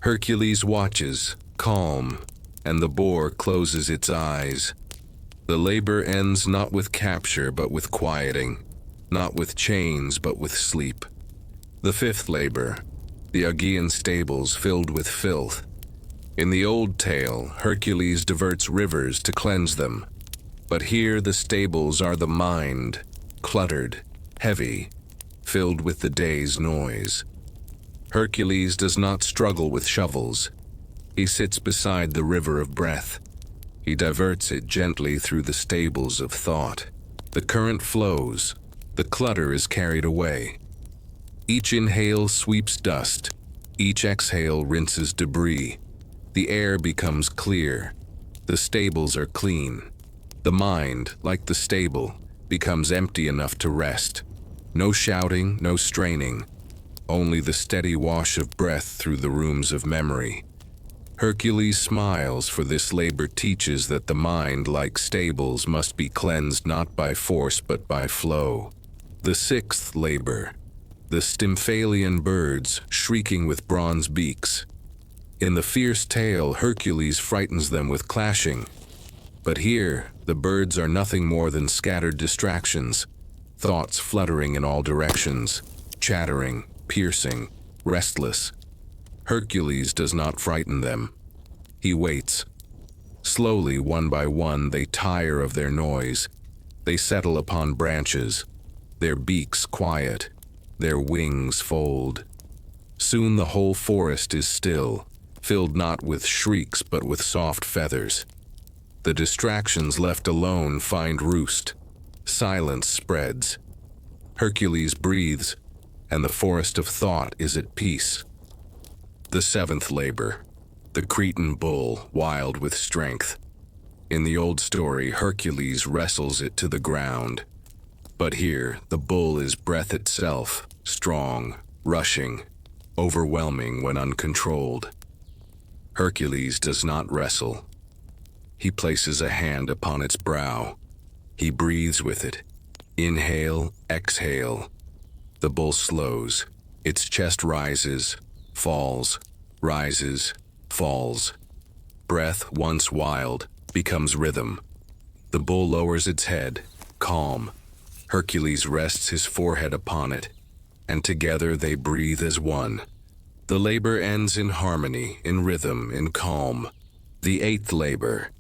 Hercules watches, calm, and the boar closes its eyes. The labor ends not with capture but with quieting, not with chains but with sleep. The fifth labor, the Aegean stables filled with filth. In the old tale, Hercules diverts rivers to cleanse them. But here the stables are the mind, cluttered, heavy, filled with the day's noise. Hercules does not struggle with shovels. He sits beside the river of breath. He diverts it gently through the stables of thought. The current flows. The clutter is carried away. Each inhale sweeps dust. Each exhale rinses debris. The air becomes clear. The stables are clean. The mind, like the stable, becomes empty enough to rest. No shouting, no straining. Only the steady wash of breath through the rooms of memory. Hercules smiles, for this labor teaches that the mind, like stables, must be cleansed not by force but by flow. The sixth labor, the Stymphalian birds, shrieking with bronze beaks. In the fierce tale, Hercules frightens them with clashing. But here, the birds are nothing more than scattered distractions, thoughts fluttering in all directions, chattering, piercing, restless. Hercules does not frighten them. He waits. Slowly, one by one, they tire of their noise. They settle upon branches, their beaks quiet, their wings fold. Soon the whole forest is still, filled not with shrieks but with soft feathers. The distractions left alone find roost. Silence spreads. Hercules breathes, and the forest of thought is at peace. The seventh labor, the Cretan bull, wild with strength. In the old story, Hercules wrestles it to the ground. But here, the bull is breath itself, strong, rushing, overwhelming when uncontrolled. Hercules does not wrestle. He places a hand upon its brow. He breathes with it. Inhale, exhale. The bull slows. Its chest rises, falls, rises, falls. Breath, once wild, becomes rhythm. The bull lowers its head, calm. Hercules rests his forehead upon it, and together they breathe as one. The labor ends in harmony, in rhythm, in calm. The eighth labor,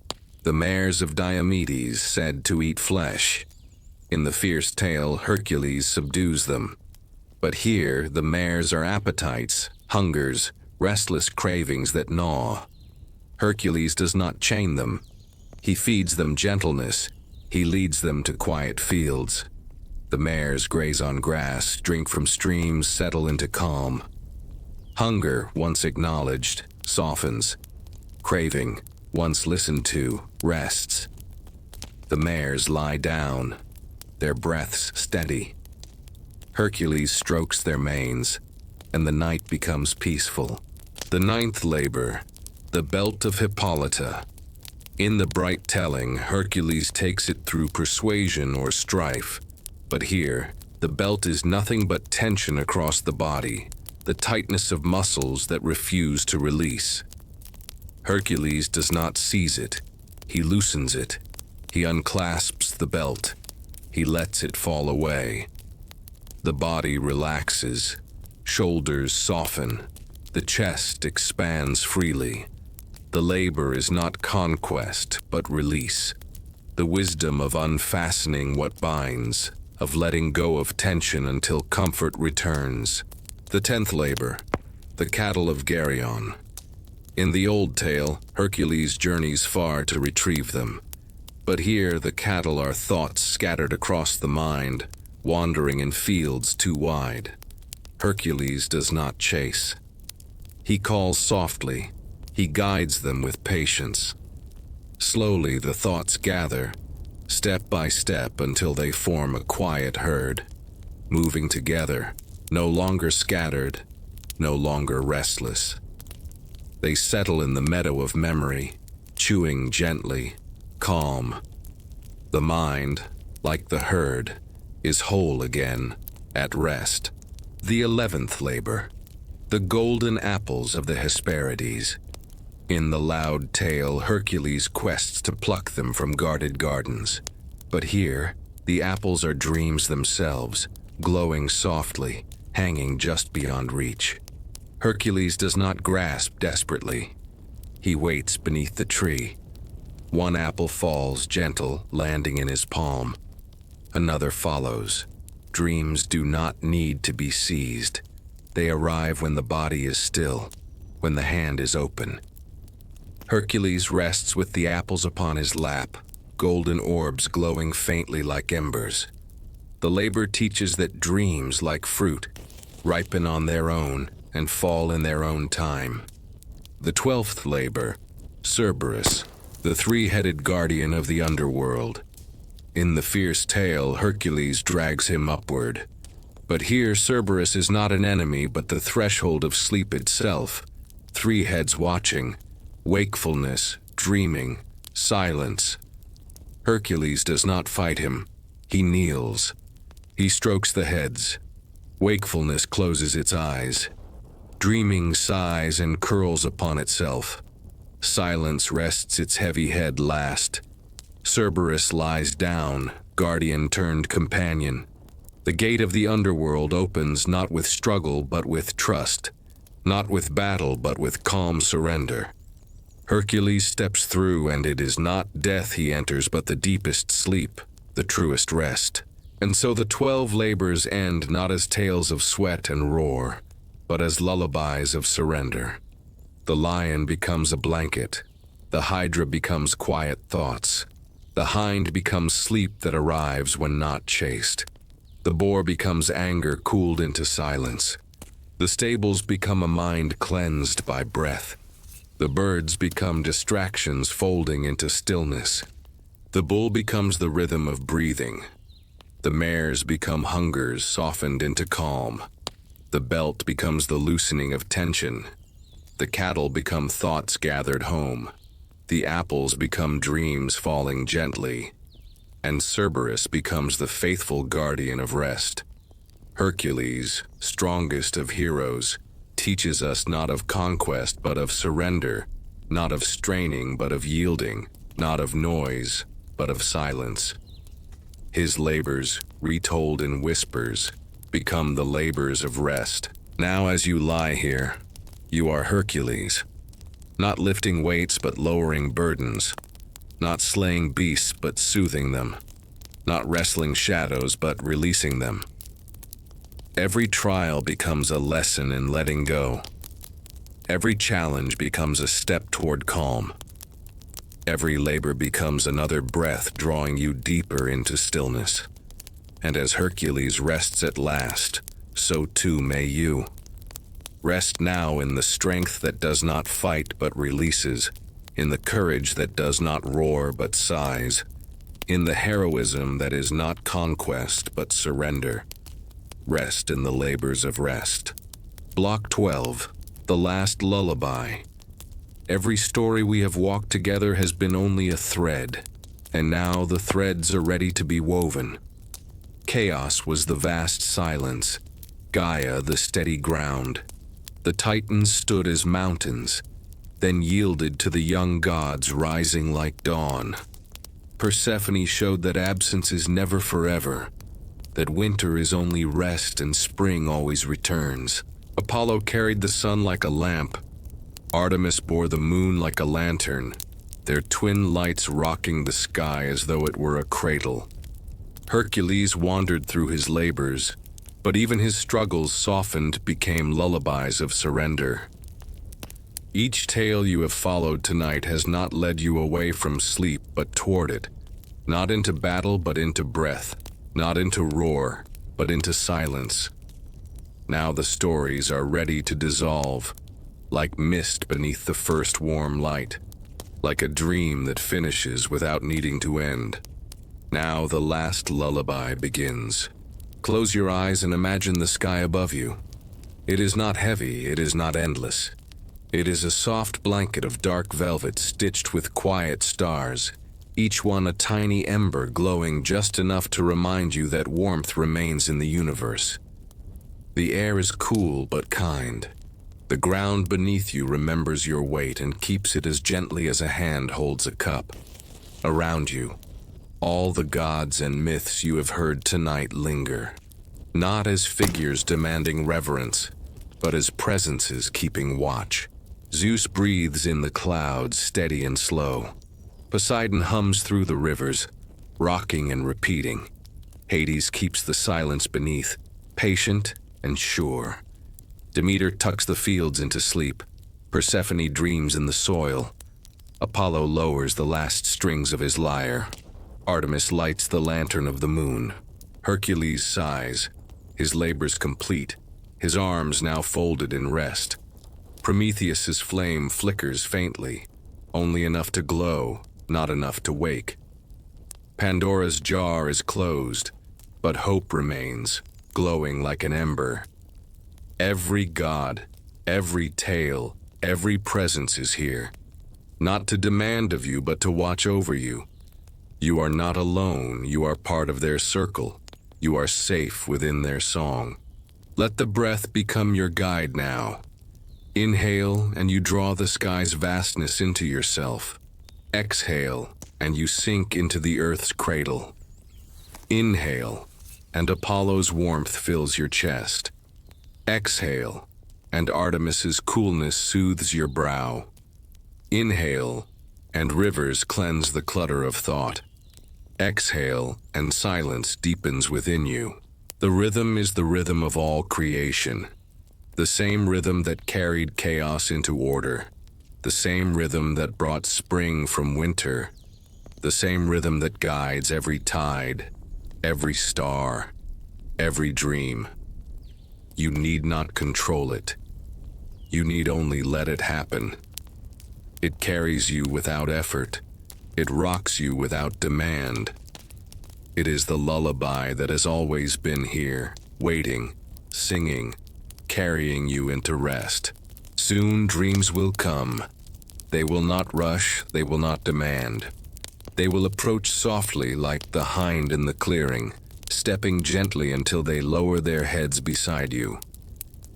the mares of Diomedes said to eat flesh. In the fierce tale, Hercules subdues them. But here, the mares are appetites, hungers, restless cravings that gnaw. Hercules does not chain them. He feeds them gentleness. He leads them to quiet fields. The mares graze on grass, drink from streams, settle into calm. Hunger, once acknowledged, softens. Craving, once listened to, rests. The mares lie down, their breaths steady. Hercules strokes their manes, and the night becomes peaceful. The ninth labor, the belt of Hippolyta. In the bright telling, Hercules takes it through persuasion or strife. But here, the belt is nothing but tension across the body, the tightness of muscles that refuse to release. Hercules does not seize it. He loosens it. He unclasps the belt. He lets it fall away. The body relaxes. Shoulders soften. The chest expands freely. The labor is not conquest, but release. The wisdom of unfastening what binds, of letting go of tension until comfort returns. The 10th labor, the cattle of Geryon. In the old tale, Hercules journeys far to retrieve them. But here the cattle are thoughts scattered across the mind, wandering in fields too wide. Hercules does not chase. He calls softly. He guides them with patience. Slowly the thoughts gather, step by step until they form a quiet herd, moving together, no longer scattered, no longer restless. They settle in the meadow of memory, chewing gently, calm. The mind, like the herd, is whole again, at rest. The 11th labor, the golden apples of the Hesperides. In the loud tale, Hercules quests to pluck them from guarded gardens. But here, the apples are dreams themselves, glowing softly, hanging just beyond reach. Hercules does not grasp desperately. He waits beneath the tree. One apple falls gentle, landing in his palm. Another follows. Dreams do not need to be seized. They arrive when the body is still, when the hand is open. Hercules rests with the apples upon his lap, golden orbs glowing faintly like embers. The labor teaches that dreams, like fruit, ripen on their own and fall in their own time. The 12th labor, Cerberus, the three-headed guardian of the underworld. In the fierce tale, Hercules drags him upward. But here Cerberus is not an enemy but the threshold of sleep itself, three heads watching, wakefulness, dreaming, silence. Hercules does not fight him. He kneels. He strokes the heads. Wakefulness closes its eyes. Dreaming sighs and curls upon itself. Silence rests its heavy head last. Cerberus lies down, guardian turned companion. The gate of the underworld opens not with struggle but with trust, not with battle but with calm surrender. Hercules steps through, and it is not death he enters but the deepest sleep, the truest rest. And so the 12 labors end not as tales of sweat and roar, but as lullabies of surrender. The lion becomes a blanket, the hydra becomes quiet thoughts, the hind becomes sleep that arrives when not chased. The boar becomes anger cooled into silence. The stables become a mind cleansed by breath. The birds become distractions folding into stillness. The bull becomes the rhythm of breathing. The mares become hungers softened into calm. The belt becomes the loosening of tension. The cattle become thoughts gathered home. The apples become dreams falling gently. And Cerberus becomes the faithful guardian of rest. Hercules, strongest of heroes, teaches us not of conquest but of surrender, not of straining but of yielding, not of noise but of silence. His labors, retold in whispers, become the labors of rest. Now as you lie here, you are Hercules, not lifting weights but lowering burdens, not slaying beasts but soothing them, not wrestling shadows but releasing them. Every trial becomes a lesson in letting go. Every challenge becomes a step toward calm. Every labor becomes another breath drawing you deeper into stillness. And as Hercules rests at last, so too may you. Rest now in the strength that does not fight but releases, in the courage that does not roar but sighs, in the heroism that is not conquest but surrender. Rest in the labors of rest. Block 12, the last lullaby. Every story we have walked together has been only a thread, and now the threads are ready to be woven. Chaos was the vast silence, Gaia the steady ground. The Titans stood as mountains, then yielded to the young gods rising like dawn. Persephone showed that absence is never forever, that winter is only rest and spring always returns. Apollo carried the sun like a lamp. Artemis bore the moon like a lantern, their twin lights rocking the sky as though it were a cradle. Hercules wandered through his labors, but even his struggles softened became lullabies of surrender. Each tale you have followed tonight has not led you away from sleep but toward it, not into battle but into breath, not into roar but into silence. Now the stories are ready to dissolve, like mist beneath the first warm light, like a dream that finishes without needing to end. Now the last lullaby begins. Close your eyes and imagine the sky above you. It is not heavy, it is not endless. It is a soft blanket of dark velvet stitched with quiet stars, each one a tiny ember glowing just enough to remind you that warmth remains in the universe. The air is cool but kind. The ground beneath you remembers your weight and keeps it as gently as a hand holds a cup. Around you, all the gods and myths you have heard tonight linger, not as figures demanding reverence, but as presences keeping watch. Zeus breathes in the clouds, steady and slow. Poseidon hums through the rivers, rocking and repeating. Hades keeps the silence beneath, patient and sure. Demeter tucks the fields into sleep. Persephone dreams in the soil. Apollo lowers the last strings of his lyre. Artemis lights the lantern of the moon. Hercules sighs, his labors complete, his arms now folded in rest. Prometheus's flame flickers faintly, only enough to glow, not enough to wake. Pandora's jar is closed, but hope remains, glowing like an ember. Every god, every tale, every presence is here, not to demand of you but to watch over you. You are not alone, you are part of their circle. You are safe within their song. Let the breath become your guide now. Inhale and you draw the sky's vastness into yourself. Exhale and you sink into the earth's cradle. Inhale, and Apollo's warmth fills your chest. Exhale, and Artemis's coolness soothes your brow. Inhale, and rivers cleanse the clutter of thought. Exhale, and silence deepens within you. The rhythm is the rhythm of all creation. The same rhythm that carried chaos into order. The same rhythm that brought spring from winter. The same rhythm that guides every tide, every star, every dream. You need not control it. You need only let it happen. It carries you without effort. It rocks you without demand. It is the lullaby that has always been here, waiting, singing, carrying you into rest. Soon dreams will come. They will not rush, they will not demand. They will approach softly like the hind in the clearing, stepping gently until they lower their heads beside you.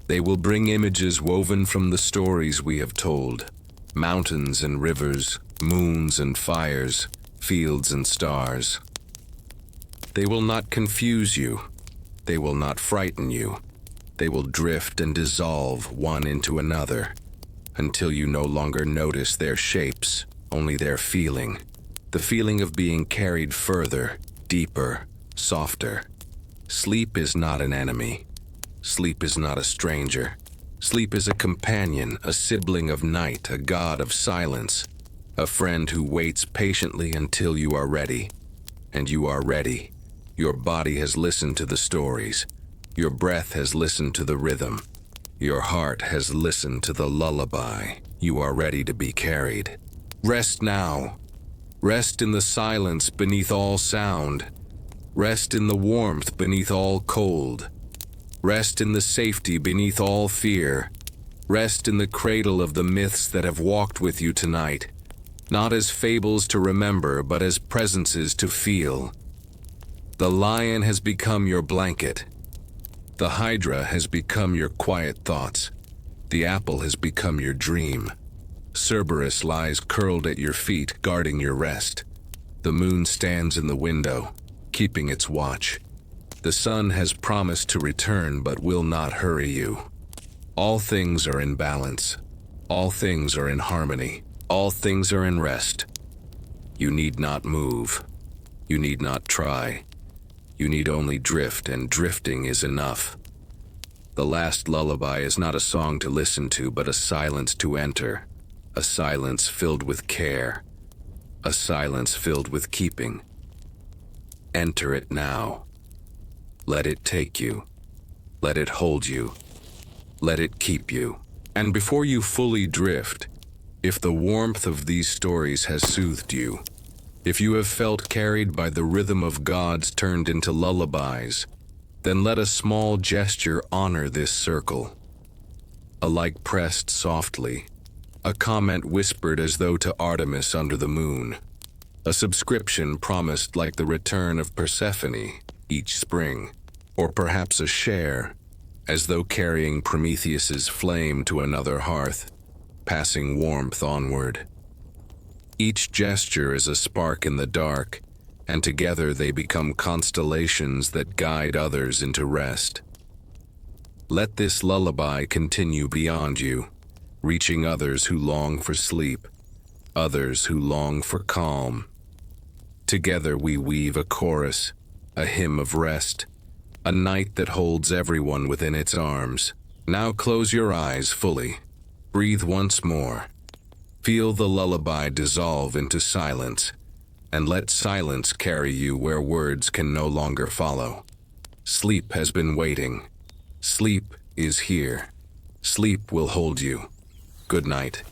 They will bring images woven from the stories we have told. Mountains and rivers, moons and fires, fields and stars. They will not confuse you. They will not frighten you. They will drift and dissolve one into another, until you no longer notice their shapes, only their feeling. The feeling of being carried further, deeper, softer. Sleep is not an enemy. Sleep is not a stranger. Sleep is a companion, a sibling of night, a god of silence, a friend who waits patiently until you are ready. And you are ready. Your body has listened to the stories. Your breath has listened to the rhythm. Your heart has listened to the lullaby. You are ready to be carried. Rest now. Rest in the silence beneath all sound. Rest in the warmth beneath all cold. Rest in the safety beneath all fear. Rest in the cradle of the myths that have walked with you tonight, not as fables to remember, but as presences to feel. The lion has become your blanket. The hydra has become your quiet thoughts. The apple has become your dream. Cerberus lies curled at your feet, guarding your rest. The moon stands in the window, keeping its watch. The sun has promised to return, but will not hurry you. All things are in balance. All things are in harmony. All things are in rest. You need not move. You need not try. You need only drift, and drifting is enough. The last lullaby is not a song to listen to, but a silence to enter. A silence filled with care. A silence filled with keeping. Enter it now. Let it take you. Let it hold you. Let it keep you. And before you fully drift, if the warmth of these stories has soothed you, if you have felt carried by the rhythm of gods turned into lullabies, then let a small gesture honor this circle. A like pressed softly, a comment whispered as though to Artemis under the moon, a subscription promised like the return of Persephone each spring, or perhaps a share, as though carrying Prometheus's flame to another hearth, passing warmth onward. Each gesture is a spark in the dark, and together they become constellations that guide others into rest. Let this lullaby continue beyond you, reaching others who long for sleep, others who long for calm. Together we weave a chorus, a hymn of rest, a night that holds everyone within its arms. Now close your eyes fully. Breathe once more. Feel the lullaby dissolve into silence, and let silence carry you where words can no longer follow. Sleep has been waiting. Sleep is here. Sleep will hold you. Good night.